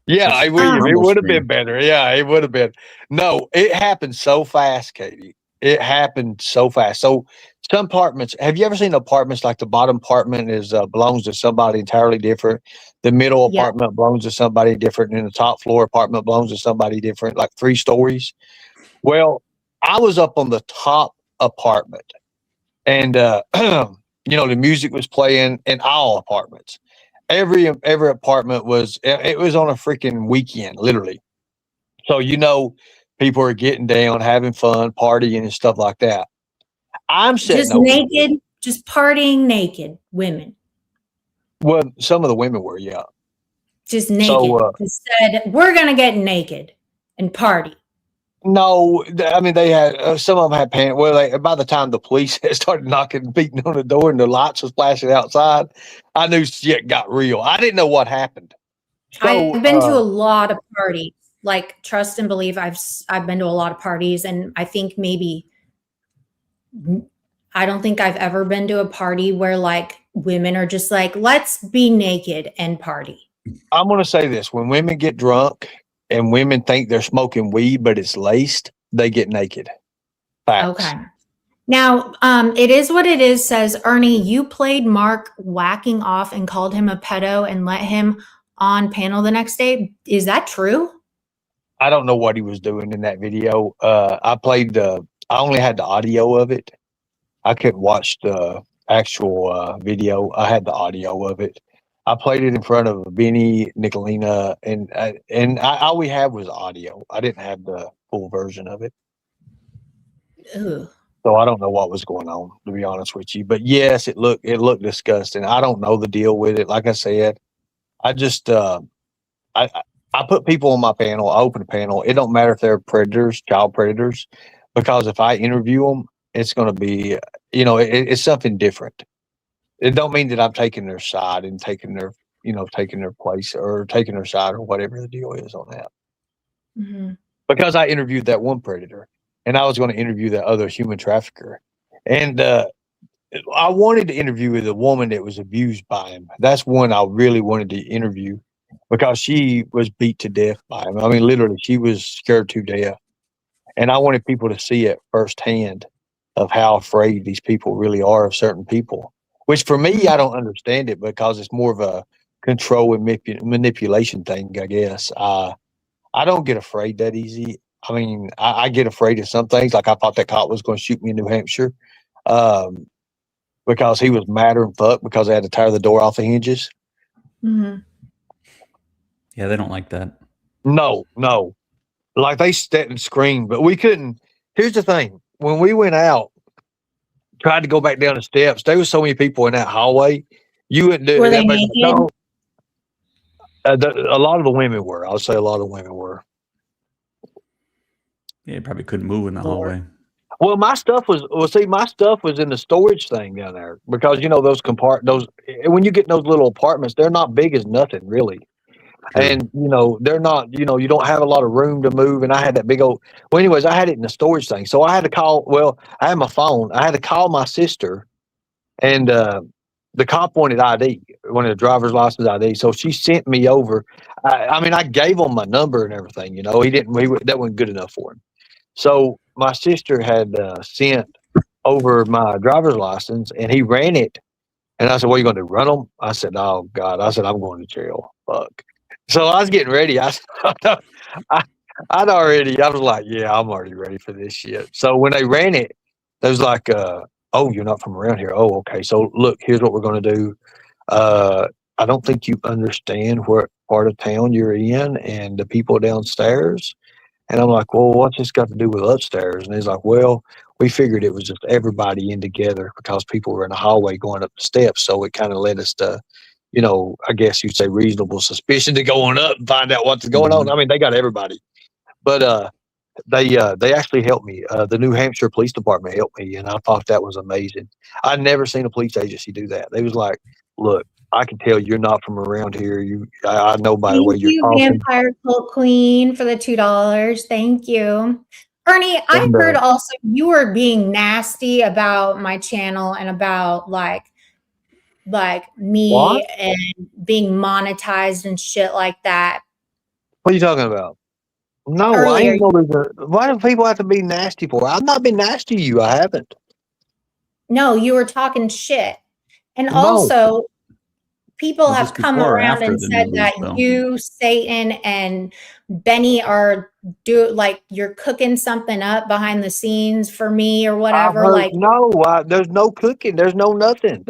Speaker 4: Yeah,
Speaker 3: Just
Speaker 4: William, it
Speaker 3: rumble
Speaker 4: would have
Speaker 3: stream.
Speaker 4: been better. Yeah, it would have been. No, it happened so fast, Katie. It happened so fast. So some apartments. Have you ever seen apartments like the bottom apartment is belongs to somebody entirely different? The middle
Speaker 1: Yeah.
Speaker 4: apartment belongs to somebody different, and the top floor apartment belongs to somebody different, like 3 stories. Well, I was up on the top apartment, and the music was playing in all apartments. every apartment was, it was on a freaking weekend, literally. So people are getting down, having fun, partying and stuff like that. I'm sitting
Speaker 1: Just
Speaker 4: over here.
Speaker 1: naked, just partying naked women.
Speaker 4: Well, some of the women were, yeah.
Speaker 1: Just naked.
Speaker 4: So,
Speaker 1: Said, we're going to get naked and party.
Speaker 4: no, I mean, they had, some of them had panic. Well, by the time the police had started knocking, beating on the door and the lights was flashing outside, I knew shit got real. I didn't know what happened. So,
Speaker 1: I've been to a lot of parties, like trust and believe. I've been to a lot of parties, and I think I don't think I've ever been to a party where like women are just like, let's be naked and party.
Speaker 4: I'm going to say this. When women get drunk and women think they're smoking weed, but it's laced, they get naked. Facts.
Speaker 1: Okay. Now, it is what it is, says Ernie, you played Mark whacking off and called him a pedo and let him on panel the next day. Is that true?
Speaker 4: I don't know what he was doing in that video. I only had the audio of it. I couldn't watch the actual video. I had the audio of it. I played it in front of Benny, Nicolina, and all we had was audio. I didn't have the full version of it.
Speaker 1: Ugh.
Speaker 4: So I don't know what was going on, to be honest with you. But yes, it looked disgusting. I don't know the deal with it. Like I said, I just I put people on my panel. I open a panel. It don't matter if they're predators, child predators, because if I interview them, it's going to be, it's something different. It don't mean that I'm taking their side and taking their place or taking their side or whatever the deal is on that.
Speaker 1: Mm-hmm.
Speaker 4: Because I interviewed that one predator and I was going to interview that other human trafficker. And I wanted to interview with a woman that was abused by him. That's one I really wanted to interview because she was beat to death by him. I mean, literally, she was scared to death. And I wanted people to see it firsthand of how afraid these people really are of certain people, which for me, I don't understand it because it's more of a control and manipulation thing, I guess. I don't get afraid that easy. I mean, I get afraid of some things. Like I thought that cop was going to shoot me in New Hampshire because he was madder than fuck because they had to tear the door off the hinges.
Speaker 1: Mm-hmm.
Speaker 3: Yeah, they don't like that.
Speaker 4: No. Like they stepped and screamed, but we couldn't. Here's the thing. When we went out, tried to go back down the steps, there was so many people in that hallway. You wouldn't do
Speaker 1: Were
Speaker 4: it.
Speaker 1: they naked?
Speaker 4: A lot of the women were. I'll say a lot of women were.
Speaker 3: Yeah, you probably couldn't move in the hallway.
Speaker 4: Well, my stuff was in the storage thing down there because when you get in those little apartments, they're not big as nothing really. True. And they're not, you don't have a lot of room to move. And I had that big old, well, anyways, I had it in the storage thing. So I had to call, I had my phone. I had to call my sister and, the cop wanted ID, wanted a driver's license ID. So she sent me over. I gave him my number and everything, that wasn't good enough for him. So my sister had, sent over my driver's license and he ran it. And I said, what are you going to do? Run them? I said, oh God. I said, I'm going to jail. Fuck. So I was getting ready. I was like, yeah, I'm already ready for this shit. So when they ran it, they was like, oh, you're not from around here. Oh, okay. So look, here's what we're going to do. I don't think you understand what part of town you're in and the people downstairs. And I'm like, well, what's this got to do with upstairs? And he's like, well, we figured it was just everybody in together because people were in the hallway going up the steps. So it kind of led us to, I guess you'd say reasonable suspicion to go on up and find out what's going on. I mean, they got everybody. But they actually helped me. The New Hampshire Police Department helped me, and I thought that was amazing. I'd never seen a police agency do that. They was like, look, I can tell you're not from around here. I know by the way you're talking.
Speaker 1: Vampire Cult Queen, for the $2. Thank you. Ernie, I heard also you were being nasty about my channel and about like me
Speaker 4: what?
Speaker 1: and being monetized and shit like that.
Speaker 4: What are you talking about? No,
Speaker 1: Earlier.
Speaker 4: I ain't why do people have to be nasty for? I've not been nasty to you. I haven't.
Speaker 1: No, you were talking shit. And
Speaker 4: No.
Speaker 1: also, people have come around and said
Speaker 3: news,
Speaker 1: that
Speaker 3: though.
Speaker 1: you, Satan, and Benny are you're cooking something up behind the scenes for me or whatever.
Speaker 4: There's no cooking. There's no nothing.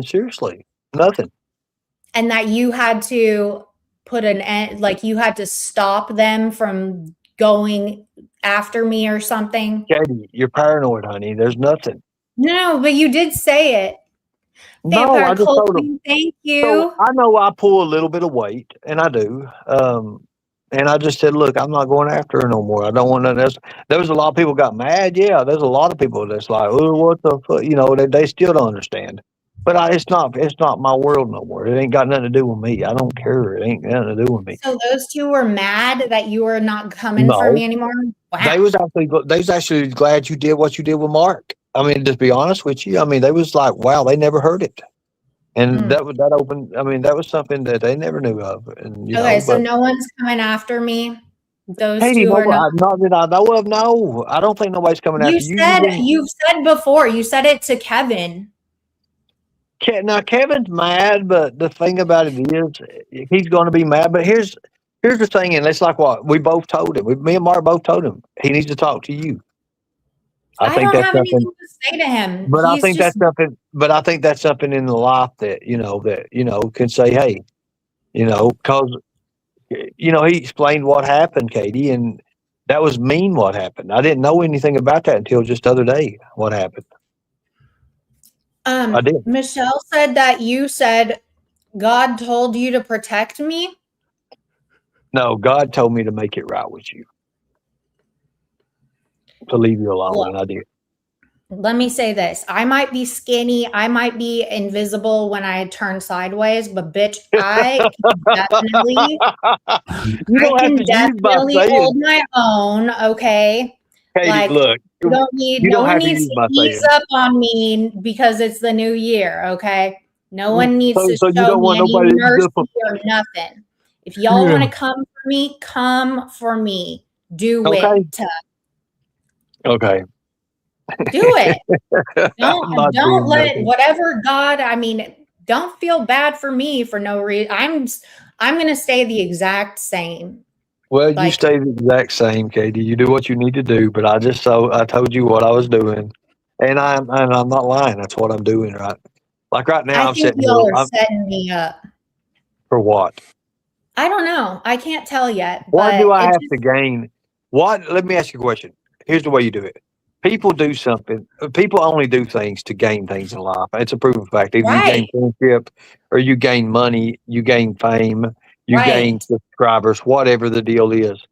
Speaker 4: Seriously, nothing.
Speaker 1: and that you had to put an end, like you had to stop them from going after me or something.
Speaker 4: Katie, you're paranoid, honey. There's nothing.
Speaker 1: No, but you did say it.
Speaker 4: No, I
Speaker 1: Vampire
Speaker 4: just told them.
Speaker 1: clothing, thank
Speaker 4: So
Speaker 1: you.
Speaker 4: I know I pull a little bit of weight, and I do. And I just said, look, I'm not going after her no more. I don't want nothing else. There was a lot of people got mad. Yeah, there's a lot of people that's like, oh, what the fuck? You know, they still don't understand. But it's not my world no more. It ain't got nothing to do with me. I don't care. It ain't nothing to do with me.
Speaker 1: So those two were mad that you were not coming for
Speaker 4: No,
Speaker 1: me anymore? Wow.
Speaker 4: they was actually glad you did what you did with Mark. I mean, just be honest with you. I mean, they was like, wow, they never heard it. And that opened. I mean, that was something that they never knew of. And you
Speaker 1: Okay,
Speaker 4: know,
Speaker 1: so
Speaker 4: but
Speaker 1: no one's coming after me. Those
Speaker 4: Katie,
Speaker 1: two are not.
Speaker 4: not that I know of. No, I don't think nobody's coming after you.
Speaker 1: You've said before. You said it to Kevin.
Speaker 4: Now Kevin's mad, but the thing about it is, he's going to be mad. But here's the thing, and it's like what we both told him. Me and Mark both told him he needs to talk to you.
Speaker 1: I
Speaker 4: think
Speaker 1: don't
Speaker 4: that's
Speaker 1: have
Speaker 4: something.
Speaker 1: anything to say to him.
Speaker 4: But
Speaker 1: He's
Speaker 4: I think
Speaker 1: just,
Speaker 4: that's something. But I think that's something in the life that can say, hey, because he explained what happened, Katie, and that was mean. What happened? I didn't know anything about that until just the other day. What happened? I did.
Speaker 1: Michelle said that you said God told you to protect me.
Speaker 4: No, God told me to make it right with you, to leave you alone,
Speaker 1: Look,
Speaker 4: and I did.
Speaker 1: let me say this. I might be skinny. I might be invisible when I turn sideways, but bitch, I can definitely hold my own. Okay.
Speaker 4: Katie,
Speaker 1: like,
Speaker 4: look,
Speaker 1: no one needs to ease
Speaker 4: saying.
Speaker 1: up on me because it's the new year. Okay. No one needs to
Speaker 4: So you
Speaker 1: show
Speaker 4: don't
Speaker 1: me
Speaker 4: want
Speaker 1: any
Speaker 4: nobody
Speaker 1: mercy or nothing. If y'all want to come for me, come for me. Do
Speaker 4: Okay.
Speaker 1: it.
Speaker 4: Okay.
Speaker 1: Do it. Don't let whatever God, I mean, don't feel bad for me for no reason. I'm going to stay the exact same.
Speaker 4: Well, you stay the exact same, Katie. You do what you need to do, but I told you what I was doing, and I'm not lying. That's what I'm doing, right? Like right now,
Speaker 1: I think y'all are setting me up.
Speaker 4: For what?
Speaker 1: I don't know. I can't tell yet.
Speaker 4: What do I have to gain? Let me ask you a question. Here's the way you do it. People do something. People only do things to gain things in life. It's a proven fact. Either you gain friendship, or you gain money, you gain fame, you gain subscribers, whatever the deal is.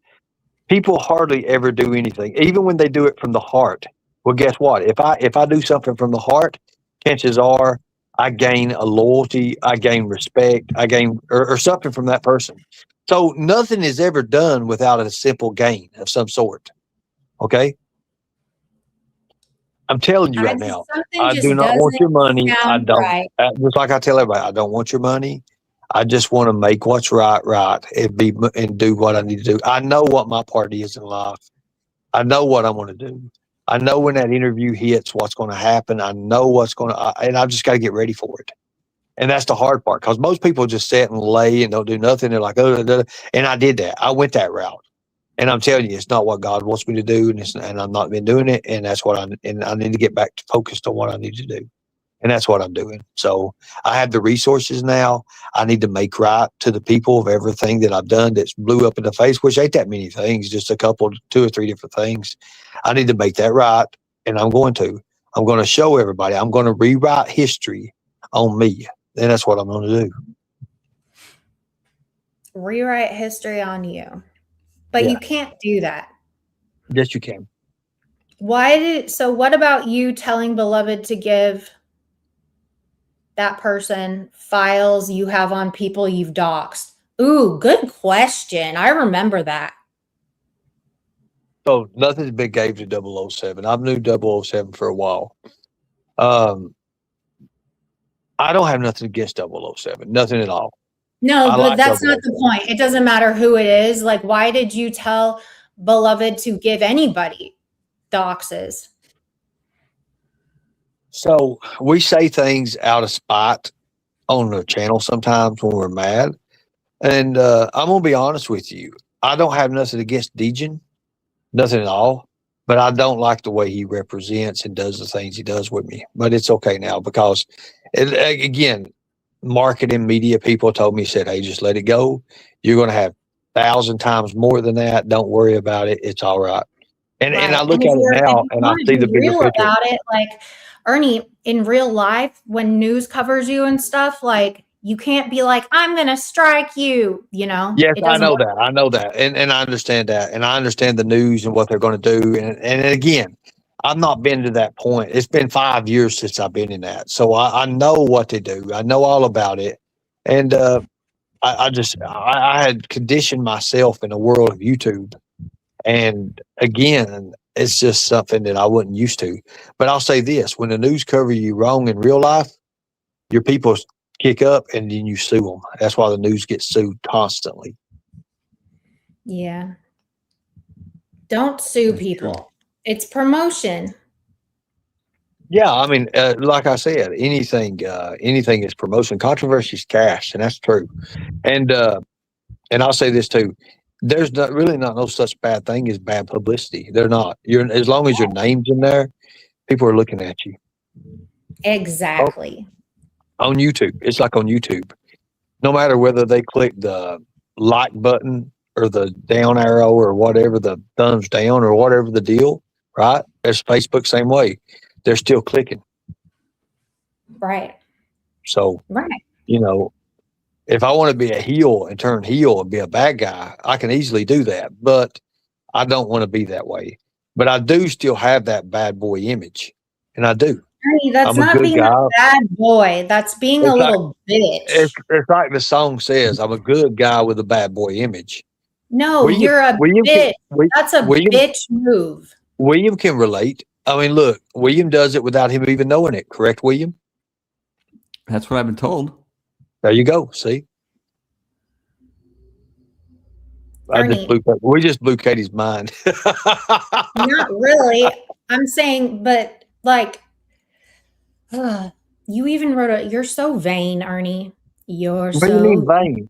Speaker 4: People hardly ever do anything, even when they do it from the heart. Well, guess what? If I do something from the heart, chances are I gain a loyalty, I gain respect, I gain or something from that person. So nothing is ever done without a simple gain of some sort. Okay? I'm telling you right now, I do not want your money. I don't. Just like I tell everybody, I don't want your money. I just want to make what's right and do what I need to do. I know what my part is in life. I know what I want to do. I know when that interview hits, what's going to happen. I know what's going to, and I've just got to get ready for it. And that's the hard part, because most people just sit and lay and don't do nothing. They're like, oh, and I did that. I went that route. And I'm telling you, it's not what God wants me to do, and I've not been doing it. And that's what I need to get back to focused on what I need to do. And that's what I'm doing. So I have the resources now. I need to make right to the people of everything that I've done that's blew up in the face, which ain't that many things, just a couple, 2 or 3 different things. I need to make that right. And I'm going to show everybody. I'm going to rewrite history on me. And that's what I'm going to do.
Speaker 1: Rewrite history on you. But you can't do that.
Speaker 4: Yes, you can.
Speaker 1: So what about you telling Beloved to give that person files you have on people you've doxed? Ooh, good question. I remember that.
Speaker 4: So nothing's been gave to 007. I've knew 007 for a while. I don't have nothing against 007. Nothing at all.
Speaker 1: No, but that's not the point. It doesn't matter who it is. Like, why did you tell Beloved to give anybody doxes?
Speaker 4: So we say things out of spite on the channel sometimes when we're mad. And I'm going to be honest with you. I don't have nothing against Dejan, nothing at all. But I don't like the way he represents and does the things he does with me. But it's okay now, because, again, marketing media people told me, said, hey, just let it go. You're going to have 1,000 times more than that. Don't worry about it. It's all right. And I
Speaker 1: Right.
Speaker 4: look
Speaker 1: And
Speaker 4: at it
Speaker 1: if
Speaker 4: now
Speaker 1: you
Speaker 4: and I
Speaker 1: want to
Speaker 4: see
Speaker 1: be
Speaker 4: the bigger
Speaker 1: real
Speaker 4: picture.
Speaker 1: about it, like Ernie, in real life, when news covers you and stuff, like you can't be like, I'm gonna strike you, you know?
Speaker 4: Yes,
Speaker 1: It
Speaker 4: I
Speaker 1: doesn't
Speaker 4: know
Speaker 1: work.
Speaker 4: that. I know that. And I understand that. And I understand the news and what they're going to do. And again, I've not been to that point. It's been 5 years since I've been in that. So I know what they do. I know all about it. And I had conditioned myself in the world of YouTube. And again, it's just something that I wasn't used to. But I'll say this, when the news cover you wrong in real life, your people kick up and then you sue them. That's why the news gets sued constantly.
Speaker 1: Yeah. Don't sue
Speaker 3: That's
Speaker 1: people.
Speaker 3: true.
Speaker 1: It's promotion.
Speaker 4: Yeah, I mean, like I said, anything is promotion. Controversy is cash, and that's true. And I'll say this too: there's not no such bad thing as bad publicity. They're not. You're as long as your name's in there, people are looking at you.
Speaker 1: Exactly.
Speaker 4: On YouTube. It's like on YouTube. No matter whether they click the like button or the down arrow or whatever, the thumbs down or whatever the deal, right? There's Facebook, same way. They're still clicking.
Speaker 1: Right.
Speaker 4: So,
Speaker 1: Right.
Speaker 4: you know, if I want to be a heel and turn heel and be a bad guy, I can easily do that. But I don't want to be that way. But I do still have that bad boy image. And I do.
Speaker 1: Ernie, that's
Speaker 4: I'm a
Speaker 1: not
Speaker 4: good
Speaker 1: being
Speaker 4: guy.
Speaker 1: a bad boy. That's being a
Speaker 4: It's like
Speaker 1: little bitch.
Speaker 4: it's like the song says, I'm a good guy with a bad boy image.
Speaker 1: No, you're a bitch. That's a bitch move.
Speaker 4: William can relate. I mean, look, William does it without him even knowing it. Correct, William?
Speaker 3: That's what I've been told.
Speaker 4: There you go. See?
Speaker 1: Ernie,
Speaker 4: We just blew Katie's mind.
Speaker 1: not really. I'm saying, but like, you even wrote you're so vain, Ernie. You're
Speaker 4: What do you mean
Speaker 1: so
Speaker 4: vain?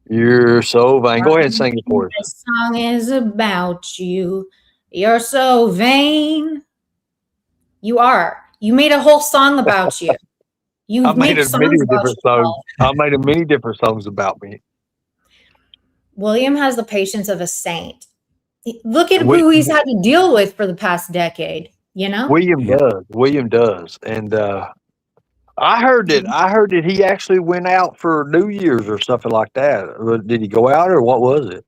Speaker 4: You're so vain. Go ahead and sing it for us.
Speaker 1: This song is about you. You're so vain. You are. You made a whole song about you. You
Speaker 4: I made
Speaker 1: make
Speaker 4: many
Speaker 1: songs about
Speaker 4: different songs.
Speaker 1: yourself.
Speaker 4: I made many different songs about me.
Speaker 1: William has the patience of a saint. Look at who he's had to deal with for the past decade, you know?
Speaker 4: William does. William does. And I heard that he actually went out for New Year's or something like that. Did he go out or what was it?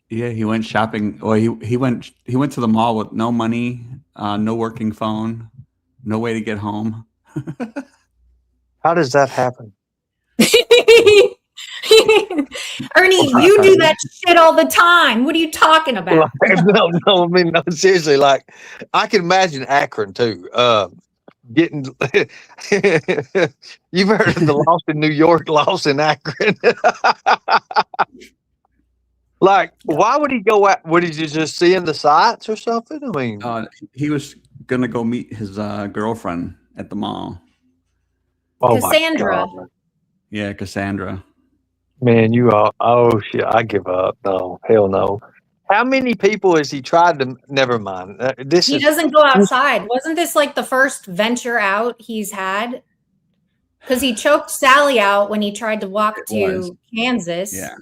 Speaker 3: Yeah, he went shopping. Well, he went to the mall with no money, no working phone, no way to get home.
Speaker 4: How does that happen?
Speaker 1: Ernie, you do that shit all the time. What are you talking about?
Speaker 4: No, I mean, no, seriously, like I can imagine Akron too. Getting you've heard of the lost in New York, lost in Akron. Like, why would he go out? Would he just seeing the sights or something? I mean,
Speaker 3: he was gonna go meet his girlfriend at the mall.
Speaker 4: oh
Speaker 1: Cassandra.
Speaker 4: my God.
Speaker 3: Yeah, Cassandra.
Speaker 4: Man, you are. Oh shit! I give up. No, hell no. How many people has he tried to? Never mind.
Speaker 1: He doesn't go outside. Wasn't this like the first venture out he's had? Because he choked Sally out when he tried to walk to Kansas.
Speaker 3: Yeah.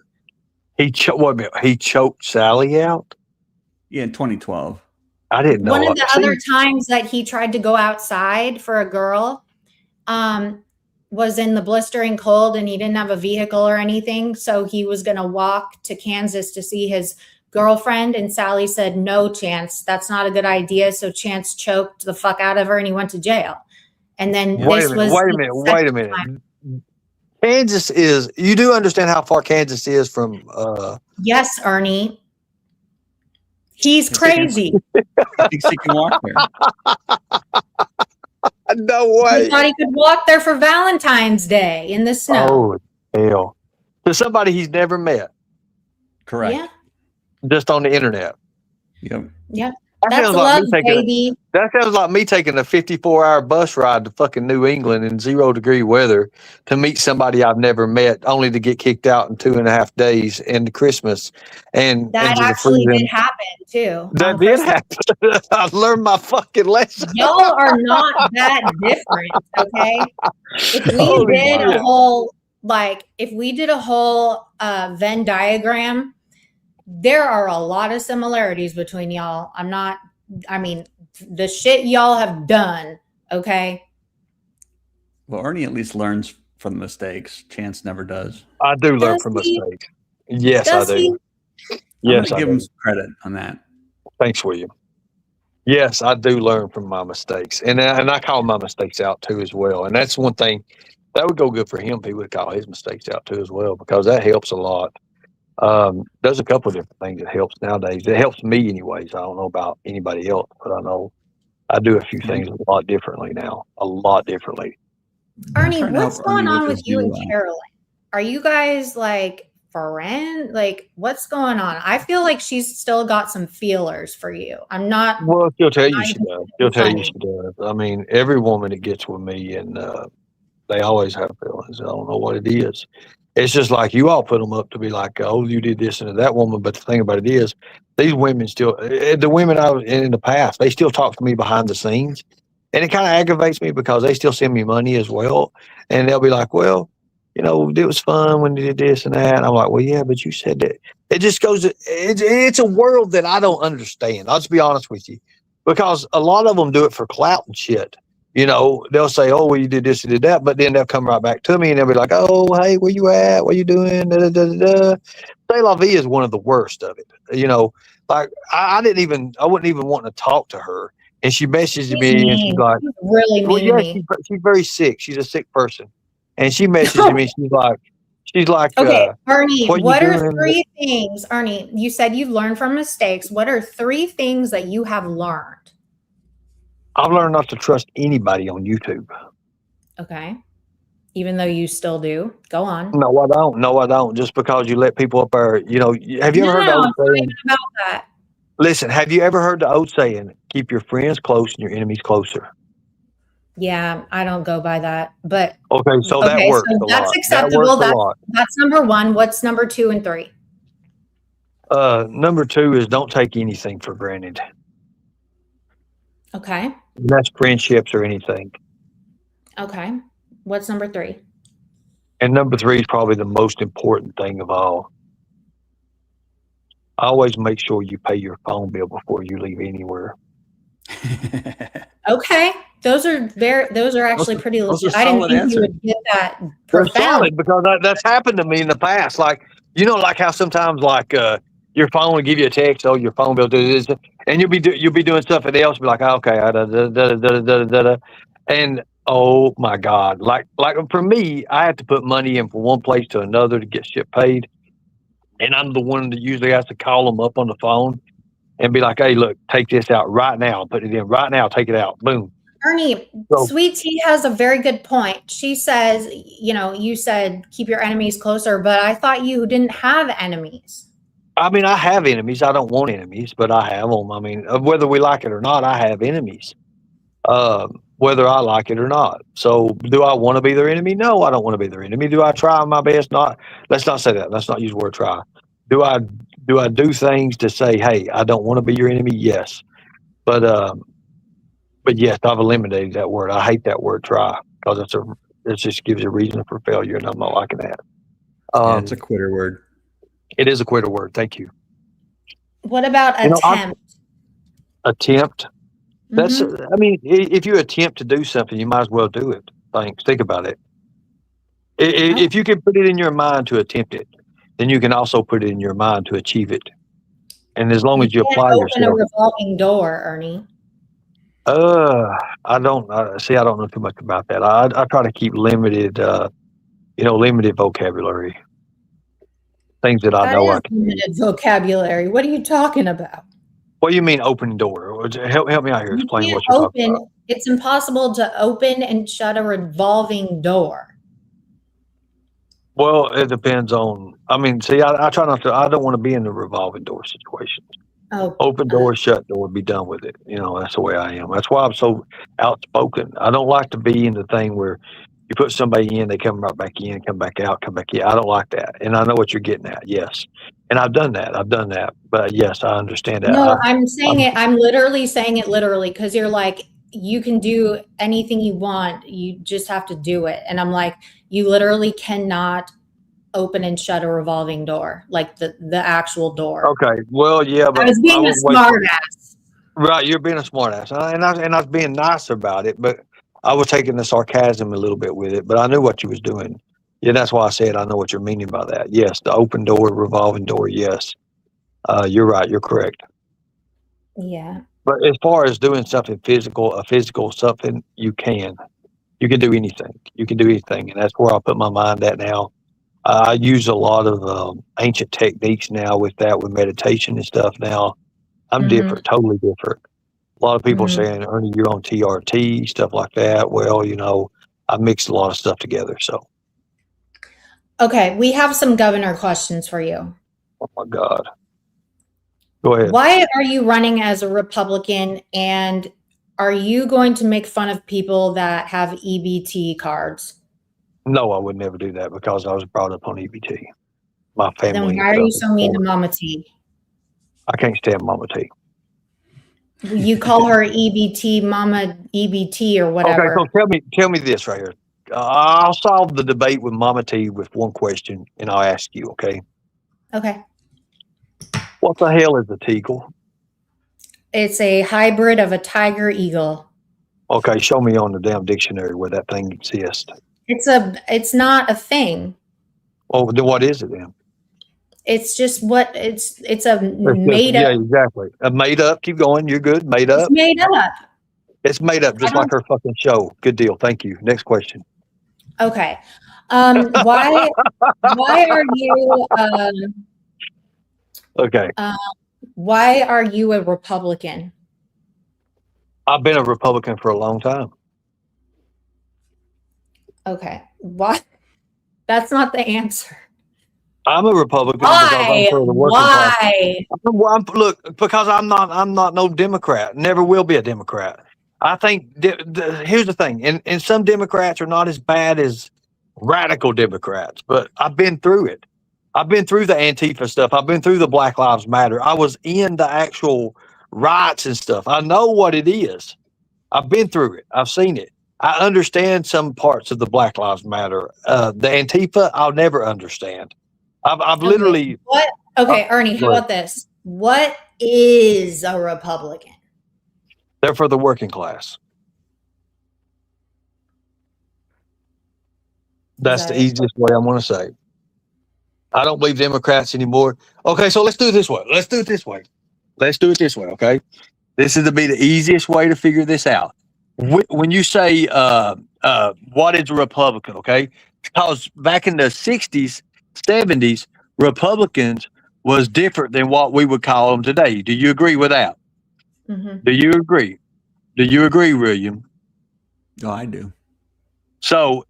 Speaker 4: He choked Sally out.
Speaker 3: Yeah, in 2012.
Speaker 4: I didn't know.
Speaker 1: One of the other times that he tried to go outside for a girl, was in the blistering cold and he didn't have a vehicle or anything. So he was going to walk to Kansas to see his girlfriend. And Sally said, no, Chance, that's not a good idea. So Chance choked the fuck out of her and he went to jail. And then
Speaker 4: wait a minute. Time. Kansas is, you do understand how far Kansas is from,
Speaker 1: yes, Ernie. He's crazy.
Speaker 3: He thinks he can walk there.
Speaker 4: No way.
Speaker 1: He thought he could walk there for Valentine's Day in the snow.
Speaker 4: Oh, hell. To somebody he's never met.
Speaker 3: Correct.
Speaker 1: Yeah.
Speaker 4: Just on the internet.
Speaker 3: Yep.
Speaker 1: Yeah. That's love, baby.
Speaker 4: That sounds like me taking a 54-hour bus ride to fucking New England in 0-degree weather to meet somebody I've never met, only to get kicked out in 2.5 days into Christmas. And
Speaker 1: that actually did happen too.
Speaker 4: That did happen. I learned my fucking lesson.
Speaker 1: Y'all are not that different, okay? If we did a whole like if we did a whole Venn diagram, there are a lot of similarities between y'all. I mean, the shit y'all have done, okay?
Speaker 3: Well, Ernie at least learns from mistakes. Chance never does.
Speaker 4: I do learn
Speaker 1: Does
Speaker 4: from
Speaker 1: he?
Speaker 4: mistakes. Yes, I
Speaker 1: Does
Speaker 4: do.
Speaker 1: he?
Speaker 3: I'm
Speaker 4: Yes,
Speaker 3: gonna
Speaker 4: I
Speaker 3: give him
Speaker 4: do.
Speaker 3: some credit on that.
Speaker 4: Thanks, William. Yes, I do learn from my mistakes, and I call my mistakes out too as well. And that's one thing that would go good for him. He would call his mistakes out too as well, because that helps a lot. There's a couple of different things that helps nowadays. It helps me anyways. I don't know about anybody else, but I know I do a few things a lot differently now, a lot differently.
Speaker 1: Ernie,
Speaker 3: trying to help
Speaker 1: what's
Speaker 3: Ernie
Speaker 1: going on
Speaker 3: with
Speaker 1: with
Speaker 3: his
Speaker 1: you and
Speaker 3: new,
Speaker 1: Carolyn? Are you guys like friend? Like, what's going on? I feel like she's still got some feelers for you. I'm not
Speaker 4: Well, she'll tell you
Speaker 1: not
Speaker 4: she
Speaker 1: even
Speaker 4: does.
Speaker 1: being
Speaker 4: She'll tell you
Speaker 1: funny.
Speaker 4: she does. I mean, every woman that gets with me, and they always have feelings. I don't know what it is. It's just like you all put them up to be like, oh, you did this and that woman. But the thing about it is, these women still, the women I was in the past, they still talk to me behind the scenes. And it kind of aggravates me because they still send me money as well. And they'll be like, well, it was fun when you did this and that. And I'm like, well, yeah, but you said that. It just goes, it's a world that I don't understand. I'll just be honest with you, because a lot of them do it for clout and shit. They'll say, oh, well, you did this, you did that. But then they'll come right back to me and they'll be like, oh, hey, where you at? What you doing? Da, da, da, da, da. Say la vie is one of the worst of it. Like I wouldn't even want to talk to her. And she messages
Speaker 1: She's
Speaker 4: me and she's
Speaker 1: mean.
Speaker 4: like,
Speaker 1: She's really
Speaker 4: well,
Speaker 1: mean to
Speaker 4: yeah,
Speaker 1: me.
Speaker 4: she's very sick. She's a sick person. And she messages me. She's like,
Speaker 1: Okay, Ernie,
Speaker 4: what you
Speaker 1: what are
Speaker 4: doing?
Speaker 1: 3 things? Ernie, you said you've learned from mistakes. What are 3 things that you have learned?
Speaker 4: I've learned not to trust anybody on YouTube.
Speaker 1: Okay. Even though you still do. Go on.
Speaker 4: No, I don't. No, I don't. Just because you let people up there, have you
Speaker 1: No,
Speaker 4: ever heard the
Speaker 1: no,
Speaker 4: old
Speaker 1: it's not
Speaker 4: saying?
Speaker 1: even about that.
Speaker 4: Listen, have you ever heard the old saying, keep your friends close and your enemies closer?
Speaker 1: Yeah, I don't go by that. But
Speaker 4: Okay, so that
Speaker 1: okay,
Speaker 4: works
Speaker 1: so
Speaker 4: a
Speaker 1: that's
Speaker 4: lot. That works
Speaker 1: acceptable.
Speaker 4: a lot.
Speaker 1: That's number 1. What's number 2 and 3?
Speaker 4: Number 2 is don't take anything for granted.
Speaker 1: Okay.
Speaker 4: And that's friendships or anything.
Speaker 1: Okay. What's number 3?
Speaker 4: And number 3 is probably the most important thing of all. Always make sure you pay your phone bill before you leave anywhere.
Speaker 1: Okay. Those are actually pretty
Speaker 3: those
Speaker 1: legit.
Speaker 3: are
Speaker 1: I didn't
Speaker 3: solid
Speaker 1: think
Speaker 3: answers.
Speaker 1: you would get that
Speaker 4: They're
Speaker 1: profound.
Speaker 4: solid because that's happened to me in the past. Like, like how sometimes like your phone will give you a text, oh, your phone bill, and you'll be doing stuff and else, be like, oh, okay, and oh my God, like for me, I have to put money in from one place to another to get shit paid, and I'm the one that usually has to call them up on the phone and be like, hey, look, take this out right now, put it in right now, take it out, boom.
Speaker 1: Ernie,
Speaker 4: So,
Speaker 1: Sweet Tea has a very good point. She says, you said keep your enemies closer, but I thought you didn't have enemies.
Speaker 4: I mean, I have enemies. I don't want enemies, but I have them. I mean, whether we like it or not, I have enemies, whether I like it or not. So, do I want to be their enemy? No, I don't want to be their enemy. Do I try my best? Not. Let's not say that. Let's not use the word try. Do I do things to say, hey, I don't want to be your enemy? Yes, but yes, I've eliminated that word. I hate that word try because it just gives a reason for failure, and I'm not liking that.
Speaker 3: Yeah, it's a quitter word.
Speaker 4: It is a quitter word. Thank you.
Speaker 1: What about attempt?
Speaker 4: Attempt. That's,
Speaker 1: Mhm.
Speaker 4: I mean, if you attempt to do something, you might as well do it. Think about it. If you can put it in your mind to attempt it, then you can also put it in your mind to achieve it. And as long
Speaker 1: You
Speaker 4: as you
Speaker 1: can't
Speaker 4: apply
Speaker 1: open a
Speaker 4: yourself,
Speaker 1: revolving door, Ernie.
Speaker 4: I don't see. I don't know too much about that. I try to keep limited, limited vocabulary. Things that I
Speaker 1: That
Speaker 4: know
Speaker 1: is
Speaker 4: I can.
Speaker 1: limited vocabulary. What are you talking about?
Speaker 4: What do you mean open door? Help me out here.
Speaker 1: You
Speaker 4: Explain
Speaker 1: can't
Speaker 4: what you're talking
Speaker 1: open.
Speaker 4: about.
Speaker 1: It's impossible to open and shut a revolving door.
Speaker 4: Well, it depends on. I mean, see, I try not to. I don't want to be in the revolving door situation.
Speaker 1: Oh,
Speaker 4: Open door, shut door, be done with it. That's the way I am. That's why I'm so outspoken. I don't like to be in the thing where you put somebody in, they come right back in, come back out, come back in. I don't like that. And I know what you're getting at. Yes. And I've done that. But yes, I understand that.
Speaker 1: no, I'm saying it. I'm literally saying it literally because you're like, you can do anything you want. You just have to do it. And I'm like, you literally cannot open and shut a revolving door, like the actual door.
Speaker 4: Okay. Well, yeah,
Speaker 1: I
Speaker 4: but
Speaker 1: was
Speaker 4: I
Speaker 1: being a
Speaker 4: wouldn't wait
Speaker 1: smart ass.
Speaker 4: Right, you're being a smartass, and I was being nice about it, but I was taking the sarcasm a little bit with it. But I knew what you was doing. Yeah, that's why I said I know what you're meaning by that. Yes, the open door, revolving door. Yes, you're right. You're correct.
Speaker 1: Yeah.
Speaker 4: But as far as doing something physical, a physical something, you can. You can do anything. You can do anything, and that's where I put my mind at now. I use a lot of ancient techniques now with that, with meditation and stuff. Now I'm
Speaker 1: Mm-hmm.
Speaker 4: different, totally different. A lot of people
Speaker 1: Mm-hmm.
Speaker 4: saying, Ernie, you're on TRT, stuff like that. Well, I mixed a lot of stuff together. So,
Speaker 1: Okay, we have some governor questions for you.
Speaker 4: oh my God. Go ahead.
Speaker 1: Why are you running as a Republican, and are you going to make fun of people that have EBT cards?
Speaker 4: No, I would never do that because I was brought up on EBT. My
Speaker 1: Then
Speaker 4: family
Speaker 1: why
Speaker 4: and
Speaker 1: are you
Speaker 4: stuff.
Speaker 1: so mean to Mama T?
Speaker 4: I can't stand Mama T.
Speaker 1: You call her EBT, Mama EBT, or
Speaker 4: Okay,
Speaker 1: whatever.
Speaker 4: so tell me this right here. I'll solve the debate with Mama T with one question, and I'll ask you. Okay,
Speaker 1: Okay.
Speaker 4: what the hell is a teagle?
Speaker 1: It's a hybrid of a tiger eagle.
Speaker 4: Okay, show me on the damn dictionary where that thing exists.
Speaker 1: It's not a thing.
Speaker 4: Oh, then what is it then?
Speaker 1: It's just what it's a made
Speaker 4: Yeah,
Speaker 1: up.
Speaker 4: exactly. Made up. Keep going. You're good. Made
Speaker 1: It's
Speaker 4: up.
Speaker 1: made up.
Speaker 4: It's made up, just like her fucking show. Good deal. Thank you. Next question.
Speaker 1: Okay. Why are you
Speaker 4: Okay.
Speaker 1: why are you a Republican?
Speaker 4: I've been a Republican for a long time.
Speaker 1: Okay. Why? That's not the answer.
Speaker 4: I'm a Republican because I'm
Speaker 1: Why?
Speaker 4: for the working class.
Speaker 1: Why?
Speaker 4: Look, because I'm not no Democrat. Never will be a Democrat. I think here's the thing, and some Democrats are not as bad as radical Democrats, but I've been through it. I've been through the Antifa stuff. I've been through the Black Lives Matter. I was in the actual riots and stuff. I know what it is. I've been through it. I've seen it. I understand some parts of the Black Lives Matter. The Antifa, I'll never understand. I've literally.
Speaker 1: What? Okay, Ernie, how about this? What is a Republican?
Speaker 4: They're for the working class. That's the easiest way I'm going to say. I don't believe Democrats anymore. Okay, so let's do it this way. Let's do it this way. Okay, this is to be the easiest way to figure this out. When you say what is a Republican, okay, because back in the 60s, 70s, Republicans was different than what we would call them today. Do you agree with that?
Speaker 1: Mm-hmm.
Speaker 4: Do you agree? Do you agree, William?
Speaker 3: Oh, I do.
Speaker 4: So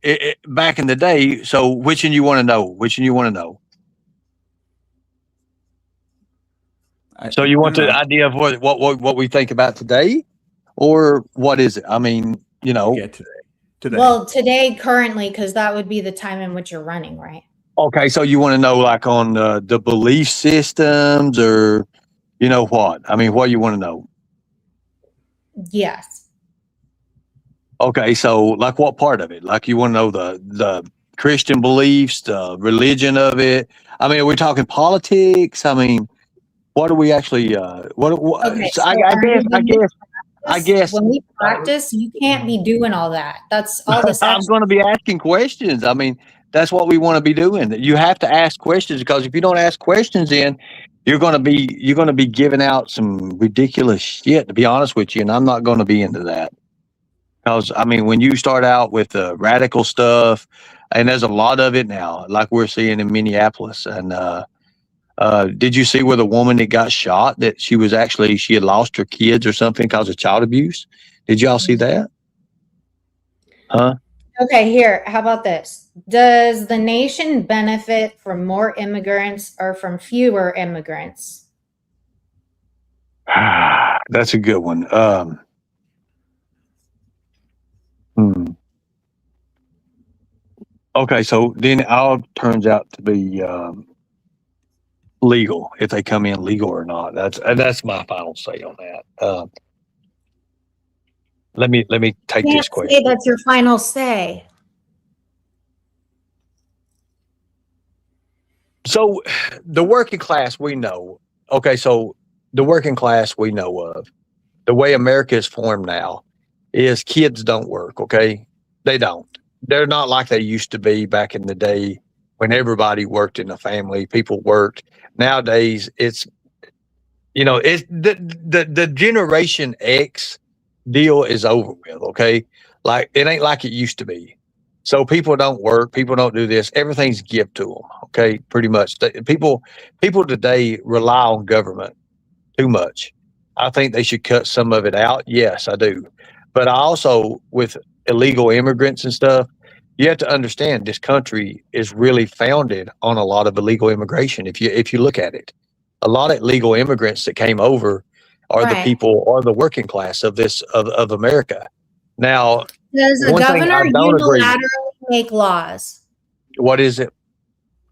Speaker 4: back in the day, so which one you want to know? So you want the idea of what we think about today, or what is it? I mean,
Speaker 3: Yeah, today.
Speaker 1: Well, today, currently, because that would be the time in which you're running, right?
Speaker 4: Okay, so you want to know like on the belief systems, or what? I mean, what you want to know?
Speaker 1: Yes.
Speaker 4: Okay, so like what part of it? Like you want to know the Christian beliefs, the religion of it? I mean, are we talking politics? I mean, what are we actually? What?
Speaker 1: Okay,
Speaker 4: So
Speaker 1: so
Speaker 4: I guess
Speaker 1: when we practice, you can't be doing all that. That's all this.
Speaker 4: I'm going to be asking questions. I mean, that's what we want to be doing. You have to ask questions, because if you don't ask questions, then you're going to be giving out some ridiculous shit, to be honest with you. And I'm not going to be into that, because I mean, when you start out with the radical stuff, and there's a lot of it now, like we're seeing in Minneapolis, and did you see where the woman that got shot, that she had lost her kids or something because of child abuse? Did y'all see that? Huh?
Speaker 1: Okay, here. How about this? Does the nation benefit from more immigrants or from fewer immigrants?
Speaker 4: That's a good one. Okay, so then it all turns out to be legal, if they come in legal or not. That's my final say on that. let me take
Speaker 1: You
Speaker 4: this
Speaker 1: can't say
Speaker 4: question.
Speaker 1: that's your final say.
Speaker 4: So the working class we know, okay, so the working class we know of, the way America is formed now is kids don't work, okay? They don't. They're not like they used to be back in the day when everybody worked in a family, people worked. Nowadays it's it's the generation X deal is over with, okay? Like it ain't like it used to be. So people don't work, people don't do this. Everything's given to them, okay? Pretty much. People today rely on government too much. I think they should cut some of it out. Yes, I do. But I also, with illegal immigrants and stuff, you have to understand this country is really founded on a lot of illegal immigration. If you look at it, a lot of illegal immigrants that came over are the
Speaker 1: Right.
Speaker 4: people or the working class of America. Now,
Speaker 1: Does a
Speaker 4: one thing I
Speaker 1: governor
Speaker 4: don't agree with,
Speaker 1: unilaterally make laws?
Speaker 4: what is it?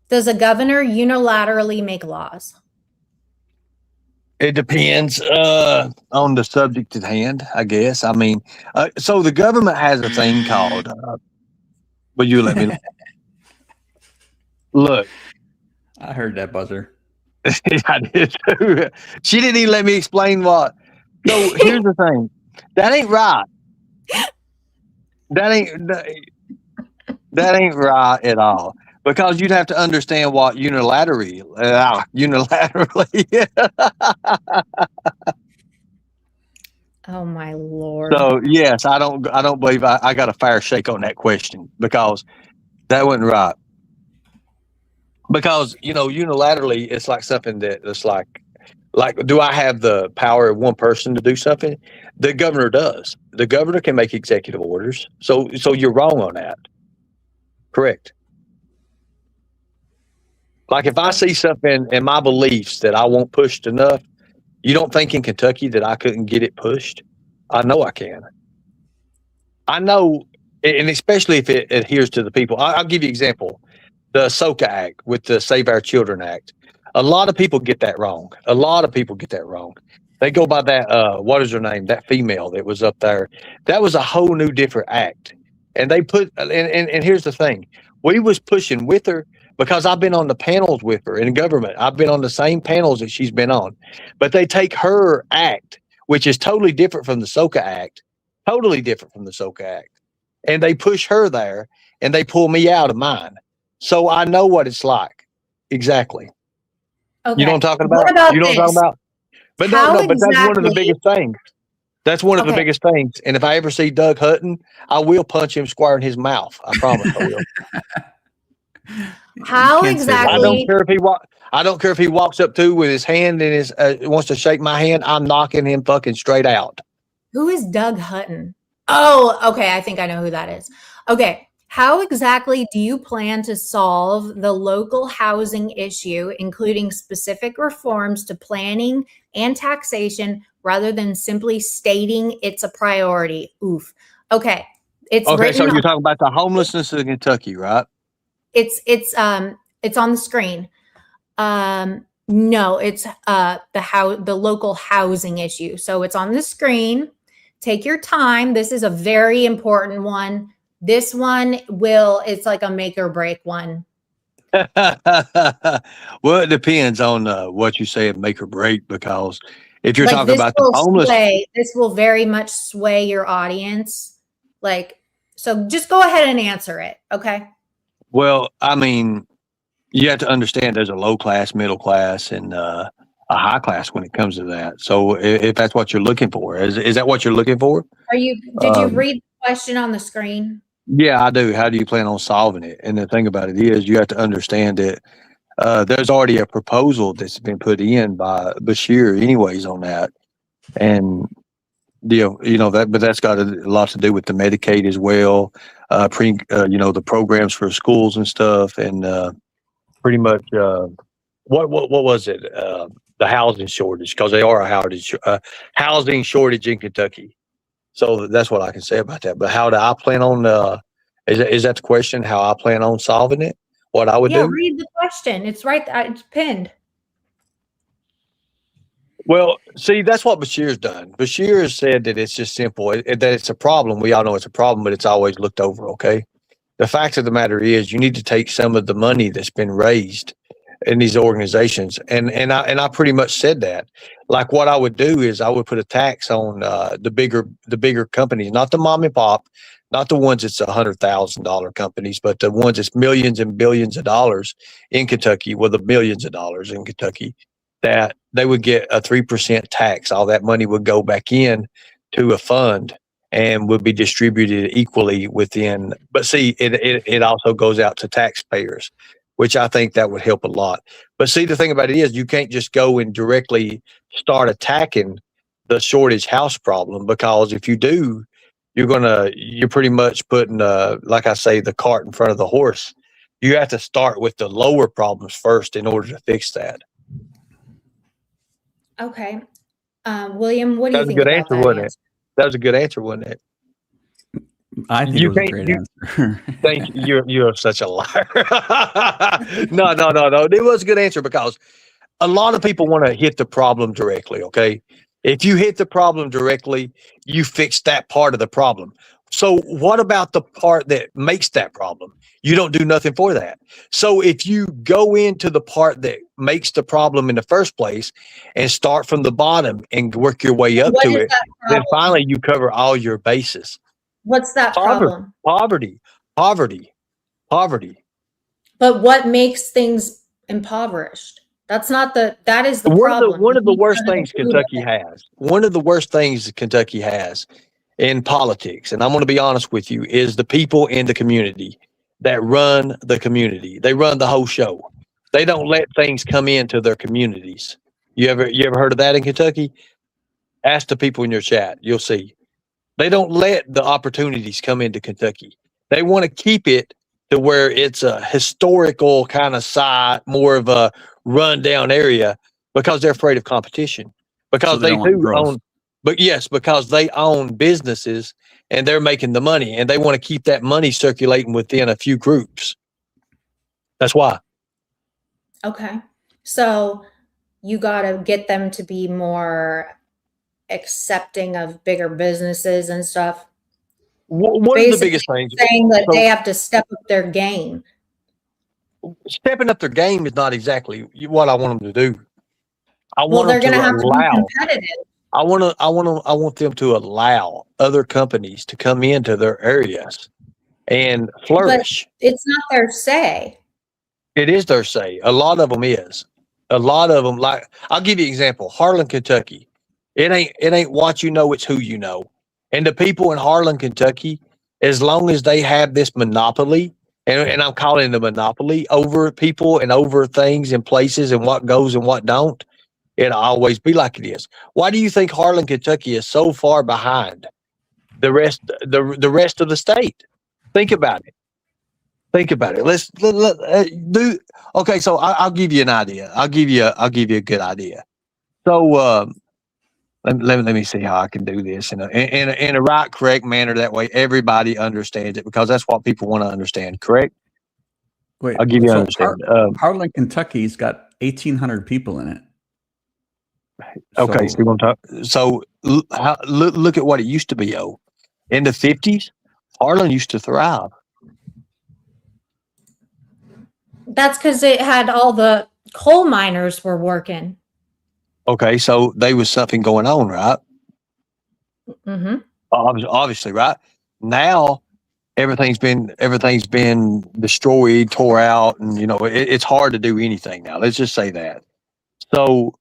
Speaker 1: Does a governor unilaterally make laws?
Speaker 4: It depends on the subject at hand, I guess. I mean, so the government has a thing called. Will you let me look?
Speaker 3: I heard that buzzer.
Speaker 4: I did too. She didn't even let me explain what. So here's the thing. That ain't right. That ain't that ain't right at all. Because you'd have to understand what unilaterally.
Speaker 1: Oh my Lord.
Speaker 4: So yes, I don't believe I got a fair shake on that question because that wasn't right. Because unilaterally, it's like something that it's like do I have the power of one person to do something? The governor does. The governor can make executive orders. So you're wrong on that. Correct. Like if I see something in my beliefs that I want pushed enough, you don't think in Kentucky that I couldn't get it pushed? I know I can. I know, and especially if it adheres to the people. I'll give you an example. The SOCA Act with the Save Our Children Act. A lot of people get that wrong. A lot of people get that wrong. They go by that, what is her name? That female that was up there. That was a whole new different act. And they put, and here's the thing. We was pushing with her because I've been on the panels with her in government. I've been on the same panels that she's been on. But they take her act, which is totally different from the SOCA Act, totally different from the SOCA Act. And they push her there and they pull me out of mine. So I know what it's like. Exactly.
Speaker 1: Okay.
Speaker 4: You know what I'm talking
Speaker 1: What
Speaker 4: about?
Speaker 1: about
Speaker 4: You know what I'm
Speaker 1: this?
Speaker 4: talking about? But
Speaker 1: How
Speaker 4: no, but that's one of the
Speaker 1: exactly-
Speaker 4: biggest things. That's one of the
Speaker 1: Okay.
Speaker 4: biggest things. And if I ever see Doug Hutton, I will punch him square in his mouth. I promise I will.
Speaker 1: How
Speaker 3: You can't say that.
Speaker 4: I
Speaker 1: exactly-
Speaker 4: don't care if I don't care if he walks up to with his hand in his wants to shake my hand. I'm knocking him fucking straight out.
Speaker 1: Who is Doug Hutton? Oh, okay. I think I know who that is. Okay. How exactly do you plan to solve the local housing issue, including specific reforms to planning and taxation, rather than simply stating it's a priority? Oof. Okay. It's
Speaker 4: Okay, so
Speaker 1: written.
Speaker 4: you're talking about the homelessness in Kentucky, right?
Speaker 1: It's on the screen. No, it's the local housing issue. So it's on the screen. Take your time. This is a very important one. This one it's like a make or break one.
Speaker 4: Well, it depends on what you say, make or break. Because if you're
Speaker 1: Like
Speaker 4: talking
Speaker 1: this
Speaker 4: about the
Speaker 1: will
Speaker 4: homeless,
Speaker 1: this will very much sway your audience. Like, so just go ahead and answer it. Okay.
Speaker 4: well, I mean, you have to understand there's a low class, middle class, and a high class when it comes to that. So if that's what you're looking for, is that what you're looking for?
Speaker 1: Did you read the question on the screen?
Speaker 4: Yeah, I do. How do you plan on solving it? And the thing about it is, you have to understand that there's already a proposal that's been put in by Bashir, anyways, on that, and that, but that's got a lot to do with the Medicaid as well. The programs for schools and stuff, and pretty much what was it? The housing shortage, because they are a housing shortage in Kentucky. So that's what I can say about that. But how do I plan on? Is that the question? How I plan on solving it? What I would do?
Speaker 1: Read the question. It's right. It's pinned.
Speaker 4: Well, see, that's what Bashir's done. Bashir has said that it's just simple, that it's a problem. We all know it's a problem, but it's always looked over. Okay. The fact of the matter is, you need to take some of the money that's been raised in these organizations, and I pretty much said that. Like, what I would do is I would put a tax on the bigger companies, not the mom and pop, not the ones that's $100,000 companies, but the ones that's millions and billions of dollars in Kentucky, well, the millions of dollars in Kentucky, that they would get a 3% tax. All that money would go back in to a fund and would be distributed equally within. But see, it also goes out to taxpayers, which I think that would help a lot. But see, the thing about it is, you can't just go and directly start attacking the shortage house problem, because if you do, you're pretty much putting, like I say, the cart in front of the horse. You have to start with the lower problems first in order to fix that.
Speaker 1: Okay. William, what do
Speaker 4: That
Speaker 1: you
Speaker 4: was a
Speaker 1: think
Speaker 4: good
Speaker 1: about
Speaker 4: answer,
Speaker 1: that
Speaker 4: wasn't it?
Speaker 1: answer?
Speaker 4: That was a good answer, wasn't it?
Speaker 3: I think
Speaker 4: You
Speaker 3: it was a
Speaker 4: can't.
Speaker 3: great
Speaker 4: You
Speaker 3: answer.
Speaker 4: thank you. You're such a liar. No. It was a good answer, because a lot of people want to hit the problem directly. Okay. If you hit the problem directly, you fix that part of the problem. So what about the part that makes that problem? You don't do nothing for that. So if you go into the part that makes the problem in the first place and start from the bottom and work your way up
Speaker 1: What
Speaker 4: to
Speaker 1: is
Speaker 4: it,
Speaker 1: that
Speaker 4: then
Speaker 1: problem?
Speaker 4: finally you cover all your bases.
Speaker 1: What's that
Speaker 4: Poverty,
Speaker 1: problem?
Speaker 4: poverty.
Speaker 1: But what makes things impoverished? That is the problem.
Speaker 4: One
Speaker 1: You
Speaker 4: of the
Speaker 1: need
Speaker 4: worst
Speaker 1: to
Speaker 4: things
Speaker 1: include
Speaker 4: Kentucky
Speaker 1: it.
Speaker 4: has. One of the worst things that Kentucky has in politics, and I'm going to be honest with you, is the people in the community that run the community. They run the whole show. They don't let things come into their communities. You ever heard of that in Kentucky? Ask the people in your chat. You'll see. They don't let the opportunities come into Kentucky. They want to keep it to where it's a historical kind of site, more of a rundown area, because they're afraid of competition. Because
Speaker 3: So they don't want growth.
Speaker 4: because they own businesses and they're making the money, and they want to keep that money circulating within a few groups. That's why.
Speaker 1: Okay. So you got to get them to be more accepting of bigger businesses and stuff.
Speaker 4: One of the
Speaker 1: Basically
Speaker 4: biggest things.
Speaker 1: saying that
Speaker 4: So-
Speaker 1: they have to step up their game.
Speaker 4: Stepping up their game is not exactly what I want them to do. I
Speaker 1: Well,
Speaker 4: want
Speaker 1: they're
Speaker 4: them
Speaker 1: going to
Speaker 4: to
Speaker 1: have to be
Speaker 4: allow.
Speaker 1: competitive.
Speaker 4: I want them to allow other companies to come into their areas and flourish.
Speaker 1: It's not their say.
Speaker 4: It is their say. A lot of them is. A lot of them, like, I'll give you an example. Harlan, Kentucky. It ain't what you know, it's who you know. And the people in Harlan, Kentucky, as long as they have this monopoly, and I'm calling it a monopoly over people and over things and places and what goes and what don't, it'll always be like it is. Why do you think Harlan, Kentucky is so far behind the rest of the state? Think about it. Think about it. Let's do. Okay, so I'll give you an idea. I'll give you a good idea. So let me see how I can do this in a right, correct manner. That way everybody understands it, because that's what people want to understand. Correct?
Speaker 3: Wait,
Speaker 4: I'll give you an
Speaker 3: so
Speaker 4: understanding.
Speaker 3: Harlan, Kentucky's got 1,800 people in it.
Speaker 4: Okay,
Speaker 3: So-
Speaker 4: so you want to talk? So look at what it used to be. In the 50s, Harlan used to thrive.
Speaker 1: That's because it had all the coal miners were working.
Speaker 4: Okay, so there was something going on, right?
Speaker 1: Mm-hmm.
Speaker 4: Obviously, right? Now everything's been destroyed, tore out, and it's hard to do anything now. Let's just say that. So,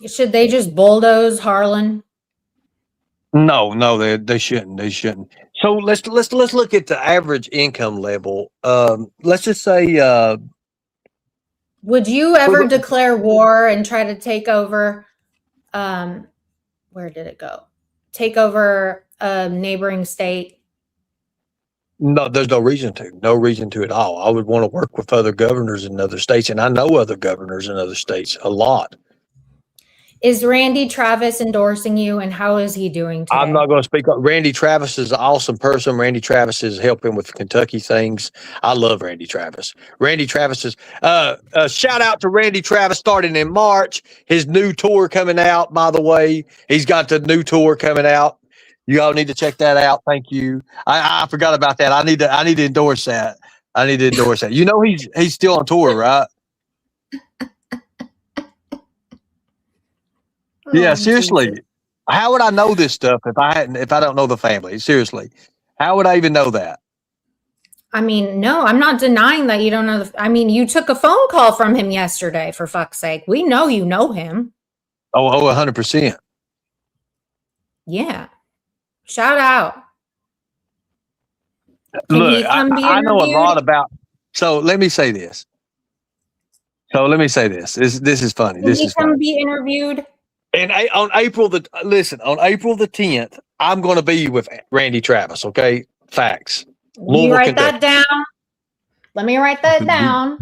Speaker 1: Should they just bulldoze Harlan?
Speaker 4: no, they shouldn't. They shouldn't. So let's look at the average income level. Let's just say.
Speaker 1: Would you ever
Speaker 4: Well,
Speaker 1: declare war and try to take over? Where did it go? Take over a neighboring state?
Speaker 4: No, there's no reason to. No reason to at all. I would want to work with other governors in other states, and I know other governors in other states a lot.
Speaker 1: Is Randy Travis endorsing you, and how is he doing today?
Speaker 4: I'm not going to speak up. Randy Travis is an awesome person. Randy Travis is helping with Kentucky things. I love Randy Travis. Randy Travis is shout out to Randy Travis starting in March. His new tour coming out, by the way. He's got the new tour coming out. You all need to check that out. Thank you. I forgot about that. I need to endorse that. I need to endorse that. You know he's still on tour, right? Yeah,
Speaker 1: Oh,
Speaker 4: seriously.
Speaker 1: Jesus.
Speaker 4: How would I know this stuff if I don't know the family? Seriously. How would I even know that?
Speaker 1: I mean, no, I'm not denying that you don't know. I mean, you took a phone call from him yesterday, for fuck's sake. We know you know him.
Speaker 4: Oh, 100%.
Speaker 1: Yeah. Shout out. Can
Speaker 4: Look,
Speaker 1: he come be
Speaker 4: I know a
Speaker 1: interviewed?
Speaker 4: lot about. So let me say this. This is funny.
Speaker 1: Can
Speaker 4: This
Speaker 1: he
Speaker 4: is
Speaker 1: come
Speaker 4: funny.
Speaker 1: be interviewed?
Speaker 4: And on April the 10th, I'm going to be with Randy Travis. Okay, facts.
Speaker 1: Let me
Speaker 4: Louisville,
Speaker 1: write that
Speaker 4: Kentucky.
Speaker 1: down. Let me write that down.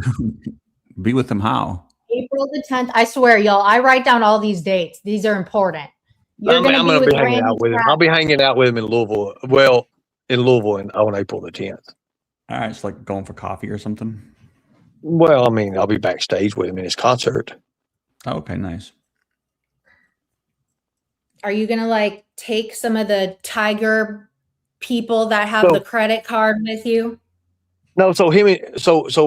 Speaker 3: Be with him how?
Speaker 1: April the 10th. I swear, y'all, I write down all these dates. These are important. You're
Speaker 4: I'm
Speaker 1: going
Speaker 4: going
Speaker 1: to
Speaker 4: to
Speaker 1: be
Speaker 4: be
Speaker 1: with
Speaker 4: hanging
Speaker 1: Randy
Speaker 4: out with him.
Speaker 1: Travis.
Speaker 4: I'll be hanging out with him in Louisville. Well, on April the 10th.
Speaker 3: All right, it's like going for coffee or something.
Speaker 4: Well, I mean, I'll be backstage with him in his concert.
Speaker 3: Oh, okay, nice.
Speaker 1: Are you going to like take some of the Tiger people that have
Speaker 4: So-
Speaker 1: the credit card with you?
Speaker 4: No, so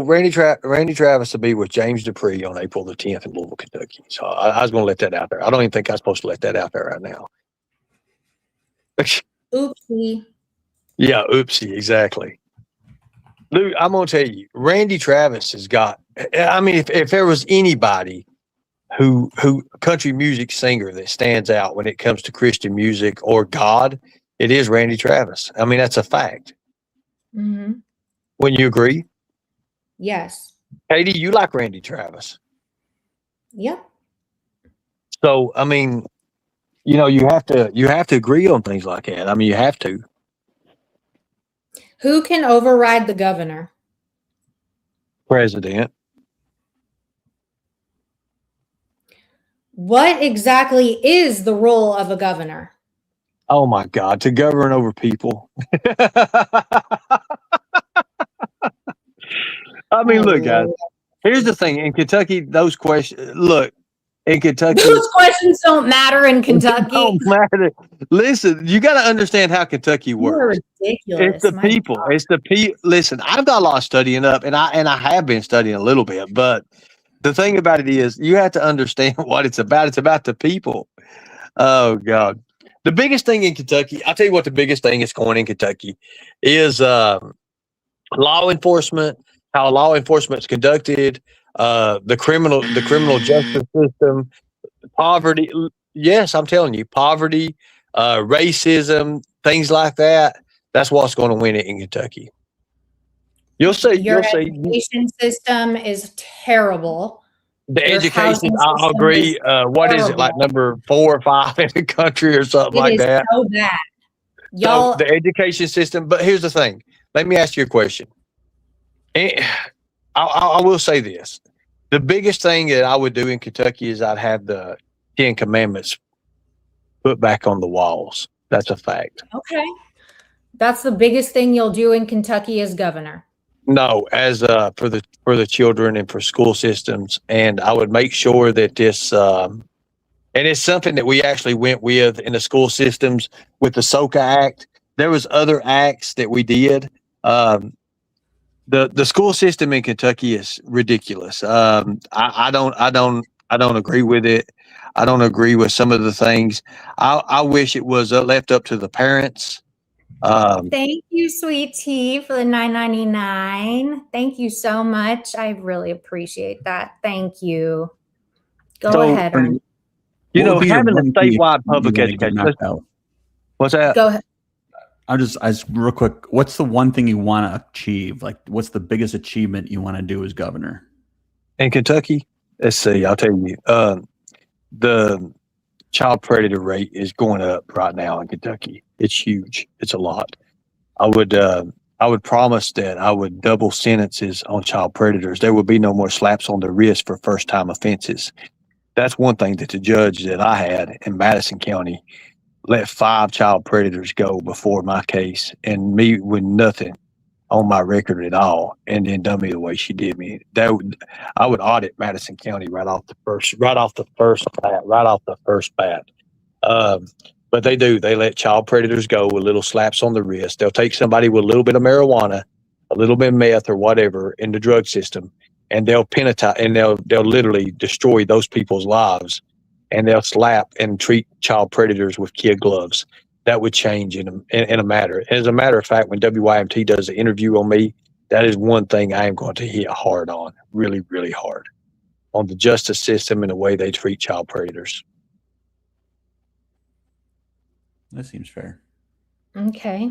Speaker 4: Randy Travis will be with James Dupree on April the 10th in Louisville, Kentucky. So I was going to let that out there. I don't even think I'm supposed to let that out there right now.
Speaker 1: Oopsie.
Speaker 4: Yeah, oopsie, exactly. Luke, I'm going to tell you, Randy Travis has got. I mean, if there was anybody who country music singer that stands out when it comes to Christian music or God, it is Randy Travis. I mean, that's a fact.
Speaker 1: Mm-hmm.
Speaker 4: Wouldn't you agree?
Speaker 1: Yes.
Speaker 4: Katie, you like Randy Travis.
Speaker 1: Yep.
Speaker 4: So, I mean, you have to agree on things like that. I mean, you have to.
Speaker 1: Who can override the governor?
Speaker 4: President.
Speaker 1: What exactly is the role of a governor?
Speaker 4: Oh my God, to govern over people. I mean, look, guys. Here's the thing. In Kentucky, those questions. Look, in Kentucky,
Speaker 1: Those questions don't matter in Kentucky.
Speaker 4: don't matter. Listen, you got to understand how Kentucky
Speaker 1: You are
Speaker 4: works.
Speaker 1: ridiculous.
Speaker 4: It's the
Speaker 1: My
Speaker 4: people.
Speaker 1: God.
Speaker 4: It's the people. Listen, I've got a lot of studying up, and I have been studying a little bit. But the thing about it is, you have to understand what it's about. It's about the people. Oh God, the biggest thing in Kentucky. I'll tell you what. The biggest thing that's going in Kentucky is law enforcement. How law enforcement is conducted. The criminal justice system. Poverty. Yes, I'm telling you, poverty, racism, things like that. That's what's going to win it in Kentucky. You'll see.
Speaker 1: Your
Speaker 4: You'll see.
Speaker 1: education system is terrible.
Speaker 4: The
Speaker 1: your
Speaker 4: education.
Speaker 1: housing
Speaker 4: I'll
Speaker 1: system
Speaker 4: agree.
Speaker 1: is
Speaker 4: What is it, like number 4 or 5 in the country or something
Speaker 1: It
Speaker 4: like
Speaker 1: is
Speaker 4: that?
Speaker 1: so bad.
Speaker 4: So
Speaker 1: Y'all,
Speaker 4: the education system. But here's the thing. Let me ask you a question. And I will say this. The biggest thing that I would do in Kentucky is I'd have the 10 Commandments put back on the walls. That's a fact.
Speaker 1: okay. That's the biggest thing you'll do in Kentucky as governor.
Speaker 4: No, as for the children and for school systems, and I would make sure that this and it's something that we actually went with in the school systems with the SOCA Act. There was other acts that we did. The school system in Kentucky is ridiculous. I don't agree with it. I don't agree with some of the things. I wish it was left up to the parents.
Speaker 1: Thank you, sweet tea, for the $9.99. Thank you so much. I really appreciate that. Thank you. Go
Speaker 4: So,
Speaker 1: ahead, Ernie.
Speaker 4: You
Speaker 3: What
Speaker 4: know,
Speaker 3: would be your
Speaker 4: having a
Speaker 3: one key
Speaker 4: statewide
Speaker 3: you
Speaker 4: public
Speaker 3: wanna get
Speaker 4: education.
Speaker 3: knocked out?
Speaker 4: What's that?
Speaker 1: Go ahead.
Speaker 3: I just real quick. What's the one thing you want to achieve? Like, what's the biggest achievement you want to do as governor?
Speaker 4: In Kentucky, let's see. I'll tell you. The child predator rate is going up right now in Kentucky. It's huge. It's a lot. I would promise that I would double sentences on child predators. There would be no more slaps on the wrist for first time offenses. That's one thing that the judge that I had in Madison County let 5 child predators go before my case, and me with nothing on my record at all, and then done me the way she did me. I would audit Madison County right off the first bat. Um, but they do. They let child predators go with little slaps on the wrist. They'll take somebody with a little bit of marijuana, a little bit of meth or whatever in the drug system, and they'll penalize and they'll literally destroy those people's lives, and they'll slap and treat child predators with kid gloves. That would change in a matter. As a matter of fact, when WYMT does the interview on me, that is one thing I am going to hit hard on, really, really hard, on the justice system and the way they treat child predators.
Speaker 3: That seems fair.
Speaker 1: Okay.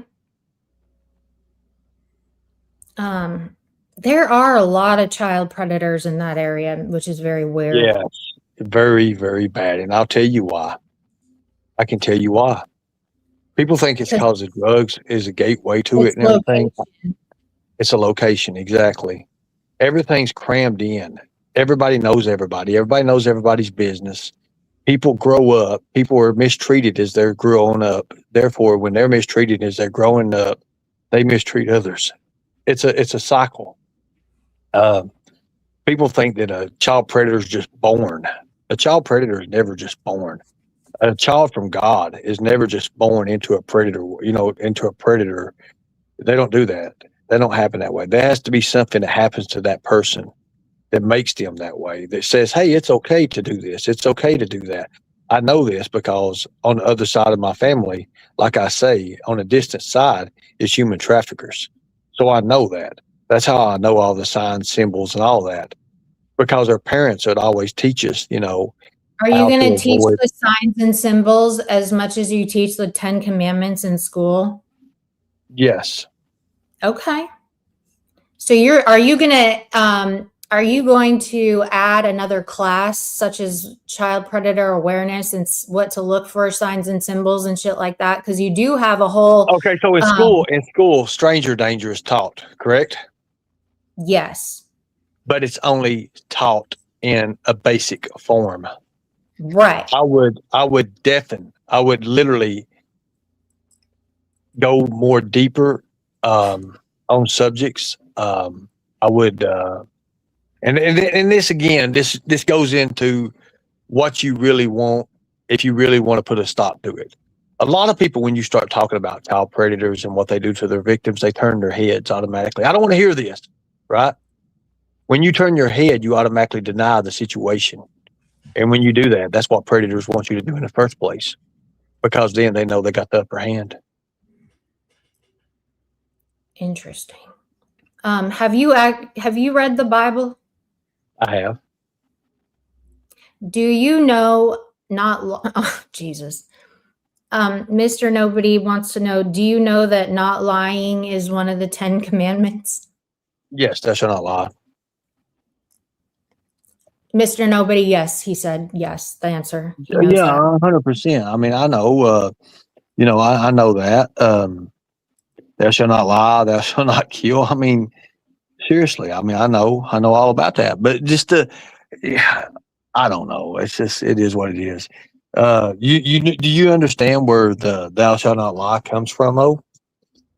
Speaker 1: There are a lot of child predators in that area, which is very weird.
Speaker 4: Yes, very, very bad. And I'll tell you why. I can tell you why. People think it's because the drugs is a gateway to it and everything. It's a location, exactly. Everything's crammed in. Everybody knows everybody. Everybody knows everybody's business. People grow up. People are mistreated as they're growing up. Therefore, when they're mistreated as they're growing up, they mistreat others. It's a cycle. People think that a child predator is just born. A child predator is never just born. A child from God is never just born into a predator, into a predator. They don't do that. They don't happen that way. There has to be something that happens to that person that makes them that way, that says, hey, it's okay to do this. It's okay to do that. I know this because on the other side of my family, like I say, on a distant side is human traffickers. So I know that. That's how I know all the signs, symbols, and all that, because our parents would always teach us,
Speaker 1: Are you
Speaker 4: how
Speaker 1: going to
Speaker 4: to
Speaker 1: teach
Speaker 4: avoid.
Speaker 1: the signs and symbols as much as you teach the 10 Commandments in school?
Speaker 4: Yes.
Speaker 1: Okay. So are you going to add another class such as child predator awareness and what to look for, signs and symbols and shit like that? Because you do have a whole.
Speaker 4: Okay, so in school, stranger danger is taught, correct?
Speaker 1: Yes.
Speaker 4: But it's only taught in a basic form.
Speaker 1: Right.
Speaker 4: I would literally go more deeper on subjects. I would, and this again, this goes into what you really want if you really want to put a stop to it. A lot of people, when you start talking about child predators and what they do to their victims, they turn their heads automatically. I don't want to hear this, right? When you turn your head, you automatically deny the situation. And when you do that, that's what predators want you to do in the first place, because then they know they got the upper hand.
Speaker 1: Interesting. Have you read the Bible?
Speaker 4: I have.
Speaker 1: Do you know Jesus. Mr. Nobody wants to know, do you know that not lying is one of the 10 Commandments?
Speaker 4: Yes, thou shalt not lie.
Speaker 1: Mr. Nobody, yes, he said yes, the answer. He knows
Speaker 4: Yeah,
Speaker 1: that.
Speaker 4: 100%. I mean, I know, I know that. Thou shalt not lie, thou shalt not kill. I mean, seriously, I mean, I know all about that. But just I don't know. It's just, it is what it is. Do you understand where the thou shalt not lie comes from, Do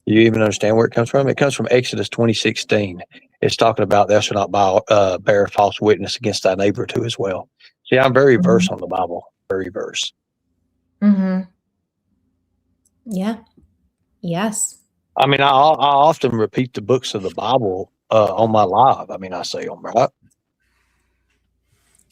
Speaker 4: you even understand where it comes from? It comes from Exodus 20:16. It's talking about thou shalt not bear false witness against thy neighbor too as well. See, I'm very versed on the Bible, very versed.
Speaker 1: Mm-hmm. Yeah. Yes.
Speaker 4: I mean, I often repeat the books of the Bible on my live. I mean, I say them, right?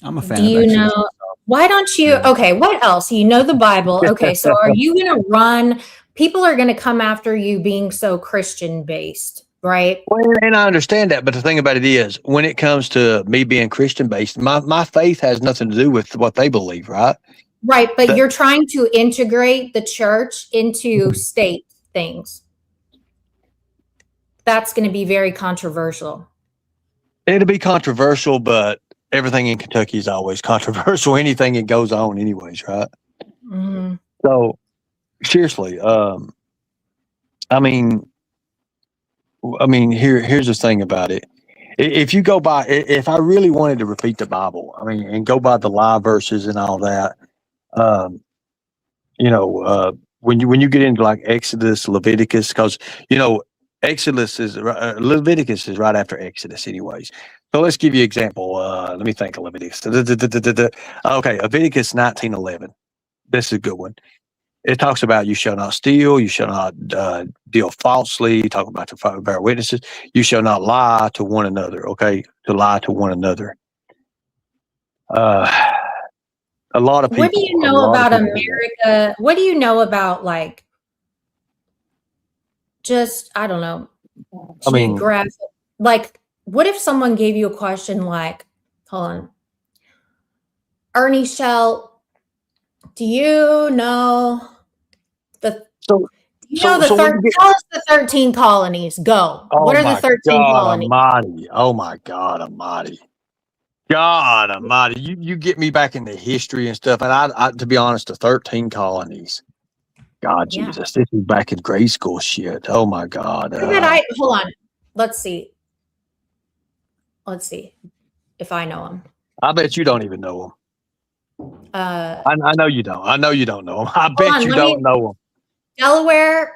Speaker 3: I'm a fan
Speaker 1: Do
Speaker 3: of
Speaker 1: you
Speaker 3: Exodus.
Speaker 1: know? Why don't you? Okay, what else? You know the Bible. Okay, so are you going to run? People are going to come after you being so Christian based, right?
Speaker 4: Well, and I understand that, but the thing about it is, when it comes to me being Christian based, my faith has nothing to do with what they believe, right?
Speaker 1: Right, but you're trying to integrate the church into state things. That's going to be very controversial.
Speaker 4: It'll be controversial, but everything in Kentucky is always controversial. Anything that goes on, anyways, right?
Speaker 1: Mm-hmm.
Speaker 4: So, seriously, I mean, here's the thing about it. If you go by, if I really wanted to repeat the Bible, I mean, and go by the lie verses and all that, um, when you get into like Exodus, Leviticus, because Exodus is Leviticus is right after Exodus, anyways. So let's give you an example. Let me think of Leviticus. Okay, Leviticus 19:11. This is a good one. It talks about you shall not steal, you shall not deal falsely. Talk about to bear witnesses. You shall not lie to one another. Okay, to lie to one another. A lot of people.
Speaker 1: What do you know about America? What do you know about like just I don't know geographic? Like, what if someone gave you a question like, hold on, Ernie Shell, do you know the
Speaker 4: So
Speaker 1: tell us the 13 colonies? Go. What are the 13 colonies?
Speaker 4: Almighty. Oh my God Almighty. God Almighty. You get me back into history and stuff. And I to be honest, the 13 colonies. God Jesus. This is back in grade school shit. Oh my God.
Speaker 1: Hold on. Let's see. Let's see if I know them.
Speaker 4: I bet you don't even know them. I know you don't. I know you don't know them. I bet you don't know them.
Speaker 1: Delaware,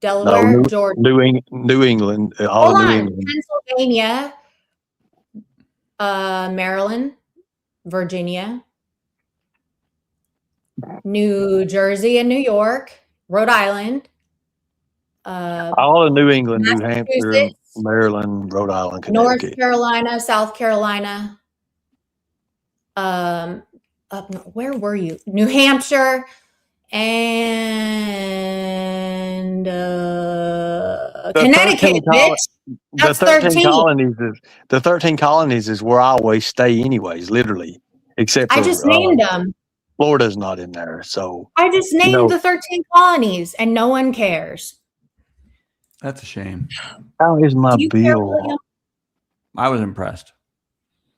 Speaker 4: No,
Speaker 1: Georgia,
Speaker 4: New England, all New England,
Speaker 1: Pennsylvania, Maryland, Virginia, New Jersey, and New York, Rhode Island,
Speaker 4: all of New England, New Hampshire, Maryland, Rhode Island, Connecticut,
Speaker 1: North Carolina, South Carolina. Where were you? New Hampshire. And Connecticut, bitch. That's 13
Speaker 4: colonies the 13 colonies is where I always stay anyways, literally. Except for,
Speaker 1: I just named them.
Speaker 4: Florida's not in there. So
Speaker 1: I just named the 13 colonies and no one cares.
Speaker 3: That's a shame.
Speaker 4: How is my bill?
Speaker 3: I was impressed.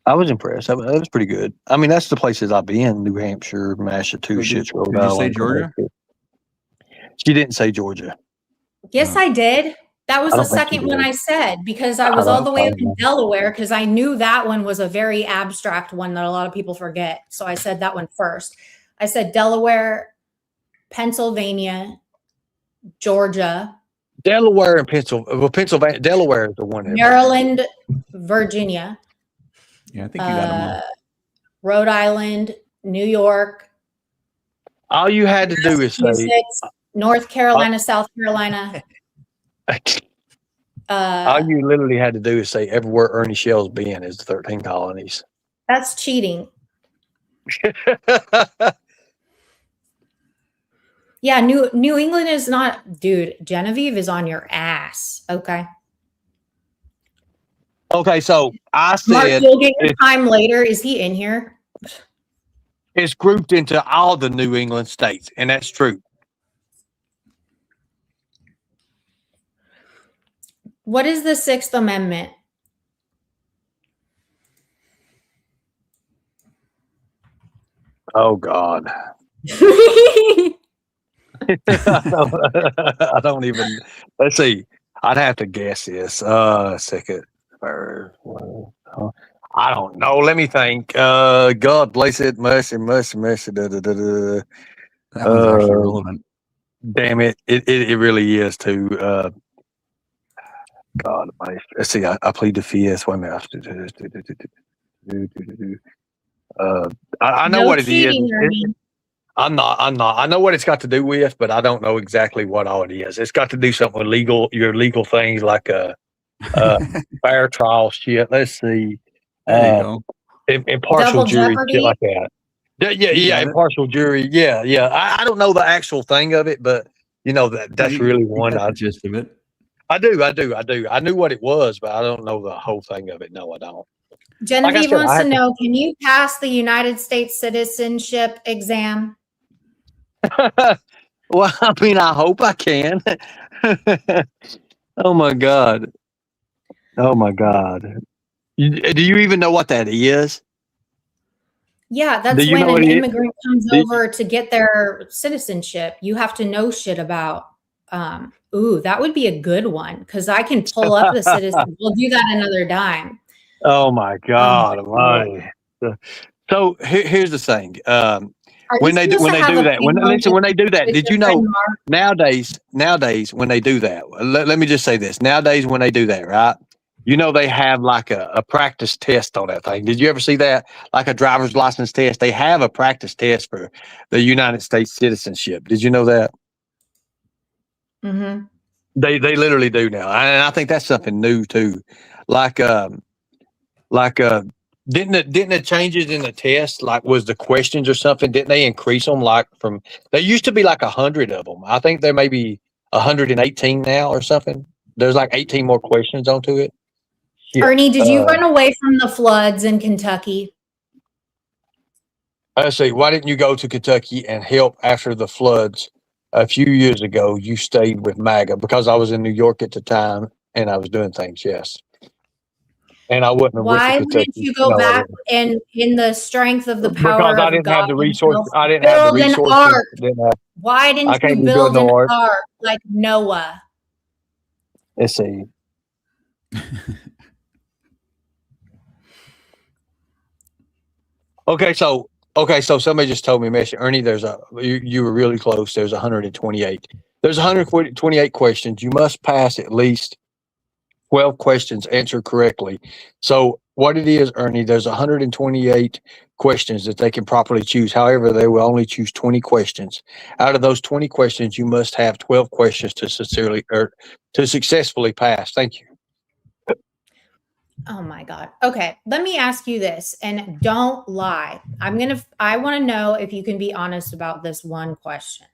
Speaker 4: I was impressed. That was pretty good. I mean, that's the places I've been: New Hampshire, Massachusetts, Rhode Island. Did you say Georgia? She didn't say Georgia.
Speaker 1: Yes, I did. That was the second one I said because I was all the way up in Delaware because I knew that one was a very abstract one that a lot of people forget. So I said that one first. I said Delaware, Pennsylvania, Georgia.
Speaker 4: Delaware and Pennsylvania. Well, Pennsylvania, Delaware is the one.
Speaker 1: Maryland, Virginia.
Speaker 3: Yeah, I think you got them all.
Speaker 1: Rhode Island, New York.
Speaker 4: All you had to do is say
Speaker 1: North Carolina, South Carolina.
Speaker 4: All you literally had to do is say everywhere Ernie Shell's been is the 13 colonies.
Speaker 1: That's cheating. Yeah, New England is not, dude. Genevieve is on your ass. Okay.
Speaker 4: Okay, so I said,
Speaker 1: Mark, you'll get your time later. Is he in here?
Speaker 4: It's grouped into all the New England states, and that's true.
Speaker 1: What is the Sixth Amendment?
Speaker 4: Oh God. I don't even. Let's see. I'd have to guess this. Second. I don't know. Let me think. God bless it. Mercy.
Speaker 3: That one's actually relevant.
Speaker 4: Damn it. It really is too. God, let's see. I plead the fifth. Wait a minute. I know what it is. I'm not. I know what it's got to do with, but I don't know exactly what all it is. It's got to do something with your legal things like fair trial shit. Let's see. Impartial jury, shit like that. Yeah. Impartial jury. Yeah. I don't know the actual thing of it, but that's really one.
Speaker 3: The gist of it.
Speaker 4: I do. I knew what it was, but I don't know the whole thing of it. No, I don't.
Speaker 1: Genevieve wants to know, can you pass the United States citizenship exam?
Speaker 4: Well, I mean, I hope I can. Oh my God. Do you even know what that is?
Speaker 1: Yeah, that's when an immigrant comes over to get their citizenship. You have to know shit about Ooh, that would be a good one because I can pull up the citizens. We'll do that another dime.
Speaker 4: Oh my
Speaker 1: Oh
Speaker 4: God,
Speaker 1: my Lord.
Speaker 4: almighty. So here's the thing.
Speaker 1: Are
Speaker 4: When
Speaker 1: you
Speaker 4: they do
Speaker 1: supposed
Speaker 4: when
Speaker 1: to
Speaker 4: they
Speaker 1: have
Speaker 4: do
Speaker 1: a
Speaker 4: that, when
Speaker 1: panel
Speaker 4: listen, when they do that,
Speaker 1: with
Speaker 4: did
Speaker 1: your
Speaker 4: you know
Speaker 1: friend Mark?
Speaker 4: nowadays when they do that, let me just say this. Nowadays when they do that, right? You know they have like a practice test on that thing. Did you ever see that? Like a driver's license test. They have a practice test for the United States citizenship. Did you know that?
Speaker 1: Mm-hmm.
Speaker 4: They literally do now. And I think that's something new too. Like like didn't the changes in the test, like was the questions or something, didn't they increase them, like from there used to be like 100 of them. I think there may be 118 now or something. There's like 18 more questions onto it. Shit.
Speaker 1: Ernie, did you run away from the floods in Kentucky?
Speaker 4: Let's see, why didn't you go to Kentucky and help after the floods a few years ago? You stayed with MAGA. Because I was in New York at the time and I was doing things, yes. And I wouldn't have went to
Speaker 1: Why wouldn't
Speaker 4: Kentucky.
Speaker 1: you go
Speaker 4: No, I
Speaker 1: back
Speaker 4: didn't.
Speaker 1: and in the strength of the
Speaker 4: Because
Speaker 1: power
Speaker 4: I
Speaker 1: of
Speaker 4: didn't have
Speaker 1: God
Speaker 4: the resources.
Speaker 1: himself
Speaker 4: I didn't have the
Speaker 1: build an
Speaker 4: resources.
Speaker 1: ark? Why
Speaker 4: I
Speaker 1: didn't
Speaker 4: can't
Speaker 1: you
Speaker 4: be building
Speaker 1: build an
Speaker 4: no ark.
Speaker 1: ark like Noah?
Speaker 4: Let's see. Okay, so somebody just told me, Messi, Ernie, you were really close. There's 128. There's 128 questions. You must pass at least 12 questions answered correctly. So what it is, Ernie, there's 128 questions that they can properly choose. However, they will only choose 20 questions. Out of those 20 questions, you must have 12 questions to successfully pass. Thank you.
Speaker 1: Oh my God. Okay, let me ask you this, and don't lie. I want to know if you can be honest about this one question.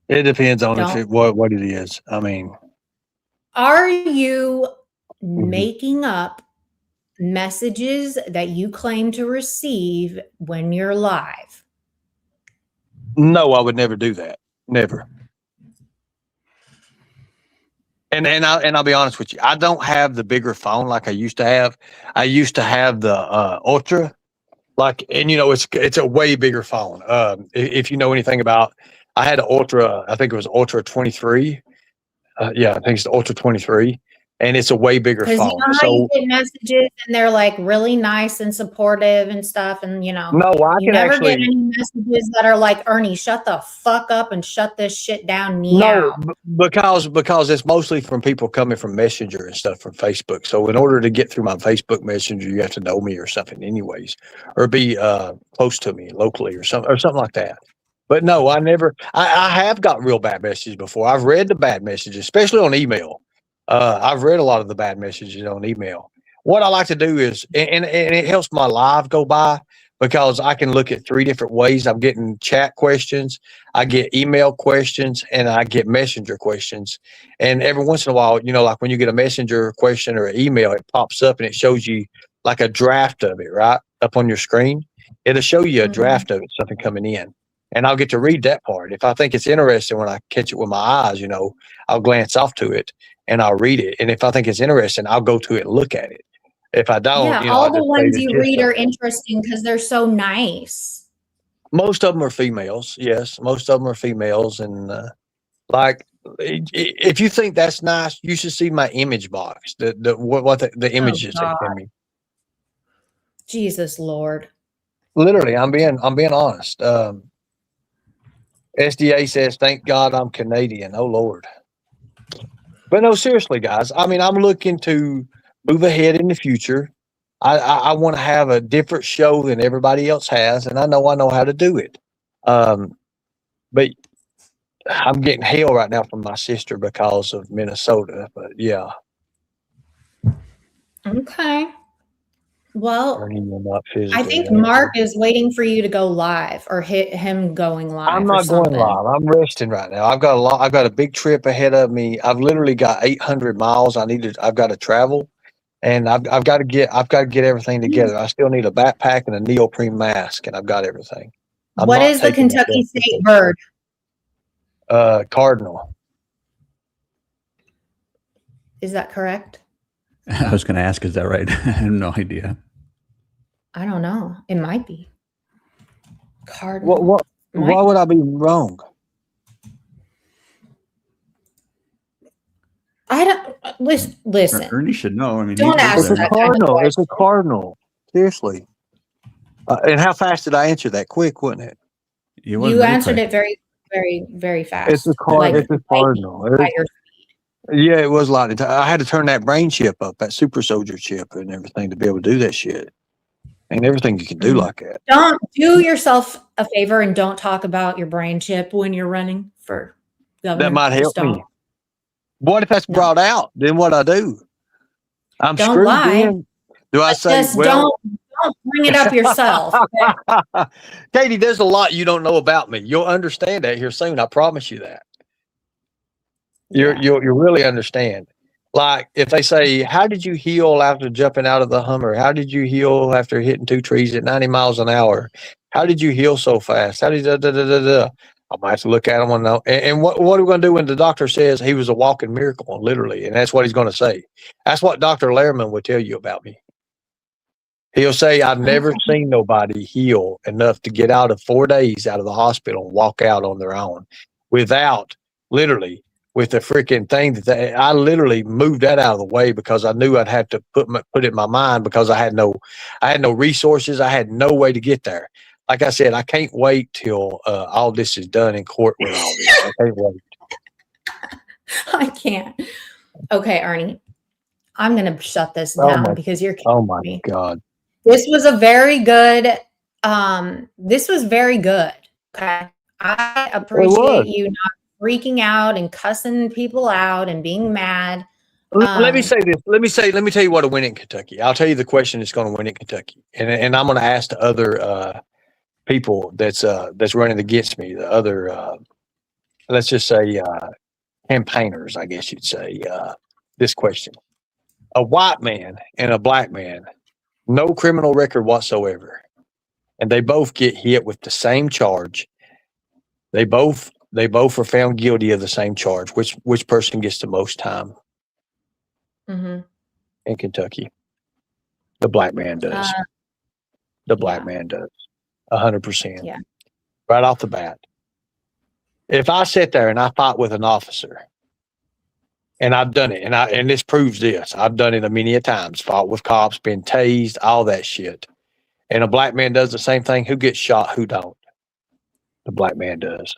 Speaker 4: It depends on
Speaker 1: Don't.
Speaker 4: what it is. I mean,
Speaker 1: Are you
Speaker 4: mhm.
Speaker 1: making up messages that you claim to receive when you're live?
Speaker 4: No, I would never do that. Never. And I'll be honest with you. I don't have the bigger phone like I used to have. I used to have the Ultra, like, and it's a way bigger phone. If you know anything about, I had an Ultra. I think it was Ultra 23. Yeah, I think it's the Ultra 23, and it's a way bigger
Speaker 1: Because you
Speaker 4: phone.
Speaker 1: know how you
Speaker 4: So
Speaker 1: get messages and they're like really nice and supportive and stuff, and
Speaker 4: no, I
Speaker 1: you
Speaker 4: can
Speaker 1: never get
Speaker 4: actually.
Speaker 1: any messages that are like, Ernie, shut the fuck up and shut this shit down
Speaker 4: No,
Speaker 1: meow.
Speaker 4: because it's mostly from people coming from Messenger and stuff from Facebook. So in order to get through my Facebook Messenger, you have to know me or something, anyways, or be close to me locally or something like that. But no, I never. I have got real bad messages before. I've read the bad messages, especially on email. I've read a lot of the bad messages on email. What I like to do is, and it helps my live go by because I can look at three different ways. I'm getting chat questions, I get email questions, and I get messenger questions. And every once in a while, like when you get a messenger question or an email, it pops up and it shows you like a draft of it, right? Up on your screen. It'll show you a
Speaker 1: Mhm.
Speaker 4: draft of it, something coming in. And I'll get to read that part. If I think it's interesting when I catch it with my eyes, I'll glance off to it and I'll read it. And if I think it's interesting, I'll go to it and look at it. If I don't,
Speaker 1: Yeah,
Speaker 4: I'll
Speaker 1: all the
Speaker 4: just say
Speaker 1: ones
Speaker 4: the
Speaker 1: you
Speaker 4: gist
Speaker 1: read
Speaker 4: of
Speaker 1: are
Speaker 4: it.
Speaker 1: interesting because they're so nice.
Speaker 4: Most of them are females. Yes, most of them are females, and like, if you think that's nice, you should see my image box. The
Speaker 1: Oh
Speaker 4: images they
Speaker 1: God,
Speaker 4: send me.
Speaker 1: Jesus Lord.
Speaker 4: Literally, I'm being honest. SDA says, "Thank God I'm Canadian." Oh Lord. But no, seriously, guys. I mean, I'm looking to move ahead in the future. I want to have a different show than everybody else has, and I know how to do it. Um, but I'm getting hell right now from my sister because of Minnesota. But yeah,
Speaker 1: Okay. Well,
Speaker 4: Ernie will not
Speaker 1: I
Speaker 4: physically
Speaker 1: think
Speaker 4: answer.
Speaker 1: Mark is waiting for you to go live or hit him going
Speaker 4: I'm
Speaker 1: live or
Speaker 4: not going
Speaker 1: something.
Speaker 4: live. I'm resting right now. I've got a lot. I've got a big trip ahead of me. I've literally got 800 miles. I've got to travel, and I've got to get everything together. I still need a backpack and a neoprene mask, and I've got everything. I'm
Speaker 1: What
Speaker 4: not
Speaker 1: is the
Speaker 4: taking my
Speaker 1: Kentucky
Speaker 4: best
Speaker 1: state
Speaker 4: with
Speaker 1: bird?
Speaker 4: me. Cardinal.
Speaker 1: Is that correct?
Speaker 3: I was going to ask, is that right? I have no idea.
Speaker 1: I don't know. It might be.
Speaker 4: What?
Speaker 1: Cardinal.
Speaker 4: What?
Speaker 1: Might
Speaker 4: Why would I be wrong?
Speaker 1: I don't listen.
Speaker 3: Ernie should know. I mean,
Speaker 1: Don't
Speaker 3: he
Speaker 1: ask
Speaker 3: lives
Speaker 4: It's a
Speaker 3: there.
Speaker 1: that kind of
Speaker 4: cardinal. It's a
Speaker 1: question.
Speaker 4: cardinal. Seriously. And how fast did I answer that? Quick, wasn't it?
Speaker 3: It was
Speaker 1: You
Speaker 3: very
Speaker 1: answered
Speaker 3: quick.
Speaker 1: it very, very, very
Speaker 4: It's
Speaker 1: fast.
Speaker 4: a
Speaker 1: Like
Speaker 4: It's a cardinal.
Speaker 1: tiger.
Speaker 4: Yeah, it was a lot. I had to turn that brain chip up, that super soldier chip, and everything to be able to do that shit. And everything you can do like that.
Speaker 1: Don't do yourself a favor and don't talk about your brain chip when you're running for governor.
Speaker 4: That might
Speaker 1: Just
Speaker 4: help me.
Speaker 1: don't.
Speaker 4: What if that's
Speaker 1: No.
Speaker 4: brought out? Then what I do? I'm
Speaker 1: Don't
Speaker 4: screwed.
Speaker 1: lie.
Speaker 4: Then. Do I say,
Speaker 1: Just
Speaker 4: well,
Speaker 1: don't bring it up yourself. Okay?
Speaker 4: Katie, there's a lot you don't know about me. You'll understand that here soon. I promise you that.
Speaker 1: Yeah.
Speaker 4: You'll really understand. Like if they say, "How did you heal after jumping out of the Hummer? How did you heal after hitting 2 trees at 90 miles an hour? How did you heal so fast? How did da da da da da?" I might have to look at them and know. And what are we going to do when the doctor says he was a walking miracle, literally? And that's what he's going to say. That's what Dr. Lehrman would tell you about me. He'll say, "I've never seen nobody heal enough to get out of 4 days out of the hospital and walk out on their own without literally." With the freaking thing that I literally moved that out of the way because I knew I'd have to put it in my mind because I had no resources. I had no way to get there. Like I said, I can't wait till all this is done in court with all this. I can't wait.
Speaker 1: I can't. Okay, Arnie, I'm going to shut this
Speaker 4: Oh
Speaker 1: down
Speaker 4: my-
Speaker 1: because you're
Speaker 4: Oh
Speaker 1: kidding
Speaker 4: my
Speaker 1: me.
Speaker 4: God.
Speaker 1: This was a very good. This was very good. Okay, I appreciate you not freaking out and cussing people out and being mad.
Speaker 4: Let me say this. Let me tell you what to win in Kentucky. I'll tell you the question that's going to win in Kentucky, and I'm going to ask the other people that's running against me, the other let's just say campaigners, I guess you'd say, this question: a white man and a black man, no criminal record whatsoever, and they both get hit with the same charge. They both are found guilty of the same charge. Which person gets the most time in Kentucky? The black man does. The black man does. 100%.
Speaker 1: Yeah.
Speaker 4: Right off the bat. If I sit there and I fight with an officer, and I've done it, and this proves this, I've done it many a times, fought with cops, been tased, all that shit. And a black man does the same thing. Who gets shot? Who don't? The black man does.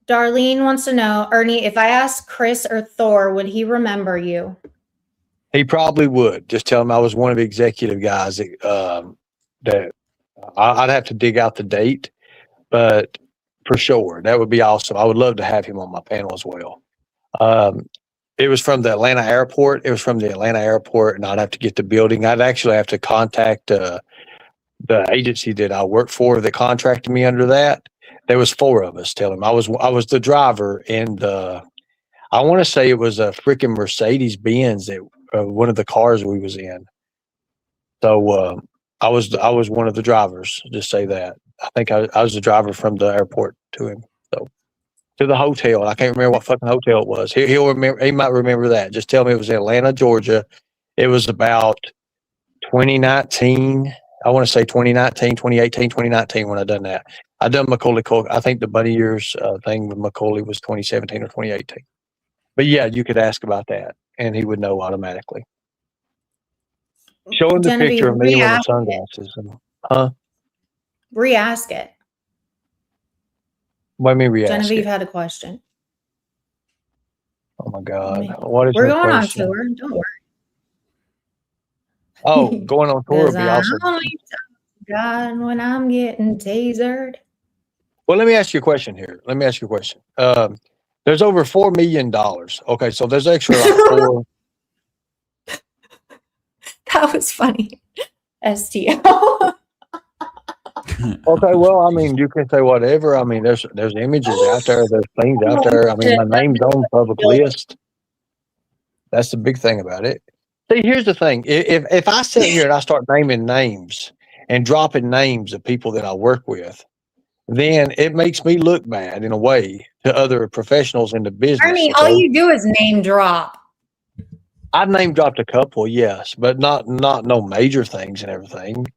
Speaker 1: Darlene wants to know, Ernie, if I asked Chris or Thor, would he remember you?
Speaker 4: He probably would. Just tell him I was one of the executive guys that I'd have to dig out the date, but for sure, that would be awesome. I would love to have him on my panel as well. It was from the Atlanta airport. And I'd have to get the building. I'd actually have to contact the agency that I worked for that contracted me under that. There was 4 of us. Tell him I was the driver in I want to say it was a freaking Mercedes Benz that one of the cars we was in. So I was one of the drivers. Just say that. I think I was the driver from the airport to him. So to the hotel. I can't remember what fucking hotel it was. He'll remember. He might remember that. Just tell me it was in Atlanta, Georgia. It was about 2019. I want to say 2019, 2018, 2019 when I done that. I done Macaulay Culkin. I think the Bunny Years thing with Macaulay was 2017 or 2018. But yeah, you could ask about that, and he would know automatically. Show him the
Speaker 1: Genevieve,
Speaker 4: picture of me with the
Speaker 1: re-ask
Speaker 4: sunglasses. Huh?
Speaker 1: Re-ask it.
Speaker 4: What do you mean re-ask
Speaker 1: Genevieve
Speaker 4: it?
Speaker 1: had a question.
Speaker 4: Oh my God.
Speaker 1: Me.
Speaker 4: What is
Speaker 1: We're
Speaker 4: her
Speaker 1: going
Speaker 4: question?
Speaker 1: on tour. Don't worry.
Speaker 4: Oh, going on tour would be awesome.
Speaker 1: Only God when I'm getting tasered.
Speaker 4: Well, let me ask you a question here. There's over $4 million. Okay, so there's extra like 4.
Speaker 1: That was funny. STO.
Speaker 4: Okay, well, I mean, you can say whatever. I mean, there's images out there, there's things out there. I mean, my name's on the public list. That's the big thing about it. See, here's the thing. If I sit here and I start naming names and dropping names of people that I work with, then it makes me look bad in a way to other professionals in the business.
Speaker 1: I mean, all you do is name drop.
Speaker 4: I've name dropped a couple, yes, but not no major things and everything.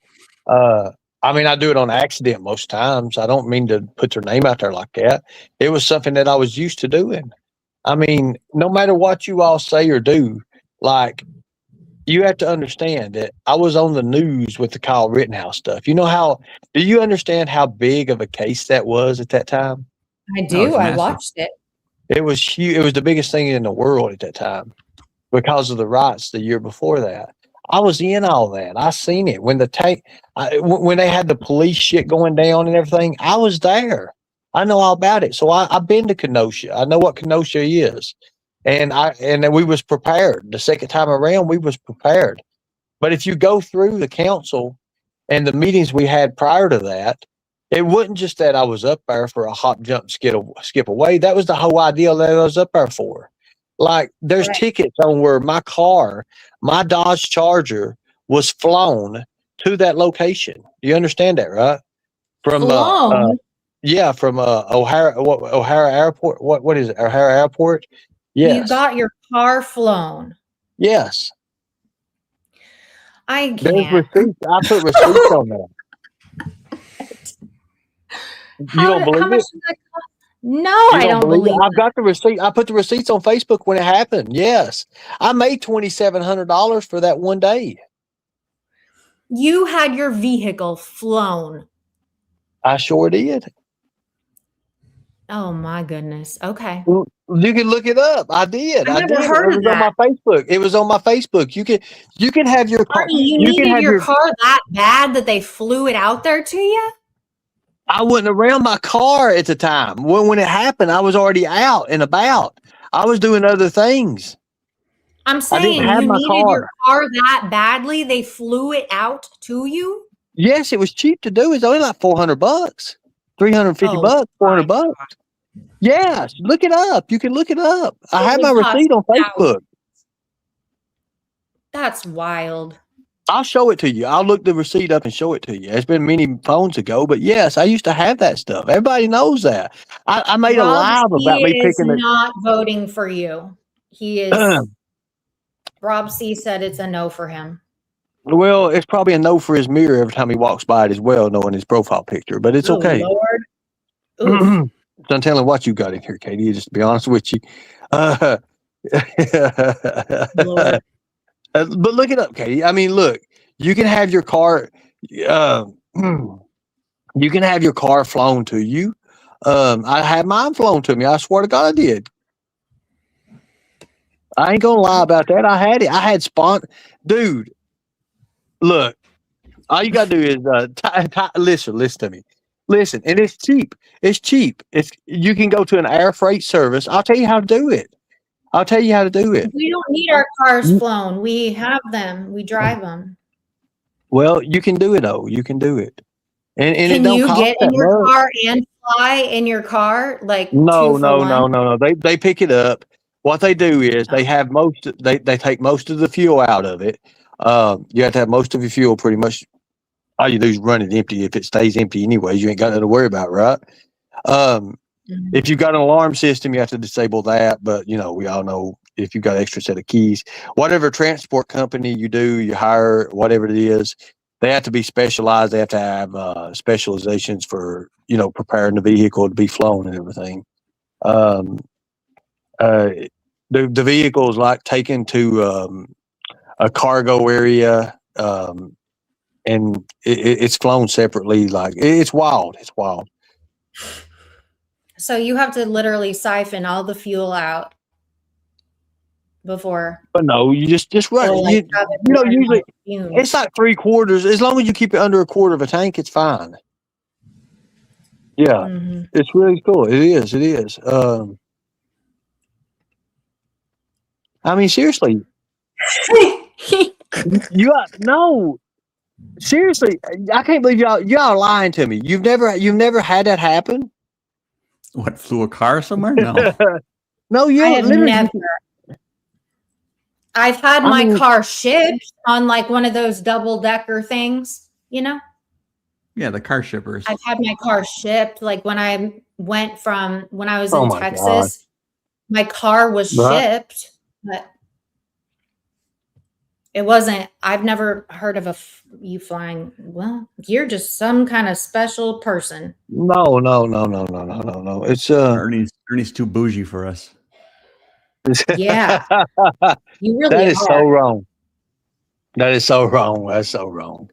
Speaker 4: I mean, I do it on accident most times. I don't mean to put their name out there like that. It was something that I was used to doing. I mean, no matter what you all say or do, like, you have to understand that I was on the news with the Kyle Rittenhouse stuff. You know how, do you understand how big of a case that was at that time?
Speaker 1: I
Speaker 3: No,
Speaker 1: do.
Speaker 3: it's
Speaker 1: I
Speaker 3: massive.
Speaker 1: watched it.
Speaker 4: It was huge. It was the biggest thing in the world at that time because of the riots the year before that. I was in all that. I seen it when the tank, when they had the police shit going down and everything. I was there. I know all about it. So I've been to Kenosha. I know what Kenosha is, and then we was prepared. The second time around, we was prepared. But if you go through the council and the meetings we had prior to that, it wasn't just that I was up there for a hop, jump, skip away. That was the whole idea that I was up there for. Like, there's
Speaker 1: Right.
Speaker 4: tickets on where my car, my Dodge Charger, was flown to that location. You understand that, right? From
Speaker 1: Flown.
Speaker 4: yeah, from O'Hara Airport. What is it? O'Hara Airport?
Speaker 1: You
Speaker 4: Yes.
Speaker 1: got your car flown.
Speaker 4: Yes.
Speaker 1: I
Speaker 4: There's
Speaker 1: can't.
Speaker 4: receipts. I put receipts on that. You don't
Speaker 1: How
Speaker 4: believe
Speaker 1: much
Speaker 4: it?
Speaker 1: did that cost? No,
Speaker 4: You
Speaker 1: I don't
Speaker 4: believe it?
Speaker 1: believe
Speaker 4: I've
Speaker 1: it.
Speaker 4: got the receipt. I put the receipts on Facebook when it happened. Yes. I made $2,700 for that one day.
Speaker 1: You had your vehicle flown.
Speaker 4: I sure did.
Speaker 1: Oh my goodness. Okay.
Speaker 4: You can look it up. I did.
Speaker 1: I
Speaker 4: I
Speaker 1: never
Speaker 4: did.
Speaker 1: heard
Speaker 4: It
Speaker 1: of
Speaker 4: was on
Speaker 1: that.
Speaker 4: my Facebook. It was on my Facebook. You can have your car.
Speaker 1: Barney, you
Speaker 4: You can
Speaker 1: needed
Speaker 4: have
Speaker 1: your
Speaker 4: your.
Speaker 1: car that bad that they flew it out there to you?
Speaker 4: I wasn't around my car at the time. When it happened, I was already out and about. I was doing other things.
Speaker 1: I'm
Speaker 4: I didn't
Speaker 1: saying
Speaker 4: have
Speaker 1: you
Speaker 4: my
Speaker 1: needed your
Speaker 4: car.
Speaker 1: car that badly they flew it out to you?
Speaker 4: Yes, it was cheap to do. It's only like $400, $350,
Speaker 1: Oh
Speaker 4: $400.
Speaker 1: my.
Speaker 4: Yes, look it up. You can look it up. I
Speaker 1: It
Speaker 4: have my
Speaker 1: would cost
Speaker 4: receipt on
Speaker 1: thousands.
Speaker 4: Facebook.
Speaker 1: That's wild.
Speaker 4: I'll show it to you. I'll look the receipt up and show it to you. It's been many phones ago, but yes, I used to have that stuff. Everybody knows that. I made a
Speaker 1: Rob
Speaker 4: live about
Speaker 1: C
Speaker 4: me
Speaker 1: is
Speaker 4: picking it.
Speaker 1: not voting for you. He is Rob C said it's a no for him.
Speaker 4: Well, it's probably a no for his mirror every time he walks by it as well, knowing his profile picture, but it's
Speaker 1: Oh
Speaker 4: okay.
Speaker 1: Lord. Oof.
Speaker 4: So I'm telling what you got in here, Katie, just to be honest with you.
Speaker 1: Lord.
Speaker 4: But look it up, Katie. I mean, look, you can have your car, you can have your car flown to you. I had mine flown to me. I swear to God, I did. I ain't gonna lie about that. I had it. I had dude. Look, all you gotta do is listen to me. Listen, and it's cheap. It's cheap. You can go to an air freight service. I'll tell you how to do it. I'll tell you how to do it.
Speaker 1: We don't need our cars flown. We have them. We drive them.
Speaker 4: Well, you can do it though. You can do it. And it
Speaker 1: Can
Speaker 4: don't
Speaker 1: you
Speaker 4: cost
Speaker 1: get
Speaker 4: that
Speaker 1: in your
Speaker 4: much.
Speaker 1: car and fly in your car like
Speaker 4: No,
Speaker 1: 2 for
Speaker 4: no,
Speaker 1: 1?
Speaker 4: no, no, no. They pick it up. What they do is they have they take most of the fuel out of it. You have to have most of your fuel pretty much. All you do is run it empty. If it stays empty anyways, you ain't got nothing to worry about, right? If you've got an alarm system, you have to disable that. But you know, we all know if you've got an extra set of keys, whatever transport company you do, you hire, whatever it is, they have to be specialized. They have to have specializations for, you know, preparing the vehicle to be flown and everything. The vehicle is like taken to a cargo area, and it's flown separately. Like it's wild. It's wild.
Speaker 1: So you have to literally siphon all the fuel out before.
Speaker 4: But no, you just run.
Speaker 1: Or like have it burn
Speaker 4: Usually
Speaker 1: like fumes.
Speaker 4: it's like 3/4. As long as you keep it under a quarter of a tank, it's fine. Yeah,
Speaker 1: Mhm.
Speaker 4: it's really cool. It is. It is. I mean, seriously, no. Seriously, I can't believe y'all are lying to me. You've never had that happen.
Speaker 3: What, flew a car somewhere? No.
Speaker 4: No, you
Speaker 1: I have
Speaker 4: literally.
Speaker 1: never. I've had
Speaker 4: I
Speaker 1: my
Speaker 4: mean-
Speaker 1: car shipped on like one of those double-decker things, you know?
Speaker 3: Yeah, the car shippers.
Speaker 1: I've had my car shipped like when I was
Speaker 4: Oh
Speaker 1: in
Speaker 4: my
Speaker 1: Texas, my car was
Speaker 4: Right.
Speaker 1: shipped, but it wasn't. I've never heard of you flying. Well, you're just some kind of special person.
Speaker 4: No. It's
Speaker 3: Ernie's too bougie for us.
Speaker 1: Yeah, you really
Speaker 4: That is
Speaker 1: are.
Speaker 4: so wrong. That is so wrong. That's so wrong.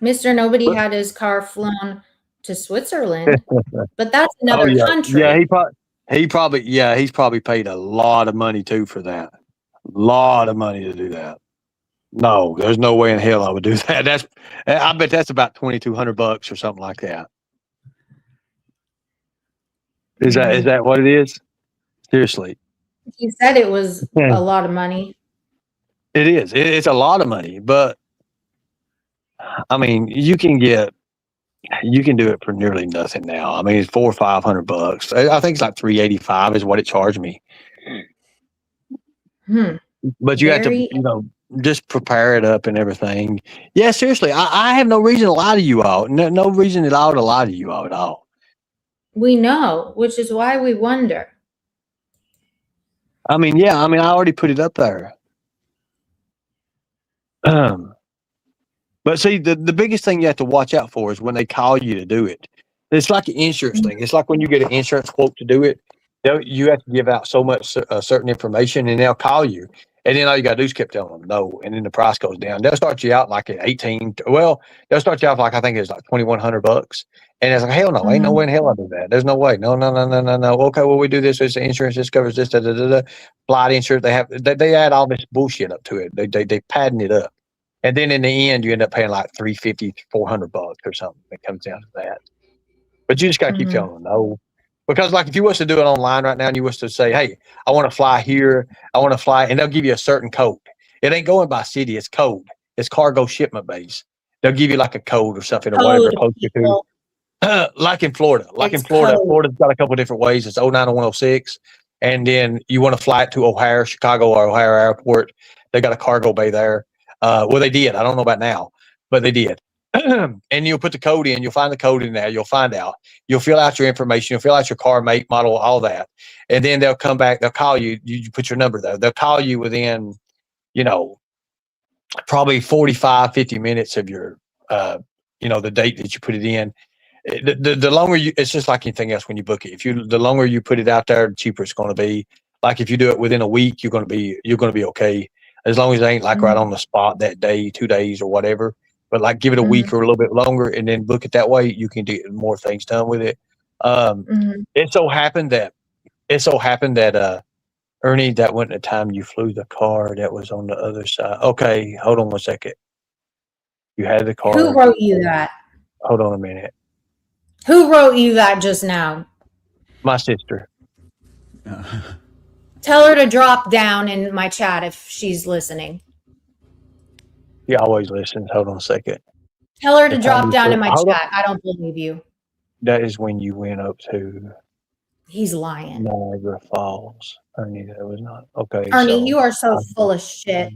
Speaker 1: Mr. Nobody
Speaker 4: But-
Speaker 1: had his car flown to Switzerland, but that's
Speaker 4: Oh
Speaker 1: another
Speaker 4: yeah,
Speaker 1: country.
Speaker 4: yeah. He's probably paid a lot of money too for that. A lot of money to do that. No, there's no way in hell I would do that. I bet that's about $2,200 or something like that. Is that what it is? Seriously,
Speaker 1: He said it was
Speaker 4: Yeah.
Speaker 1: a lot of money.
Speaker 4: It is. It's a lot of money, but I mean, you can do it for nearly nothing now. I mean, it's $400 or $500. I think it's like $385 is what it charged me. But you have to,
Speaker 1: Very.
Speaker 4: just prepare it up and everything. Yeah, seriously, I have no reason to lie to you all. No reason at all to lie to you all at all.
Speaker 1: We know, which is why we wonder.
Speaker 4: I mean, yeah, I already put it up there. But see, the biggest thing you have to watch out for is when they call you to do it. It's like an insurance thing. It's like when you get an insurance quote to do it, you have to give out so much certain information, and they'll call you. And then all you got to do is keep telling them no, and then the price goes down. They'll start you out like at 18. Well, they'll start you out like I think it's like $2,100, and it's like hell no, ain't no way in hell I do that. There's no way. No. Okay, well we do this. It's insurance. This covers this. Flight insurance. They add all this bullshit up to it. They padding it up. And then in the end, you end up paying like $350, $400 or something. It comes down to that. But you just got to keep telling them no. Because like if you was to do it online right now and you was to say, hey, I want to fly here, I want to fly, and they'll give you a certain code. It ain't going by city, it's code. It's cargo shipment base. They'll give you like a code or something or whatever
Speaker 1: Code,
Speaker 4: close to. Like in Florida.
Speaker 1: It's code.
Speaker 4: Florida's got a couple of different ways. It's 09106. And then you want to fly it to O'Hare, Chicago or O'Hare Airport. They got a cargo bay there. Well, they did. I don't know about now, but they did. And you'll put the code in. You'll find the code in there. You'll find out. You'll fill out your information. You'll fill out your car, make, model, all that. And then they'll come back. They'll call you. You put your number there. They'll call you within, probably 45, 50 minutes of your, the date that you put it in. The longer it's just like anything else when you book it. The longer you put it out there, the cheaper it's going to be. Like if you do it within a week, you're going to be okay. As long as it ain't like right on the spot that day, 2 days or whatever. But like give it a week or a little bit longer and then book it that way. You can get more things done with it. It so happened that Ernie, that wasn't the time you flew the car. That was on the other side. Okay, hold on 1 second. You had the car.
Speaker 1: Who wrote you that?
Speaker 4: Hold on a minute.
Speaker 1: Who wrote you that just now?
Speaker 4: My sister.
Speaker 1: Tell her to drop down in my chat if she's listening.
Speaker 4: He always listens. Hold on a second.
Speaker 1: Tell her to drop down in my chat. I don't believe you.
Speaker 4: That is when you went up to
Speaker 1: He's lying.
Speaker 4: Niagara Falls. Ernie, that was not. Okay.
Speaker 1: Ernie, you are so full of shit.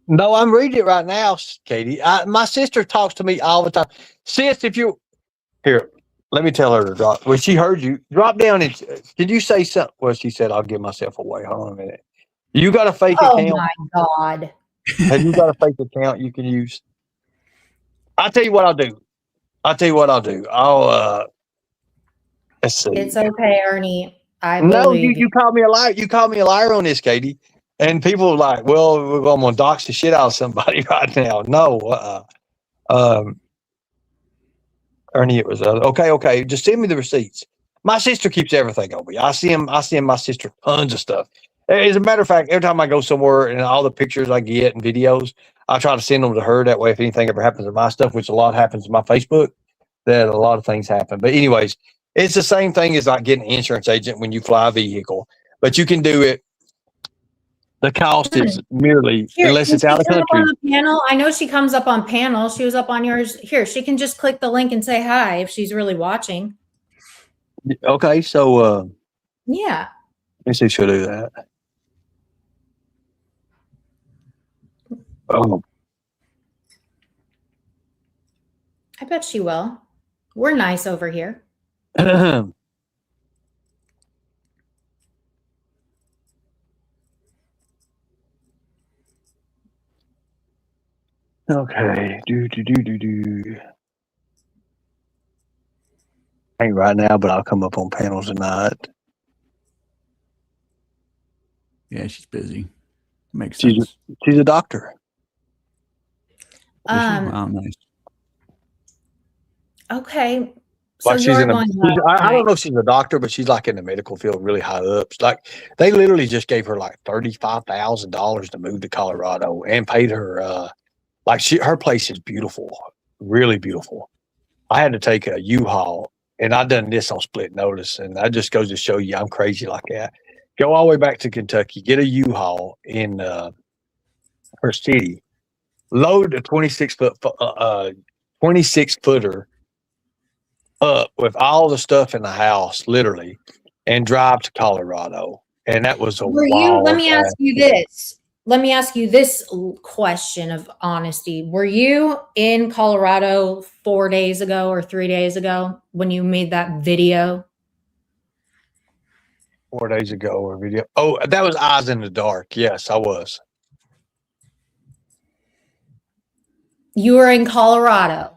Speaker 4: No, I'm reading it right now, Katie. My sister talks to me all the time. Sis, if you here, let me tell her to drop. Well, she heard you. Drop down and did you say something? Well, she said, I'll give myself away. Hold on a minute. You got a fake account?
Speaker 1: Oh my God.
Speaker 4: Have you got a fake account you can use? I'll tell you what I'll do. I'll let's see.
Speaker 1: It's okay, Ernie.
Speaker 4: No, you called me a liar. You called me a liar on this, Katie. And people are like, well, I'm gonna dox the shit out of somebody right now. No, Ernie, it was okay. Just send me the receipts. My sister keeps everything on me. I send my sister tons of stuff. As a matter of fact, every time I go somewhere and all the pictures I get and videos, I try to send them to her. That way, if anything ever happens to my stuff, which a lot happens to my Facebook, that a lot of things happen. But anyways, it's the same thing as like getting an insurance agent when you fly a vehicle, but you can do it. The cost is merely, unless it's out of country.
Speaker 1: On the panel? I know she comes up on panel. She was up on yours. Here, she can just click the link and say hi if she's really watching.
Speaker 4: Okay, so
Speaker 1: yeah.
Speaker 4: Let me see if she'll do that. Oh.
Speaker 1: I bet she will. We're nice over here.
Speaker 4: Okay. Ain't right now, but I'll come up on panels tonight.
Speaker 3: Yeah, she's busy. Makes
Speaker 4: She's
Speaker 3: sense.
Speaker 4: she's a doctor.
Speaker 3: Is she?
Speaker 1: Um,
Speaker 3: Wow, nice.
Speaker 1: okay. So
Speaker 4: Like she's
Speaker 1: you're
Speaker 4: in a.
Speaker 1: going
Speaker 4: I
Speaker 1: night.
Speaker 4: don't know if she's a doctor, but she's like in the medical field, really high up. It's like they literally just gave her like $35,000 to move to Colorado and paid her. Like her place is beautiful, really beautiful. I had to take a U-Haul, and I done this on split notice, and that just goes to show you I'm crazy like that. Go all the way back to Kentucky, get a U-Haul in her city, load a 26 footer up with all the stuff in the house, literally, and drive to Colorado. And that was a
Speaker 1: Were you, let
Speaker 4: wild
Speaker 1: me ask
Speaker 4: ass.
Speaker 1: you this. Let me ask you this question of honesty. Were you in Colorado 4 days ago or 3 days ago when you made that video?
Speaker 4: 4 days ago or video. Oh, that was Eyes in the Dark. Yes, I was.
Speaker 1: You were in Colorado.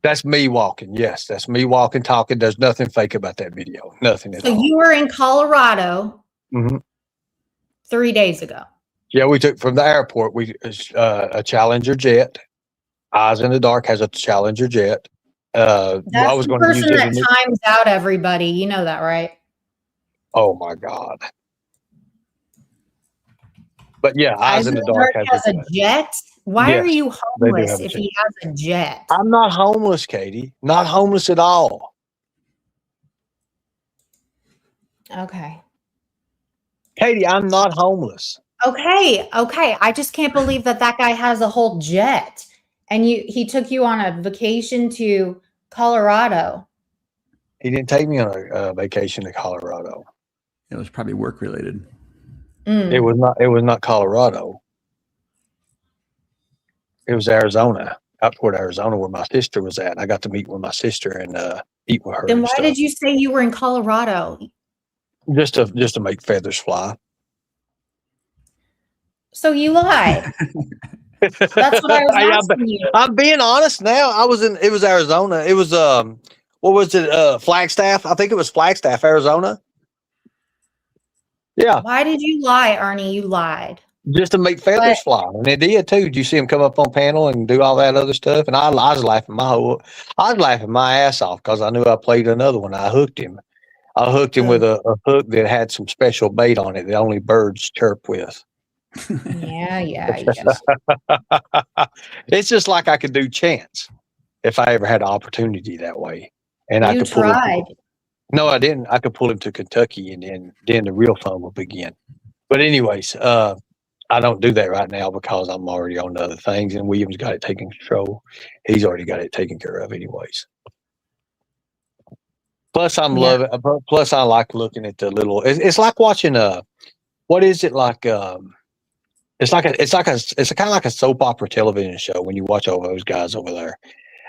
Speaker 4: That's me walking. Yes, that's me walking, talking. There's nothing fake about that video. Nothing at
Speaker 1: So
Speaker 4: all.
Speaker 1: you were in Colorado
Speaker 4: Mhm.
Speaker 1: 3 days ago.
Speaker 4: Yeah, we took from the airport. A Challenger jet. Eyes in the Dark has a Challenger jet. I
Speaker 1: That's
Speaker 4: was
Speaker 1: the
Speaker 4: going to use
Speaker 1: person
Speaker 4: it.
Speaker 1: that times out everybody. You know that, right?
Speaker 4: Oh my God! But yeah,
Speaker 1: Eyes in the Dark has a jet. Why are
Speaker 4: Yes,
Speaker 1: you
Speaker 4: they do
Speaker 1: homeless
Speaker 4: have a
Speaker 1: if
Speaker 4: jet.
Speaker 1: he has a jet?
Speaker 4: I'm not homeless, Katie. Not homeless at all.
Speaker 1: Okay.
Speaker 4: Katie, I'm not homeless.
Speaker 1: Okay. I just can't believe that guy has a whole jet, and he took you on a vacation to Colorado.
Speaker 4: He didn't take me on a vacation to Colorado.
Speaker 3: It was probably work related.
Speaker 4: It was not. It was not Colorado. It was Arizona, out toward Arizona, where my sister was at. I got to meet with my sister and eat with her.
Speaker 1: Then
Speaker 4: and
Speaker 1: why
Speaker 4: stuff.
Speaker 1: did you say you were in Colorado?
Speaker 4: Just to make feathers fly.
Speaker 1: So you lied. That's what I was asking you.
Speaker 4: I'm being honest now. It was Arizona. It was what was it? Flagstaff. I think it was Flagstaff, Arizona. Yeah.
Speaker 1: Why did you lie, Ernie? You lied.
Speaker 4: Just to make feathers fly. And they did too. Did you see him come up on panel and do all that other stuff? And I was laughing my ass off because I knew I played another one. I hooked him. With a hook that had some special bait on it that only birds chirp with.
Speaker 1: Yeah.
Speaker 4: It's just like I could do chance if I ever had an opportunity that way. And I
Speaker 1: You
Speaker 4: could pull
Speaker 1: tried.
Speaker 4: him. No, I didn't. I could pull him to Kentucky and then the real fun will begin. But anyways, I don't do that right now because I'm already on other things and William's got it taken control. He's already got it taken care of anyways. Plus I'm loving, plus I like looking at the little, it's like watching what is it like? It's kind of like a soap opera television show when you watch all those guys over there.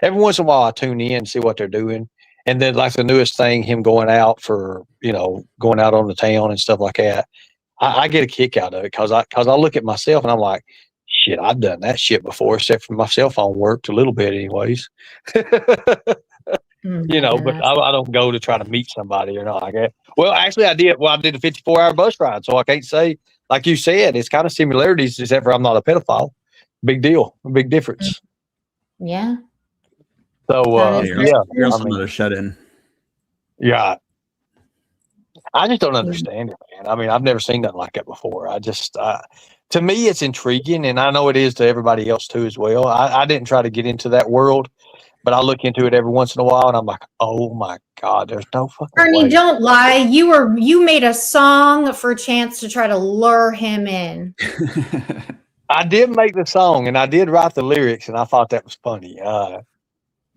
Speaker 4: Every once in a while I tune in and see what they're doing. And then like the newest thing, him going out going out on the town and stuff like that. I get a kick out of it because I look at myself and I'm like, shit, I've done that shit before, except for my cell phone worked a little bit anyways. But I don't go to try to meet somebody or not like that. Well, actually I did. Well, I did a 54-hour bus ride. So I can't say, like you said, it's kind of similarities, except for I'm not a pedophile. Big deal. Big difference.
Speaker 1: Yeah.
Speaker 4: So,
Speaker 3: you're also not a shut-in.
Speaker 4: Yeah. I just don't understand it, man. I mean, I've never seen nothing like that before. I just, to me, it's intriguing, and I know it is to everybody else too as well. I didn't try to get into that world, but I look into it every once in a while, and I'm like, oh my God, there's no fucking
Speaker 1: Ernie,
Speaker 4: way.
Speaker 1: don't lie. You made a song for Chance to try to lure him in.
Speaker 4: I did make the song, and I did write the lyrics, and I thought that was funny.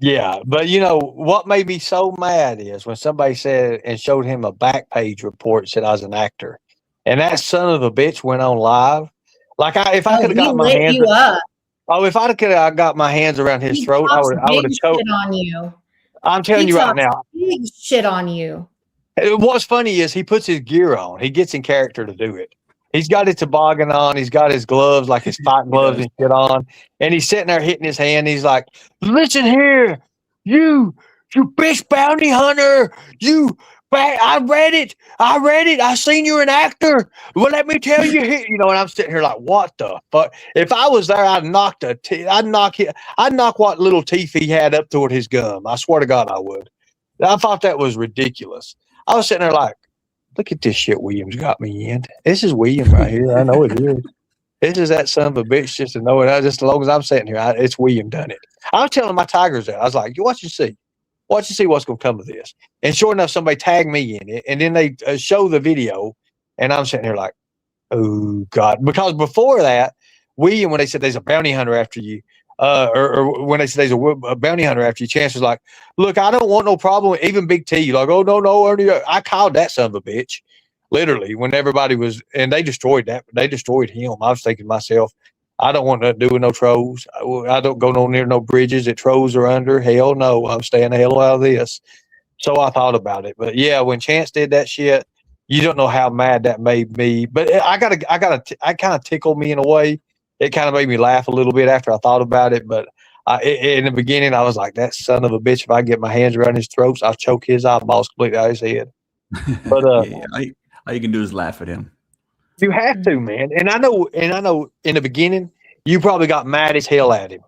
Speaker 4: Yeah, but what made me so mad is when somebody said and showed him a back page report said I was an actor, and that son of a bitch went on live. Like if I could have got my hands, if I could have got my hands around his throat, I would have choked
Speaker 1: on you.
Speaker 4: I'm telling you right now,
Speaker 1: big shit on you.
Speaker 4: What's funny is he puts his gear on. He gets in character to do it. He's got his toboggan on. He's got his gloves, like his fighting gloves and shit on. And he's sitting there hitting his hand. He's like, listen here, you bitch bounty hunter, you I read it. I seen you're an actor. Well, let me tell you here, and I'm sitting here like, what the fuck? If I was there, I'd knock what little teeth he had up toward his gum. I swear to God, I would. I thought that was ridiculous. I was sitting there like, look at this shit Williams got me in. This is William right here. I know it is. This is that son of a bitch just to know it. Just as long as I'm sitting here, it's William done it. I was telling my Tigers that. I was like, you watch and see. Watch and see what's going to come of this. And sure enough, somebody tagged me in it. And then they show the video. And I'm sitting here like, oh, God. Because before that, William, when they said there's a bounty hunter after you, or when they said there's a bounty hunter after you, Chance was like, look, I don't want no problem. Even Big T, like, oh, no, Ernie. I called that son of a bitch. Literally, when everybody was, and they destroyed him. I was thinking to myself, I don't want nothing to do with no trolls. I don't go no near no bridges that trolls are under. Hell no, I'm staying the hell out of this. So I thought about it. But yeah, when Chance did that shit, you don't know how mad that made me. But I kind of tickled me in a way. It kind of made me laugh a little bit after I thought about it. But in the beginning, I was like, that son of a bitch, if I get my hands around his throats, I'll choke his eyeballs completely out of his head. But
Speaker 3: all you can do is laugh at him.
Speaker 4: you have to, man. And I know in the beginning, you probably got mad as hell at him.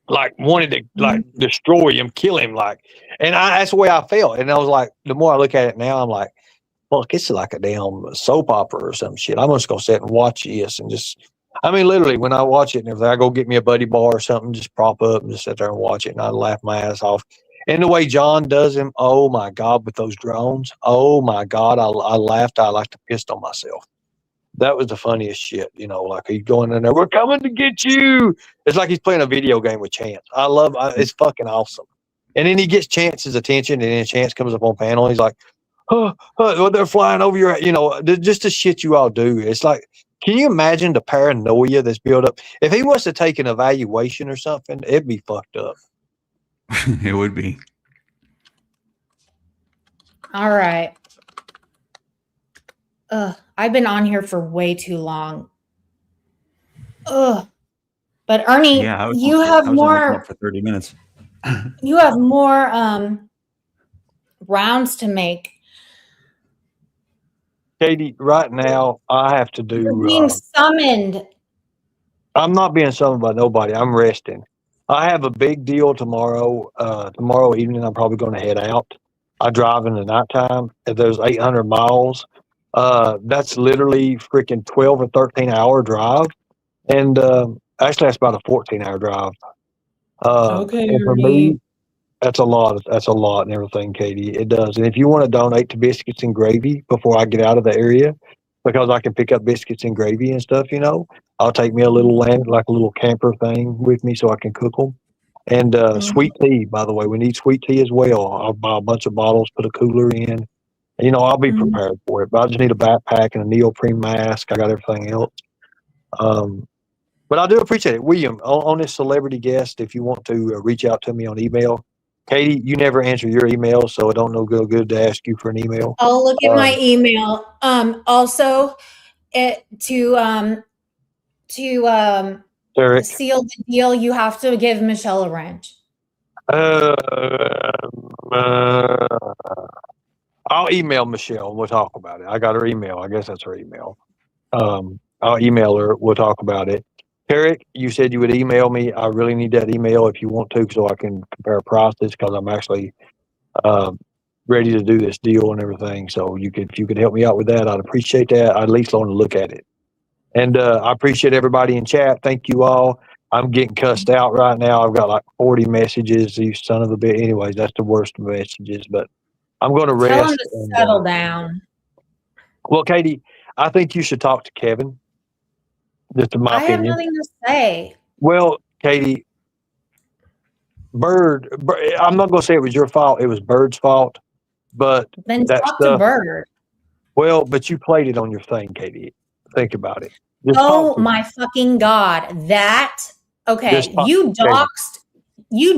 Speaker 4: Like wanted to like destroy him, kill him, and that's the way I felt. And I was like, the more I look at it now, I'm like, fuck, it's like a damn soap opera or some shit. I'm just gonna sit and watch this and literally when I watch it and everything, I go get me a buddy bar or something, just prop up and just sit there and watch it, and I laugh my ass off. And the way John does him, oh my God, with those drones, oh my God, I laughed. I like to piss on myself. That was the funniest shit, like he's going in there, we're coming to get you. It's like he's playing a video game with Chance. It's fucking awesome. And then he gets Chance's attention, and then Chance comes up on panel. And he's like, they're flying over your, just the shit you all do. It's like, can you imagine the paranoia that's built up? If he was to take an evaluation or something, it'd be fucked up.
Speaker 3: It would be.
Speaker 1: All right. I've been on here for way too long. But Ernie, you have more
Speaker 3: for 30 minutes.
Speaker 1: You have more rounds to make.
Speaker 4: Katie, right now I have to do.
Speaker 1: You're being summoned.
Speaker 4: I'm not being summoned by nobody. I'm resting. I have a big deal tomorrow. Tomorrow evening, I'm probably going to head out. I drive in the nighttime. If there's 800 miles, that's literally freaking 12 or 13 hour drive. And actually, that's about a 14-hour drive.
Speaker 1: Okay,
Speaker 4: and for me, that's a lot. That's a lot and everything, Katie. It does. And if you want to donate to Biscuits and Gravy before I get out of the area, because I can pick up biscuits and gravy and stuff, I'll take me a little like a little camper thing with me so I can cook them. And sweet tea, by the way, we need sweet tea as well. I'll buy a bunch of bottles, put a cooler in. I'll be prepared for it. But I just need a backpack and a neoprene mask. I got everything else. But I do appreciate it. William, on this celebrity guest, if you want to reach out to me on email, Katie, you never answer your email, so it don't no good to ask you for an email.
Speaker 1: I'll look at my email. Also, to
Speaker 4: Eric,
Speaker 1: seal the deal, you have to give Michelle a wrench.
Speaker 4: I'll email Michelle and we'll talk about it. I got her email. I guess that's her email. I'll email her. We'll talk about it. Eric, you said you would email me. I really need that email if you want to, so I can compare prices, because I'm actually ready to do this deal and everything. So if you could help me out with that, I'd appreciate that. I'd at least want to look at it. And I appreciate everybody in chat. Thank you all. I'm getting cussed out right now. I've got like 40 messages. You son of a bitch. Anyways, that's the worst messages. But I'm going to rest.
Speaker 1: Tell him to settle down.
Speaker 4: Well, Katie, I think you should talk to Kevin. Just in my opinion.
Speaker 1: I have nothing to say.
Speaker 4: Well, Katie, Bird, I'm not going to say it was your fault. It was Bird's fault. But
Speaker 1: then talk to Bird.
Speaker 4: Well, but you played it on your thing, Katie. Think about it.
Speaker 1: Oh my fucking God. You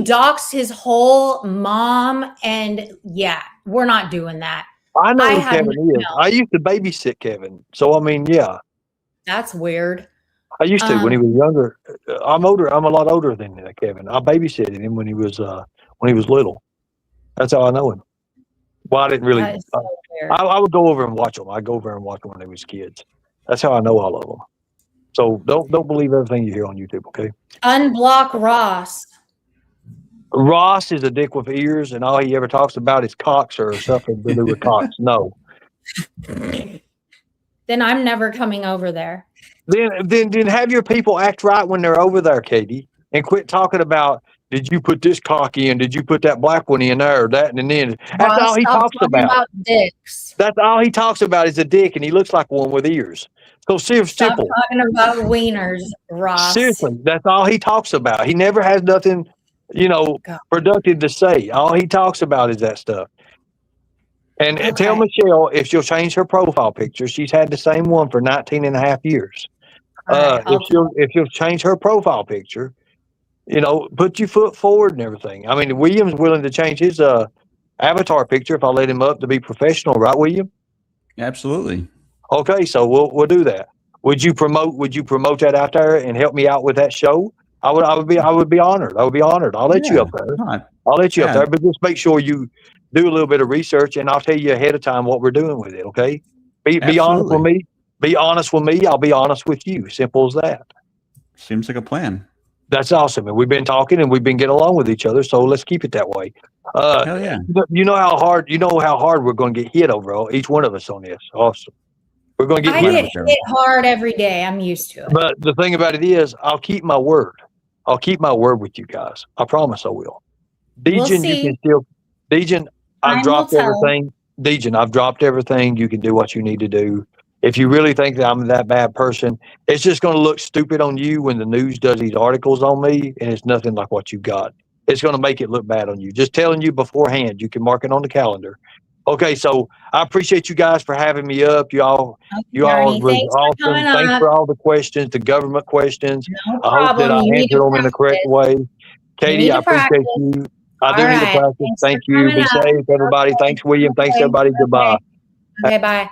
Speaker 1: doxed his whole mom, and yeah, we're not doing that.
Speaker 4: I know who Kevin is. I used to babysit Kevin. So yeah.
Speaker 1: That's weird.
Speaker 4: I used to when he was younger. I'm older. I'm a lot older than Kevin. I babysitted him when he was little. That's how I know him. Well, I didn't really.
Speaker 1: That is so weird.
Speaker 4: I would go over and watch them. I'd go over and watch them when they was kids. That's how I know all of them. So don't believe everything you hear on YouTube, okay?
Speaker 1: Unblock Ross.
Speaker 4: Ross is a dick with ears, and all he ever talks about is cocks or something to do with cocks. No.
Speaker 1: Then I'm never coming over there.
Speaker 4: Then have your people act right when they're over there, Katie, and quit talking about, did you put this cock in? Did you put that black one in there or that? And then that's
Speaker 1: Ross,
Speaker 4: all he
Speaker 1: stop
Speaker 4: talks
Speaker 1: talking
Speaker 4: about.
Speaker 1: dicks.
Speaker 4: That's all he talks about is a dick, and he looks like one with ears. So
Speaker 1: Stop
Speaker 4: simple.
Speaker 1: talking about wieners, Ross.
Speaker 4: Seriously, that's all he talks about. He never has nothing,
Speaker 1: God.
Speaker 4: productive to say. All he talks about is that stuff. And tell
Speaker 1: Okay.
Speaker 4: Michelle if she'll change her profile picture. She's had the same one for 19 and a half years.
Speaker 1: All right,
Speaker 4: If she'll change her profile picture, put your foot forward and everything. I mean, William's willing to change his avatar picture if I let him up to be professional, right, William?
Speaker 3: Absolutely.
Speaker 4: Okay, so we'll do that. Would you promote that out there and help me out with that show? I would be honored. I would be honored. I'll let you up there. I'll let you up there, but just make sure you do a little bit of research, and I'll tell you ahead of time what we're doing with it. Okay? Be honest with me. Be honest with me. I'll be honest with you. Simple as that.
Speaker 3: Seems like a plan.
Speaker 4: That's awesome. And we've been talking and we've been getting along with each other. So let's keep it that way.
Speaker 3: Hell yeah.
Speaker 4: You know how hard we're going to get hit over each one of us on this. Awesome. We're going to get
Speaker 1: I
Speaker 4: hit.
Speaker 1: get hit hard every day. I'm used to it.
Speaker 4: But the thing about it is, I'll keep my word. I'll keep my word with you guys. I promise I will. Dejan, you can still. Dejan, I've dropped everything. Dejan, I've dropped everything. You can do what you need to do. If you really think that I'm that bad person, it's just going to look stupid on you when the news does these articles on me, and it's nothing like what you got. It's going to make it look bad on you. Just telling you beforehand. You can mark it on the calendar. Okay, so I appreciate you guys for having me up. You all was awesome. Thanks for all the questions, the government questions.
Speaker 1: No
Speaker 4: I hope that I answered them in the correct way. Katie, I appreciate you. I do need to practice. Thank you. Be safe, everybody. Thanks, William. Thanks, everybody. Goodbye.
Speaker 1: Okay, bye.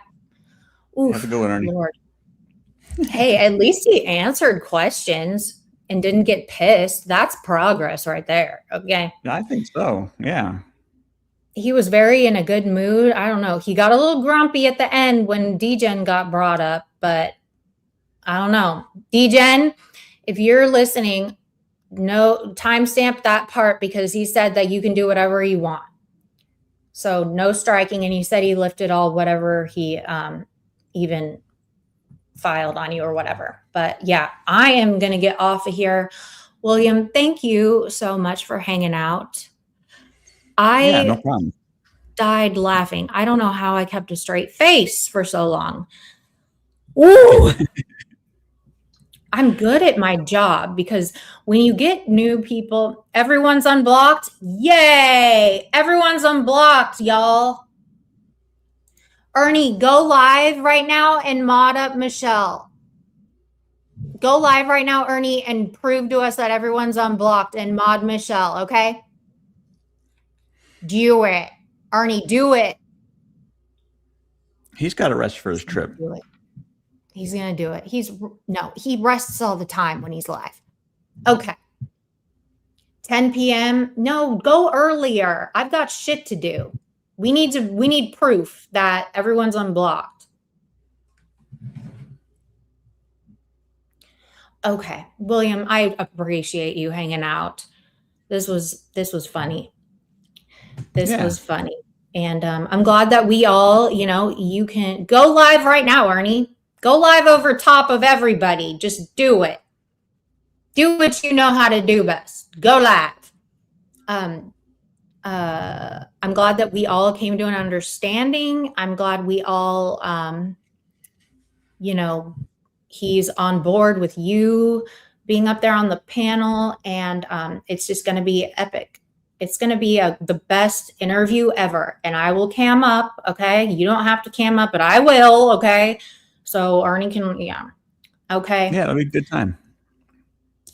Speaker 1: Oof,
Speaker 3: Have a good one, Ernie.
Speaker 1: Lord. Hey, at least he answered questions and didn't get pissed. That's progress right there. Okay.
Speaker 3: I think so. Yeah.
Speaker 1: He was very in a good mood. I don't know. He got a little grumpy at the end when Degen got brought up, but I don't know. Degen, if you're listening, no timestamp that part because he said that you can do whatever you want. So no striking. And he said he lifted all whatever he even filed on you or whatever. But yeah, I am going to get off of here. William, thank you so much for hanging out.
Speaker 3: Yeah, no problem.
Speaker 1: Died laughing. I don't know how I kept a straight face for so long. Ooh. I'm good at my job because when you get new people, everyone's unblocked. Yay! Everyone's unblocked, y'all. Ernie, go live right now and mod up Michelle. Go live right now, Ernie, and prove to us that everyone's unblocked and mod Michelle, okay? Do it. Ernie, do it.
Speaker 3: He's got to rest for his trip.
Speaker 1: Do it. He's going to do it. He rests all the time when he's live. Okay. 10 p.m. No, go earlier. I've got shit to do. We need proof that everyone's unblocked. Okay. William, I appreciate you hanging out. This was funny. This was funny. And I'm glad that we all, you can go live right now, Ernie. Go live over top of everybody. Just do it. Do what you know how to do best. Go live. I'm glad that we all came to an understanding. I'm glad we all, he's on board with you being up there on the panel. And it's just going to be epic. It's going to be the best interview ever. And I will cam up, okay? You don't have to cam up, but I will, okay? So Ernie can, okay?
Speaker 3: Yeah, it'll be a good time.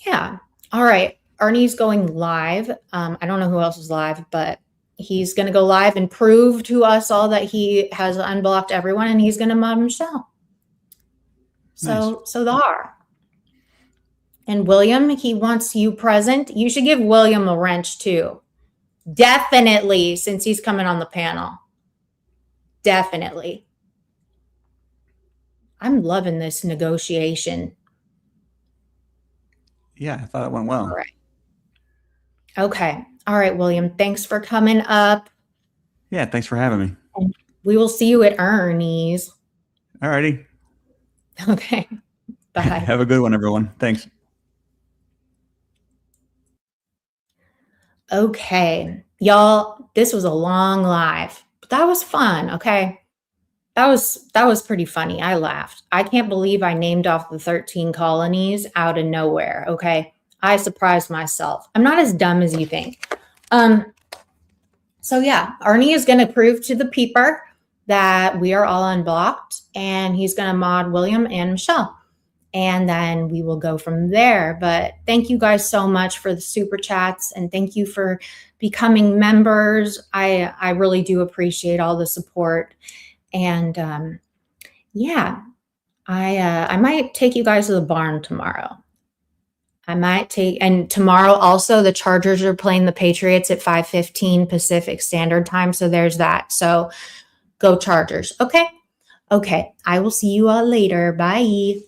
Speaker 1: Yeah. All right. Ernie's going live. I don't know who else is live, but he's going to go live and prove to us all that he has unblocked everyone, and he's going to mod Michelle. So there. And William, he wants you present. You should give William a wrench too. Definitely, since he's coming on the panel. Definitely. I'm loving this negotiation.
Speaker 3: Yeah, I thought it went well.
Speaker 1: All right. Okay. All right, William. Thanks for coming up.
Speaker 3: Yeah, thanks for having me.
Speaker 1: We will see you at Ernie's.
Speaker 3: All righty.
Speaker 1: Okay. Bye.
Speaker 3: Have a good one, everyone. Thanks.
Speaker 1: Okay. Y'all, this was a long live, but that was fun. Okay. That was pretty funny. I laughed. I can't believe I named off the 13 colonies out of nowhere. Okay. I surprised myself. I'm not as dumb as you think. So yeah, Ernie is going to prove to the peeper that we are all unblocked, and he's going to mod William and Michelle. And then we will go from there. But thank you guys so much for the super chats, and thank you for becoming members. I really do appreciate all the support. And yeah, I might take you guys to the barn tomorrow. And tomorrow also the Chargers are playing the Patriots at 5:15 Pacific Standard Time. So there's that. So go Chargers. Okay. Okay. I will see you all later. Bye.